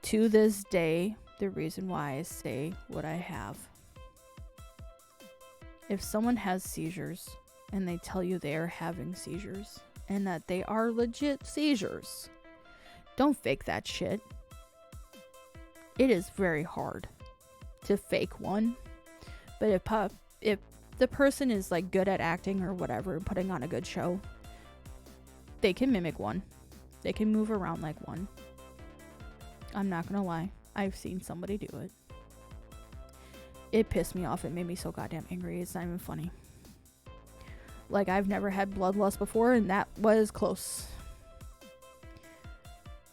To this day, the reason why I say what I have If someone has seizures and they tell you they are having seizures and that they are legit seizures, don't fake that shit. It is very hard to fake one. But if the person is like good at acting or whatever and putting on a good show, they can mimic one. They can move around like one. I'm not gonna lie. I've seen somebody do it. It pissed me off. It made me so goddamn angry. It's not even funny. Like, I've never had bloodlust before, and that was close.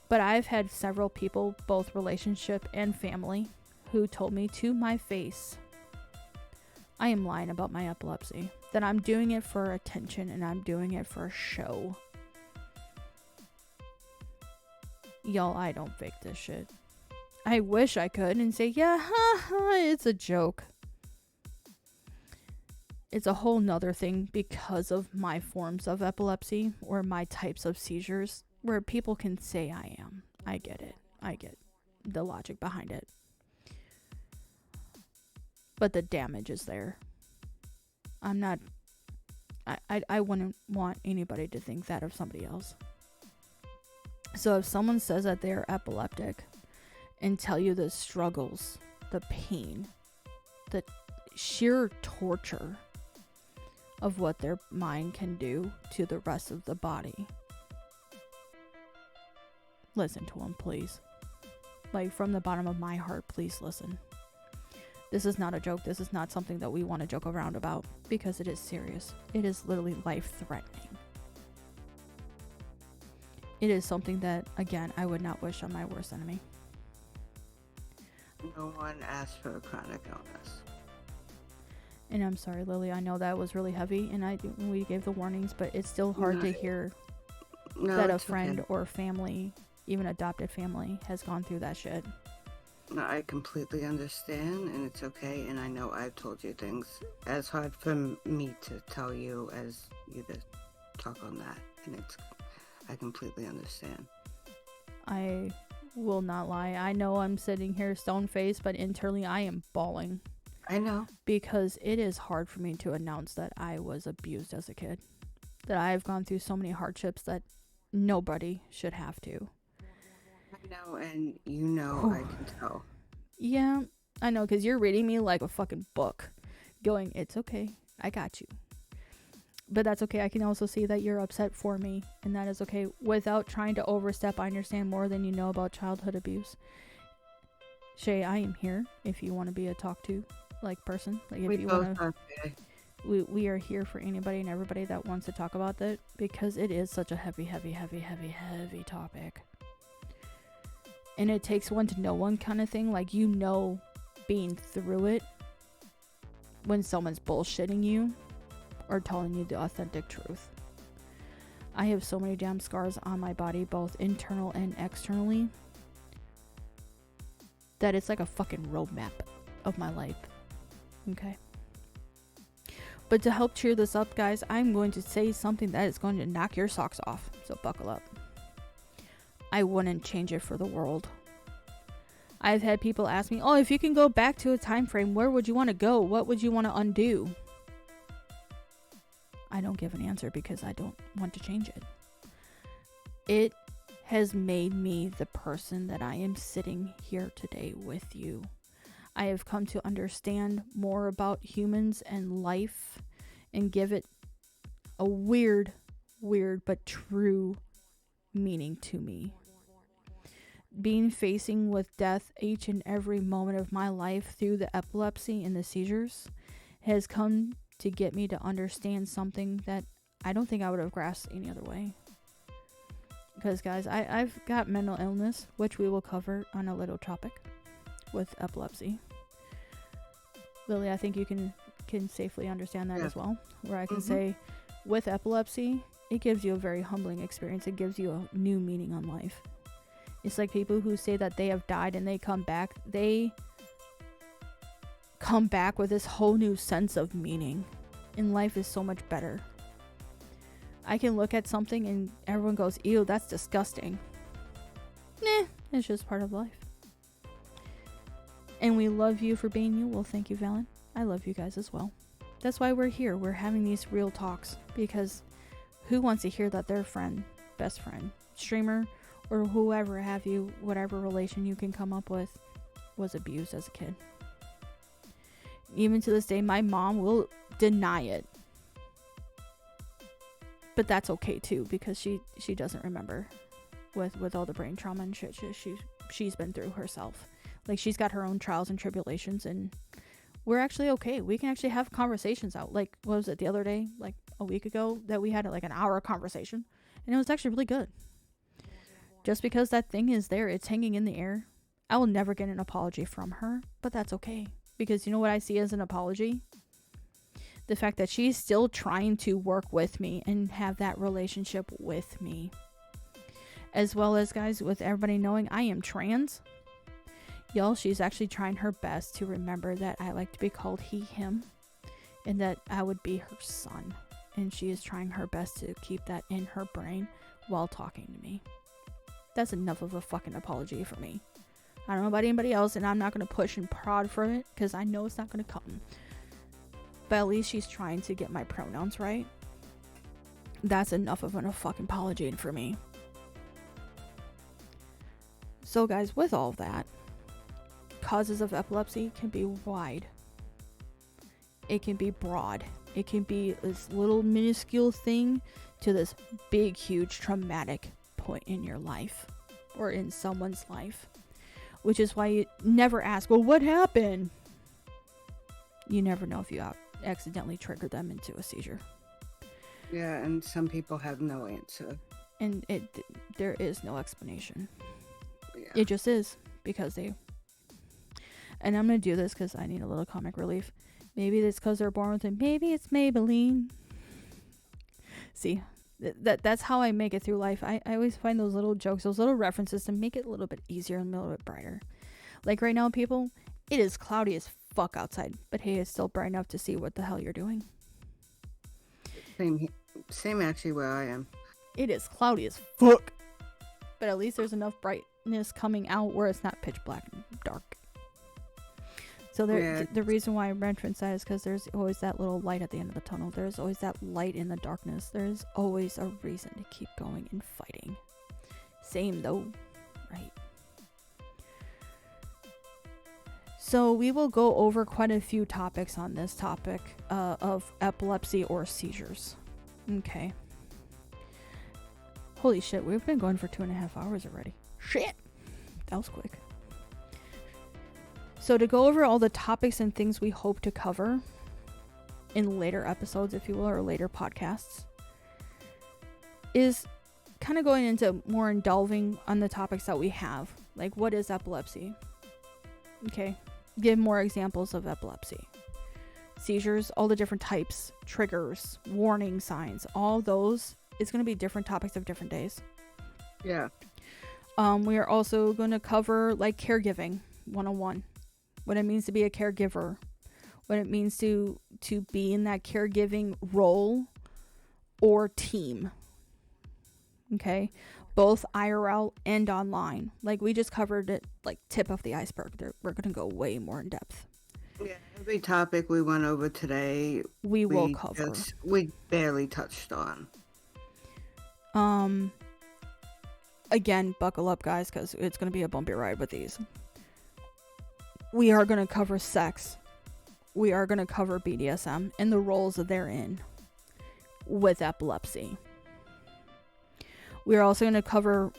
But I've had several people, both relationship and family, who told me to my face, I am lying about my epilepsy. That I'm doing it for attention and I'm doing it for show. Y'all, I don't fake this shit. I wish I could and say, yeah, it's a joke. It's a whole nother thing because of my forms of epilepsy or my types of seizures where people can say I am. I get it. I get the logic behind it. But the damage is there. I'm not... I wouldn't want anybody to think that of somebody else. So if someone says that they're epileptic and tell you the struggles, the pain, the sheer torture of what their mind can do to the rest of the body, listen to them, please. Like, from the bottom of my heart, please listen. This is not a joke. This is not something that we want to joke around about, because it is serious. It is literally life-threatening. It is something that, again, I would not wish on my worst enemy. No one asked for a chronic illness. And I'm sorry, Lily. I know that was really heavy, and we gave the warnings, but it's still hard to hear that a friend or family, even adopted family, has gone through that shit. No, I completely understand, and it's okay. And I know I've told you things as hard for me to tell you as you to talk on that, and I completely understand. I will not lie. I know I'm sitting here stone-faced, but internally I am bawling. I know. Because it is hard for me to announce that I was abused as a kid. That I've gone through so many hardships that nobody should have to. I know, and you know I can tell. Yeah, I know, because you're reading me like a fucking book. Going, it's okay. I got you. But that's okay. I can also see that you're upset for me, and that is okay. Without trying to overstep, I understand more than you know about childhood abuse. Shay, I am here if you want to be a talk to person. Like, if you want to, we are here for anybody and everybody that wants to talk about that, because it is such a heavy topic. And it takes one to know one kind of thing. Like, being through it when someone's bullshitting you or telling you the authentic truth. I have so many damn scars on my body, both internal and externally, that it's like a fucking roadmap of my life. Okay? But to help cheer this up, guys, I'm going to say something that is going to knock your socks off. So buckle up. I wouldn't change it for the world. I've had people ask me, if you can go back to a time frame, where would you want to go? What would you want to undo? I don't give an answer because I don't want to change it. It has made me the person that I am sitting here today with you. I have come to understand more about humans and life and give it a weird but true meaning to me. Being facing with death each and every moment of my life through the epilepsy and the seizures has come to get me to understand something that I don't think I would have grasped any other way. Because, guys, I've got mental illness, which we will cover on a little topic with epilepsy. Lily, I think you can safely understand that as well. Where I can say, with epilepsy, it gives you a very humbling experience. It gives you a new meaning on life. It's like people who say that they have died and they come back. They come back with this whole new sense of meaning. And life is so much better. I can look at something and everyone goes, ew, that's disgusting. It's just part of life. And we love you for being you. Well, thank you, Valen. I love you guys as well. That's why we're here. We're having these real talks, because who wants to hear that their friend, best friend, streamer, or whoever have you, whatever relation you can come up with, was abused as a kid? Even to this day, my mom will deny it. But that's okay too, because she doesn't remember with all the brain trauma and shit she's been through herself. Like, she's got her own trials and tribulations, and we're actually okay. We can actually have conversations out. Like, what was it the other day, like a week ago, that we had like an hour conversation, and it was actually really good. Just because that thing is there, it's hanging in the air. I will never get an apology from her, but that's okay, because you know what I see as an apology? The fact that she's still trying to work with me and have that relationship with me. As well as, guys, with everybody knowing I am trans. Y'all, she's actually trying her best to remember that I like to be called he, him. And that I would be her son. And she is trying her best to keep that in her brain while talking to me. That's enough of a fucking apology for me. I don't know about anybody else, and I'm not going to push and prod for it, because I know it's not going to come. But at least she's trying to get my pronouns right. That's enough of a fucking apology for me. So, guys, with all of that, causes of epilepsy can be wide. It can be broad. It can be this little minuscule thing to this big, huge traumatic point in your life or in someone's life. Which is why you never ask, well, what happened? You never know if you accidentally triggered them into a seizure. Yeah, and some people have no answer. And there is no explanation. Yeah. It just is, because they... And I'm going to do this because I need a little comic relief. Maybe it's because they're born with it. Maybe it's Maybelline. See, that's how I make it through life. I always find those little jokes, those little references to make it a little bit easier and a little bit brighter. Like right now, people, it is cloudy as fuck outside. But hey, it's still bright enough to see what the hell you're doing. Same actually where I am. It is cloudy as fuck. But at least there's enough brightness coming out where it's not pitch black and dark. So the reason why I reference that is because there's always that little light at the end of the tunnel. There's always that light in the darkness. There's always a reason to keep going and fighting. Same though, right? So we will go over quite a few topics on this topic of epilepsy or seizures. Okay. Holy shit, we've been going for 2.5 hours already. Shit! That was quick. So to go over all the topics and things we hope to cover in later episodes, if you will, or later podcasts, is kind of going into more and delving on the topics that we have. Like, what is epilepsy? Okay. Give more examples of epilepsy. Seizures, all the different types, triggers, warning signs, all those is going to be different topics of different days. Yeah. We are also going to cover like caregiving 101. What it means to be a caregiver, what it means to be in that caregiving role or team. Okay, both IRL and online. Like we just covered it, like tip of the iceberg. We're going to go way more in depth. Yeah, every topic we went over today, we will cover. We barely touched on. Again, buckle up, guys, because it's going to be a bumpy ride with these. We are going to cover sex. We are going to cover BDSM and the roles that they're in with epilepsy. We are also going to cover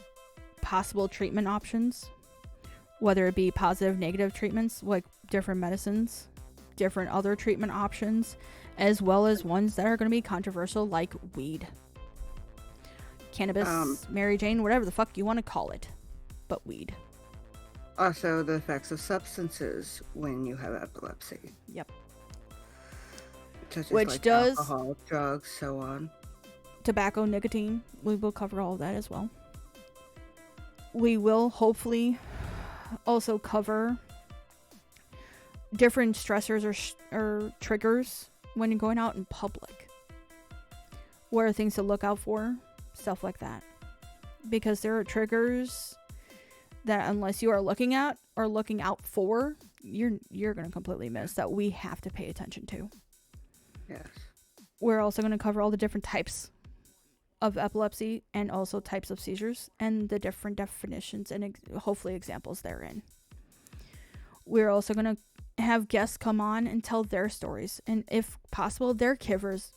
possible treatment options, whether it be positive, negative treatments, like different medicines, different other treatment options, as well as ones that are going to be controversial, like weed, cannabis, Mary Jane, whatever the fuck you want to call it, but weed. Also, the effects of substances when you have epilepsy. Yep. Such as Which like does alcohol, drugs, so on. Tobacco, nicotine. We will cover all of that as well. We will hopefully also cover different stressors or triggers when you're going out in public. What are things to look out for? Stuff like that. Because there are triggers that unless you are looking at or looking out for, you're going to completely miss, that we have to pay attention to. Yes. We're also going to cover all the different types of epilepsy and also types of seizures and the different definitions and hopefully examples therein. We're also going to have guests come on and tell their stories, and if possible, their caregivers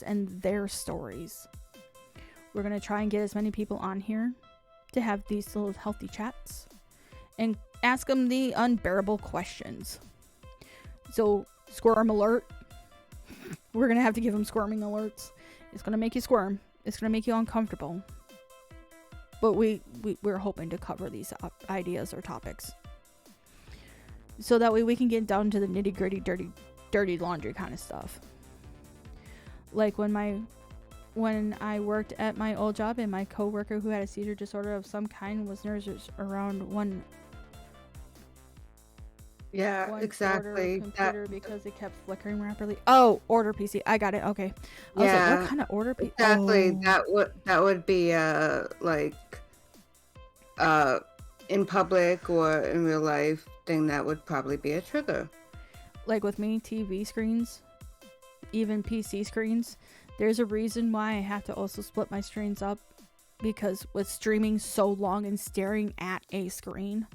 and their stories. We're going to try and get as many people on here to have these little healthy chats and ask them the unbearable questions. So, squirm alert. We're going to have to give them squirming alerts. It's going to make you squirm. It's going to make you uncomfortable. But we're hoping to cover these ideas or topics. So that way we can get down to the nitty gritty, dirty laundry kind of stuff. Like when I worked at my old job and my coworker who had a seizure disorder of some kind was nervous around one exactly. computer because it kept flickering rapidly. Oh, order PC. I got it. Okay. I was like, what kind of order PC? Exactly. Oh. That would be like in public or in real life thing that would probably be a trigger. Like with me, TV screens, even PC screens, there's a reason why I have to also split my screens up, because with streaming so long and staring at a screen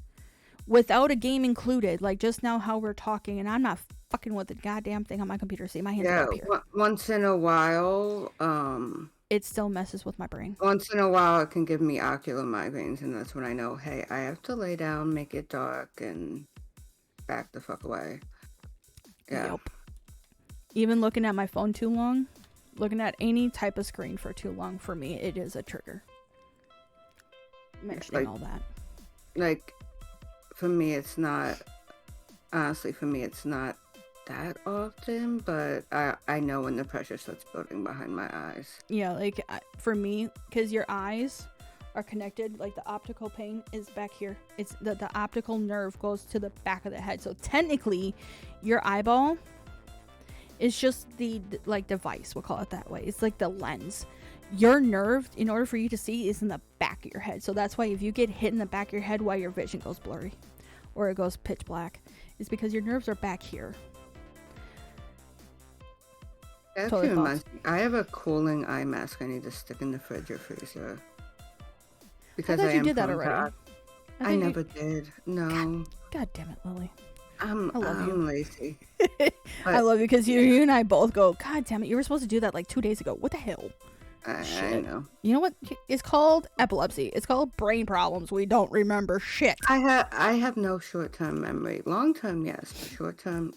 without a game included, like just now how we're talking, and I'm not fucking with the goddamn thing on my computer. See, my hands are up here. Once in a while, it still messes with my brain. Once in a while, it can give me ocular migraines, and that's when I know, hey, I have to lay down, make it dark, and back the fuck away. Yeah. Yep. Even looking at my phone too long, looking at any type of screen for too long, for me, it is a trigger. Mentioning all that. Like, for me, it's not, honestly, that often, but I know when the pressure starts building behind my eyes. Yeah, like for me, because your eyes are connected, like the optical pain is back here. It's the optical nerve goes to the back of the head. So technically, your eyeball is just the like device, we'll call it that way. It's like the lens. Your nerve, in order for you to see, is in the back of your head. So that's why if you get hit in the back of your head, why your vision goes blurry or it goes pitch black, is because your nerves are back here. That Totally reminds me, I have a cooling eye mask I need to stick in the fridge or freezer. Because I thought you did that already. I never did. No. God damn it, Lily. I'm lazy. I love you because you and I both go, God damn it, you were supposed to do that like 2 days ago. What the hell? I know. You know what? It's called epilepsy. It's called brain problems. We don't remember shit. I have no short-term memory. Long-term, yes, but short-term,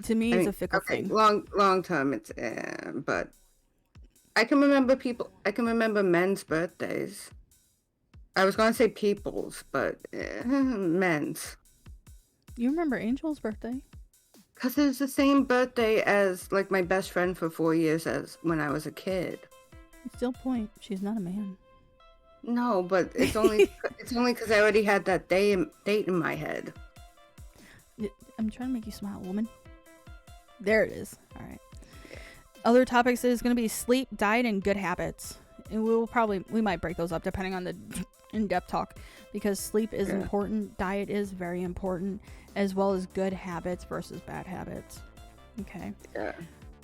To me, it's a fickle thing. Long-term, it's but I can remember people. I can remember men's birthdays. I was going to say people's, but men's. You remember Angel's birthday? Because it was the same birthday as like my best friend for 4 years as when I was a kid. Still point. She's not a man. No, but it's only because I already had that date in my head. I'm trying to make you smile, woman. There it is. All right. Other topics is going to be sleep, diet, and good habits. And we might break those up depending on the in-depth talk, because sleep is important, diet is very important, as well as good habits versus bad habits. Okay. Yeah.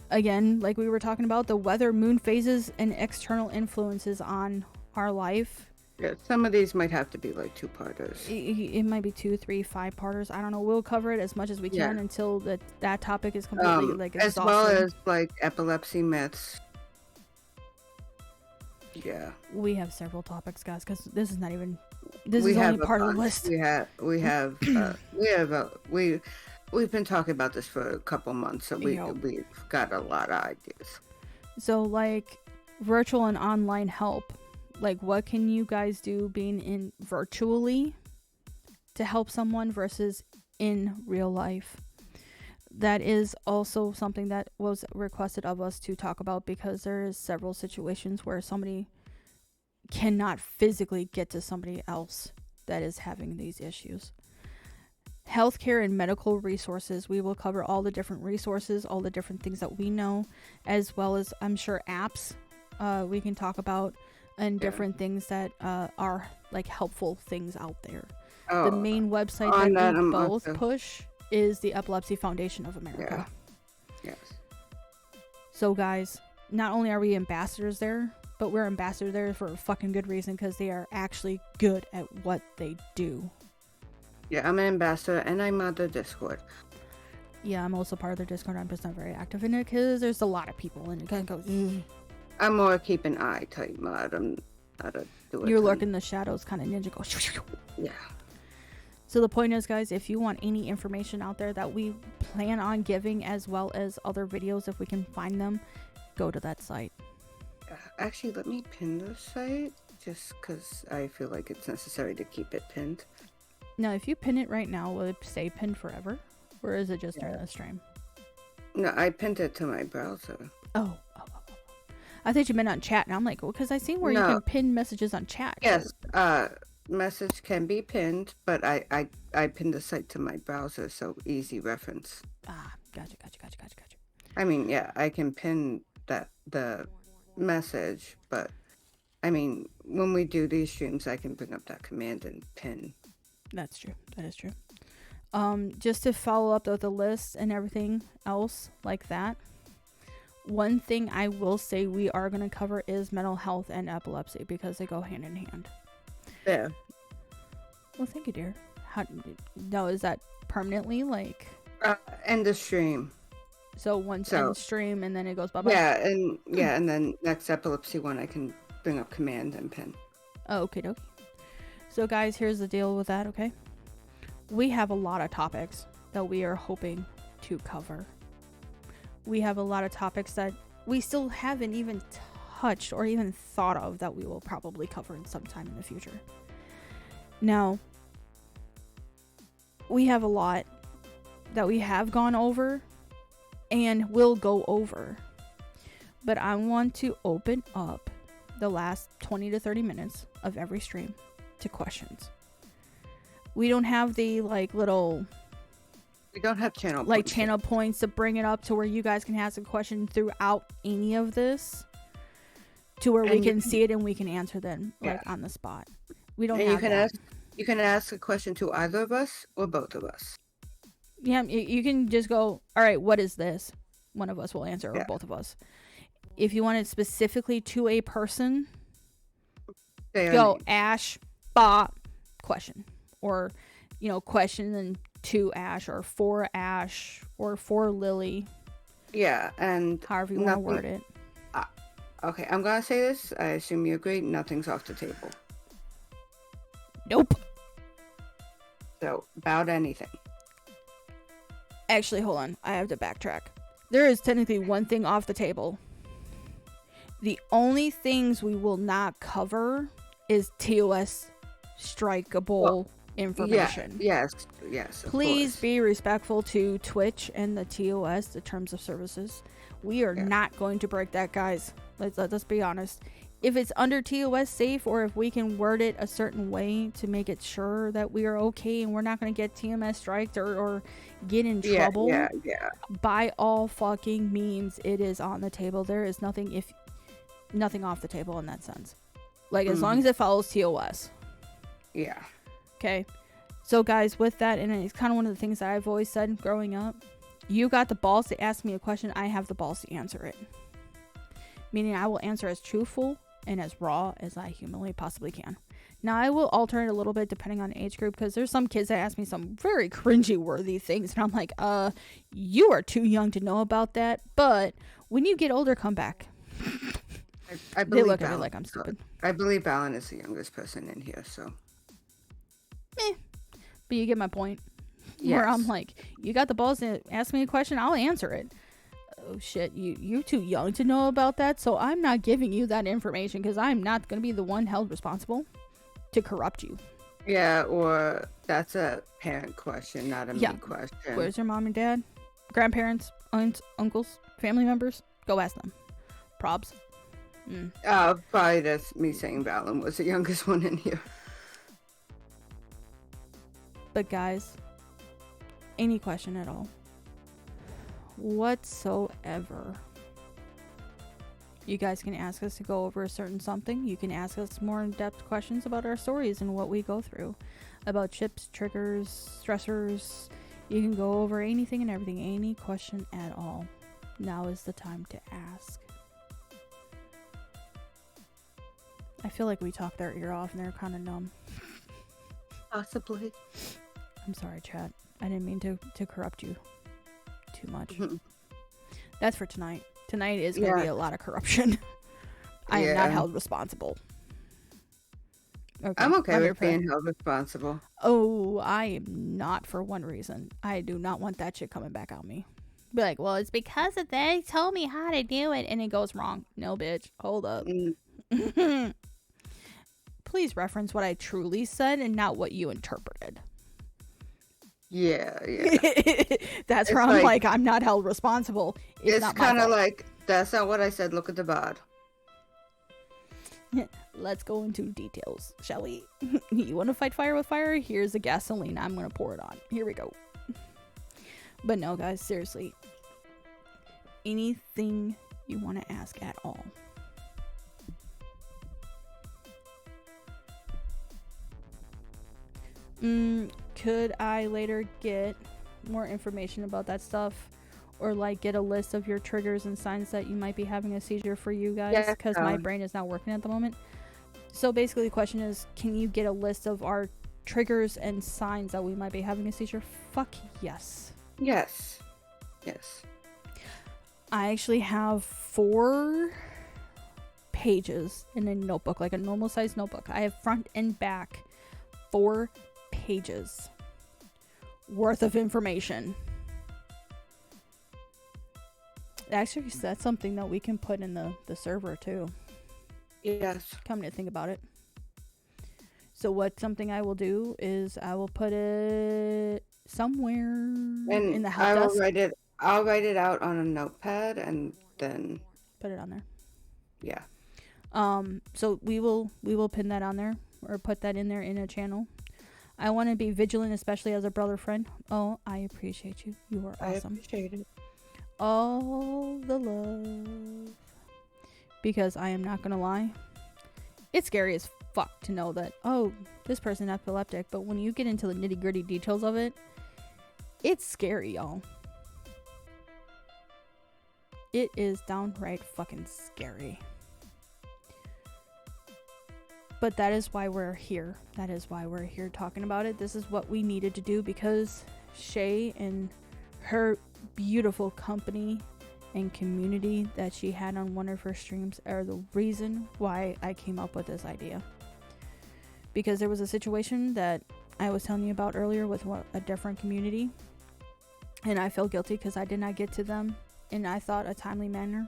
Again, like we were talking about, the weather, moon phases, and external influences on our life. Yeah, some of these might have to be like two-parters. It might be 2, 3, 5-parters. I don't know. We'll cover it as much as we can until that topic is completely exhausted. As well as like epilepsy myths. Yeah. We have several topics, guys, because this is not even. This is only part of the list. We've been talking about this for a couple months, so we've got a lot of ideas. So, like, virtual and online help. Like, what can you guys do being in virtually to help someone versus in real life? That is also something that was requested of us to talk about, because there is several situations where somebody cannot physically get to somebody else that is having these issues. Healthcare and medical resources. We will cover all the different resources, all the different things that we know, as well as, I'm sure, apps we can talk about, and different things that are like helpful things out there. The main website that we both push is the Epilepsy Foundation of America. Yeah. Yes. So guys, not only are we ambassadors there, but we're ambassadors there for a fucking good reason, because they are actually good at what they do. Yeah, I'm an ambassador and I'm on the Discord. Yeah, I'm also part of their Discord. I'm just not very active in it because there's a lot of people and it kind of goes. I'm more keep an eye type mod. I'm not a do it. You're lurking in the shadows, kind of ninja go. Yeah. So the point is, guys, if you want any information out there that we plan on giving, as well as other videos if we can find them, go to that site. Actually, let me pin the site just because I feel like it's necessary to keep it pinned. Now, if you pin it right now, will it stay pinned forever? Or is it just during the stream? No, I pinned it to my browser. Oh. I thought you meant on chat. And I'm like, well, because I seen where you can pin messages on chat. Yes, message can be pinned, but I pinned the site to my browser, so easy reference. Ah, gotcha. I mean, yeah, I can pin the message, but I mean, when we do these streams, I can bring up that command and pin. That's true. That is true. Just to follow up with the list and everything else like that. One thing I will say we are going to cover is mental health and epilepsy, because they go hand in hand. Yeah. Well, thank you, dear. Now, is that permanently, like? End the stream. So once end stream and then it goes bye-bye? Yeah, and then next epilepsy one I can bring up command and pin. Oh, okay, dokie. So guys, here's the deal with that, okay? We have a lot of topics that we are hoping to cover. We have a lot of topics that we still haven't even touched or even thought of that we will probably cover in some time in the future. Now, we have a lot that we have gone over and will go over. But I want to open up the last 20 to 30 minutes of every stream to questions. We don't have the we don't have channel points to bring it up to where you guys can ask a question throughout any of this, to where we can see it and we can answer them on the spot. We don't have that. You can ask a question to either of us or both of us. Yeah, you can just go, all right, what is this? One of us will answer, or both of us. If you want it specifically to a person, go Ash, Bop, question. Or, question and to Ash, or for Ash, or for Lily. Yeah, and however you want to word it. Okay, I'm going to say this. I assume you agree. Nothing's off the table. Nope. So, about anything. Actually, hold on. I have to backtrack. There is technically one thing off the table. The only things we will not cover is TOS strikeable information. Yes. Please be respectful to Twitch and the TOS, the terms of services. We are not going to break that, guys. Let's be honest. If it's under TOS safe, or if we can word it a certain way to make it sure that we are okay and we're not going to get TMS striked or get in trouble, by all fucking means, it is on the table. There is nothing off the table in that sense. As long as it follows TOS. Yeah. Okay. So guys, with that, and it's kind of one of the things that I've always said growing up, you got the balls to ask me a question, I have the balls to answer it. Meaning I will answer as truthful and as raw as I humanly possibly can. Now, I will alter it a little bit depending on age group, because there's some kids that ask me some very cringy worthy things, and I'm like, you are too young to know about that, but when you get older, come back. I believe they look at me like I'm stupid. I believe Alan is the youngest person in here, so. But you get my point. Yes. Where I'm like, you got the balls to ask me a question, I'll answer it. Oh shit, you're too young to know about that, so I'm not giving you that information, because I'm not going to be the one held responsible to corrupt you. Yeah, or that's a parent question, not a me question. Where's your mom and dad? Grandparents, aunts, uncles, family members? Go ask them. Probs. Probably that's me saying Valen was the youngest one in here. But guys, any question at all, whatsoever, you guys can ask us to go over a certain something. You can ask us more in-depth questions about our stories and what we go through, about chips, triggers, stressors. You can go over anything and everything, any question at all. Now is the time to ask. I feel like we talked their ear off and they're kind of numb. Possibly. I'm sorry, chat. I didn't mean to corrupt you too much. That's for tonight. Tonight is going to be a lot of corruption. I am not held responsible. Okay, I'm okay with being held responsible. Oh, I am not, for one reason. I do not want that shit coming back on me. Be like, well, it's because of they told me how to do it and it goes wrong. No, bitch. Hold up. Please reference what I truly said and not what you interpreted. Yeah. That's where I'm like, I'm not held responsible. It's kind of like, that's not what I said. Look at the bod. Let's go into details, shall we? You want to fight fire with fire? Here's the gasoline. I'm going to pour it on. Here we go. But no, guys, seriously. Anything you want to ask at all. Could I later get more information about that stuff? Or like get a list of your triggers and signs that you might be having a seizure for you guys? Because my brain is not working at the moment. So basically the question is, can you get a list of our triggers and signs that we might be having a seizure? Fuck yes. Yes. I actually have 4 pages in a notebook, like a normal size notebook. I have front and back 4 pages worth of information. Actually, that's something that we can put in the server too. Yes. Come to think about it. So what something I will do is I will put it somewhere in the help desk. I'll write it out on a notepad and then put it on there. Yeah. So we will pin that on there or put that in there in a channel. I want to be vigilant, especially as a brother friend. Oh, I appreciate you. You are awesome. I appreciate it. All the love. Because I am not gonna lie, it's scary as fuck to know that, oh, this person epileptic, but when you get into the nitty gritty details of it, it's scary, y'all. It is downright fucking scary. But that is why we're here. That is why we're here talking about it. This is what we needed to do because Shay and her beautiful company and community that she had on one of her streams are the reason why I came up with this idea. Because there was a situation that I was telling you about earlier with a different community, and I felt guilty because I did not get to them in, I thought, a timely manner.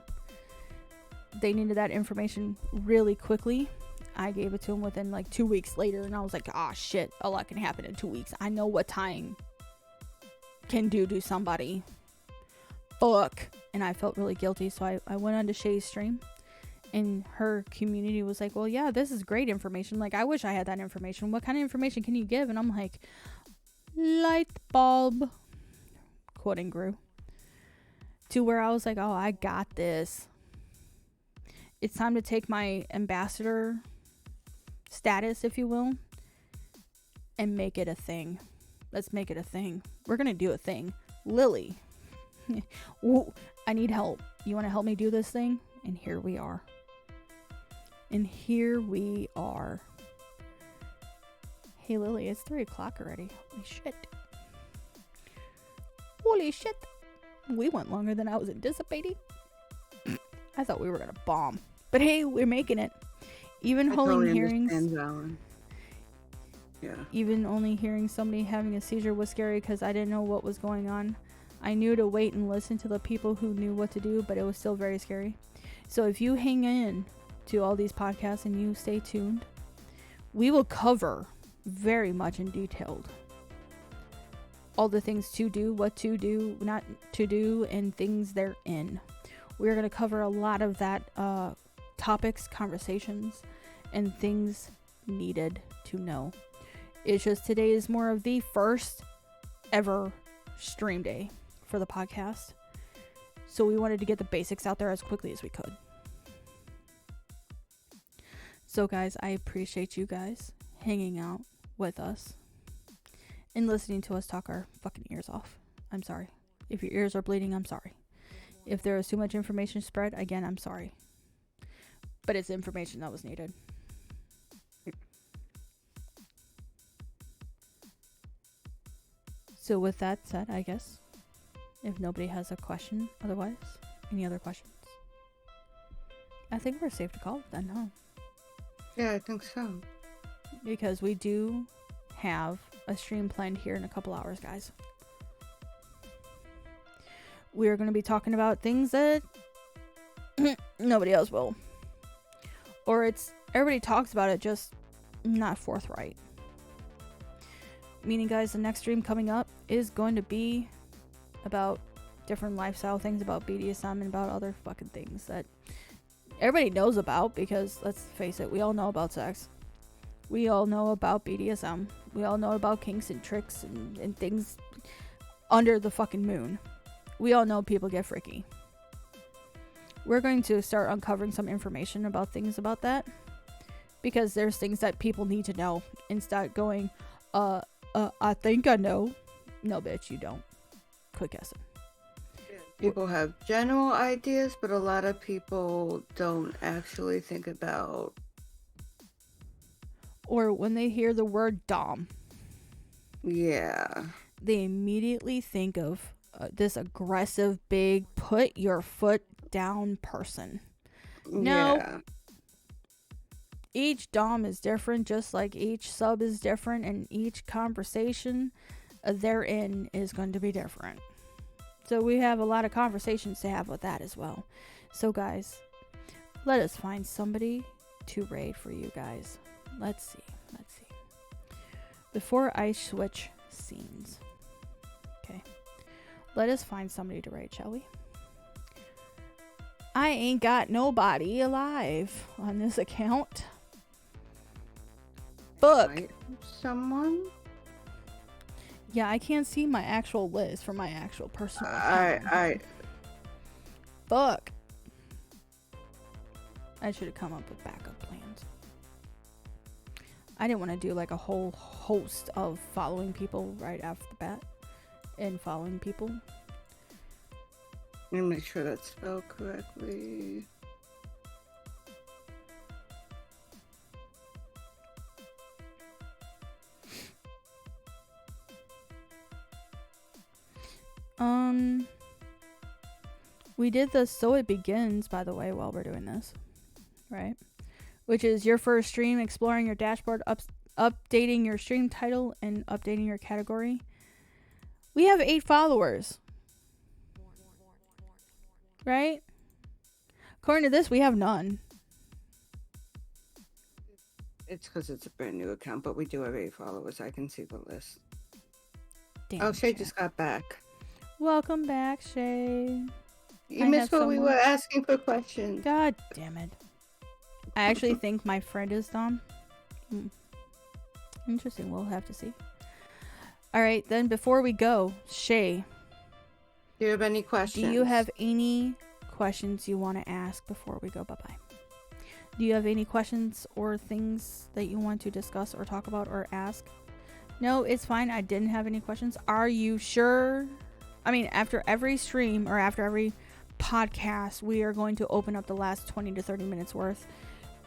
They needed that information really quickly. I gave it to them within like 2 weeks later, and I was like, ah, shit, a lot can happen in 2 weeks. I know what time can do to somebody. Fuck. And I felt really guilty, so I went on to Shay's stream, and her community was like, well, yeah, this is great information. Like, I wish I had that information. What kind of information can you give? And I'm like, light bulb, quoting Gru, to where I was like, oh, I got this. It's time to take my ambassador status, if you will, and make it a thing. Let's make it a thing. We're gonna do a thing. Lily, I need help. You want to help me do this thing? And here we are. Hey, Lily, it's 3 o'clock already. Holy shit. We went longer than I was anticipating. I thought we were gonna bomb, but hey, we're making it. Even holding hearings. Yeah. Even only hearing somebody having a seizure was scary because I didn't know what was going on. I knew to wait and listen to the people who knew what to do, but it was still very scary. So if you hang in to all these podcasts and you stay tuned, we will cover very much in detail all the things to do, what to do, not to do, and things they're in. We're going to cover a lot of that topics, conversations, and things needed to know. It's just today is more of the first ever stream day for the podcast. So we wanted to get the basics out there as quickly as we could. So guys, I appreciate you guys hanging out with us and listening to us talk our fucking ears off. I'm sorry. If your ears are bleeding, I'm sorry. If there was too much information spread, again, I'm sorry. But it's information that was needed. So with that said, I guess, if nobody has a question otherwise, any other questions? I think we're safe to call it then, huh? Yeah, I think so. Because we do have a stream planned here in a couple hours, guys. We are going to be talking about things that nobody else will. Or it's, everybody talks about it, just not forthright. Meaning, guys, the next stream coming up is going to be about different lifestyle things, about BDSM, and about other fucking things that everybody knows about, because let's face it, we all know about sex. We all know about BDSM. We all know about kinks and tricks and things under the fucking moon. We all know people get freaky. We're going to start uncovering some information about things about that, because there's things that people need to know, and start going, I think I know. No, bitch, you don't. Quit guessing. People have general ideas, but a lot of people don't actually think about. Or when they hear the word dom, Yeah. they immediately think of this aggressive, big, put your foot down person. No. Yeah. Each dom is different, just like each sub is different, and each conversation they're in is going to be different. So we have a lot of conversations to have with that as well. So guys, let us find somebody to raid for you guys. Let's see. Before I switch scenes. Okay. Let us find somebody to raid, shall we? I ain't got nobody alive on this account. Fuck. Invite someone? Yeah, I can't see my actual list for my actual personal account. Fuck. I should have come up with backup plans. I didn't want to do like a whole host of following people right off the bat. And following people. Let me make sure that's spelled correctly. We did the So It Begins, by the way, while we're doing this. Right? Which is your first stream, exploring your dashboard, updating your stream title, and updating your category. We have 8 followers. Right? According to this, we have none. It's because it's a brand new account, but we do have 8 followers. I can see the list. Damn, Oh, Shay just got back. Welcome back, Shay. You missed what we were asking for questions. God damn it. I actually think my friend is Dom. Interesting. We'll have to see. All right, then before we go, Shay. Do you have any questions? Do you have any questions you want to ask before we go bye-bye? Do you have any questions or things that you want to discuss or talk about or ask? No, it's fine. I didn't have any questions. Are you sure? I mean, after every stream or after every podcast, we are going to open up the last 20 to 30 minutes worth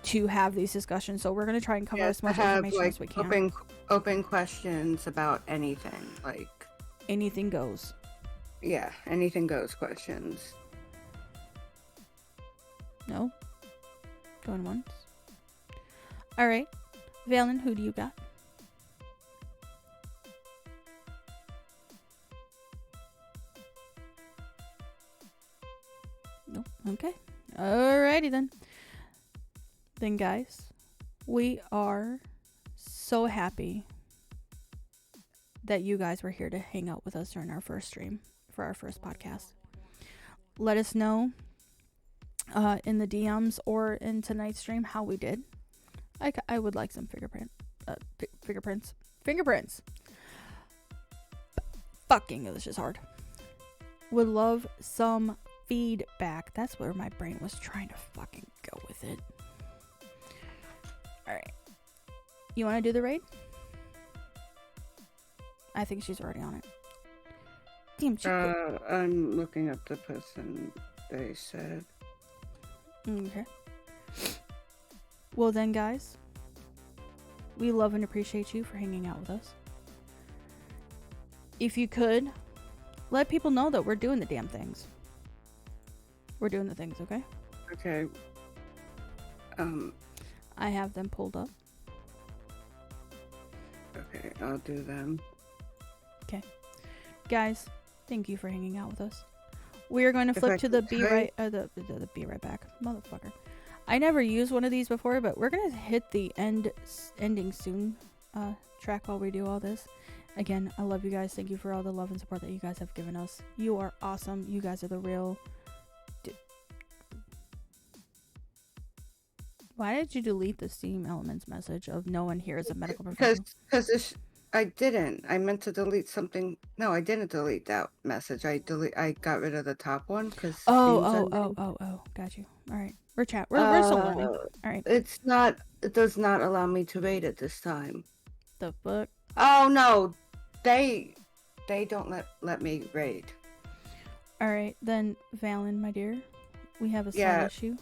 to have these discussions. So we're going to try and cover as much information as we can. Open questions about anything, like anything goes. Yeah, anything goes questions. No? Going once? All right. Valen, who do you got? Nope. Okay. Alrighty then. Then guys, we are so happy that you guys were here to hang out with us during our first stream for our first podcast. Let us know in the DMs or in tonight's stream how we did. I would like some fingerprints. Fuck, English is hard. Would love some feedback. That's where my brain was trying to fucking go with it. Alright. You want to do the raid? I think she's already on Damn, she quit. I'm looking up the person they said. Okay. Well then, guys, we love and appreciate you for hanging out with us. If you could, let people know that we're doing the damn things. We're doing the things, okay? Okay. I have them pulled up. Okay, I'll do them. Guys, thank you for hanging out with us. We are going to If I flip to the could be type- right, the be right back, motherfucker. I never used one of these before, but we're gonna hit the ending soon track while we do all this. Again, I love you guys. Thank you for all the love and support that you guys have given us. You are awesome. You guys are the real. Why did you delete the Steam Elements message of no one here is a medical professional? Because I didn't. I meant to delete something. No, I didn't delete that message. I got rid of the top one because. Oh. Got you. All right. We're still learning. All right. It's not. It does not allow me to rate it this time. The fuck? Oh no, they don't let me rate. All right, then Valen, my dear, we have a slight Yeah. issue.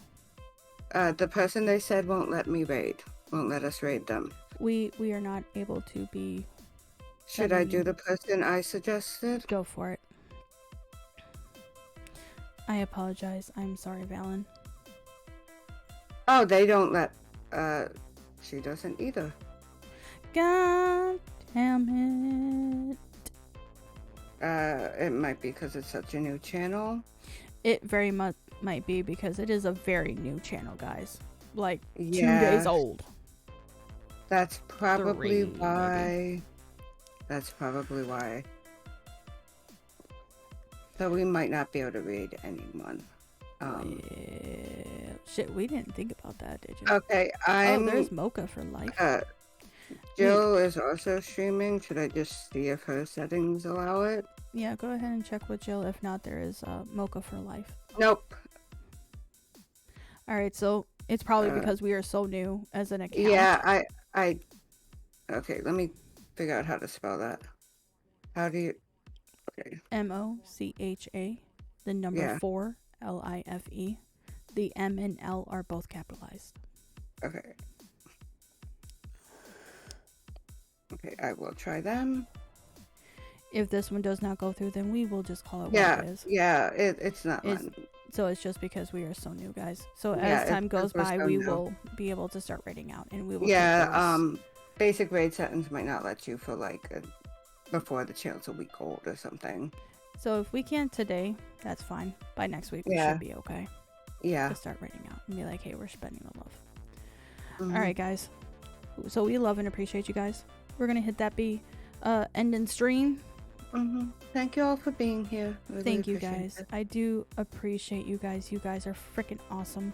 The person they said won't let me raid. Won't let us raid them. We are not able to be. Should I do the person I suggested? Go for it. I apologize. I'm sorry, Valen. Oh, they don't let. She doesn't either. God damn it. It might be because it's such a new channel. It very much might be because it is a very new channel, guys. Like 2 Yeah. days old. That's probably 3, why. maybe. That's probably why. So we might not be able to read anyone. Shit, we didn't think about that, did you? Okay, Oh, there's Mocha for life. Jill is also streaming. Should I just see if her settings allow it? Yeah, go ahead and check with Jill. If not, there is Mocha for life. Nope. All right, so it's probably because we are so new as an account. Yeah, I. Okay, let me figure out how to spell that. How do you? Okay. MOCHA, the number 4 LIFE. The M and L are both capitalized. Okay. Okay, I will try them. If this one does not go through, then we will just call it Yeah, what it is. yeah, it's not one. So it's just because we are so new, guys. So Yeah, as time goes we're by, so we new. will be able to start rating out, and we will. Yeah, basic raid settings might not let you for like before the channel's a week old or something. So if we can't today, that's fine. By next week, we Yeah. should be okay. Yeah. To start rating out and be like, hey, we're spreading the love. Mhm. All right, guys. So we love and appreciate you guys. We're gonna hit that end and stream. Thank you all for being here. Really Thank you appreciate guys. it. I do appreciate you guys. You guys are freaking awesome.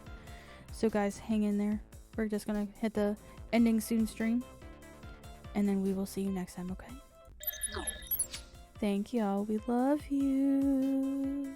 So guys, hang in there. We're just gonna hit the ending soon stream, and then we will see you next time. Okay. Thank y'all. We love you.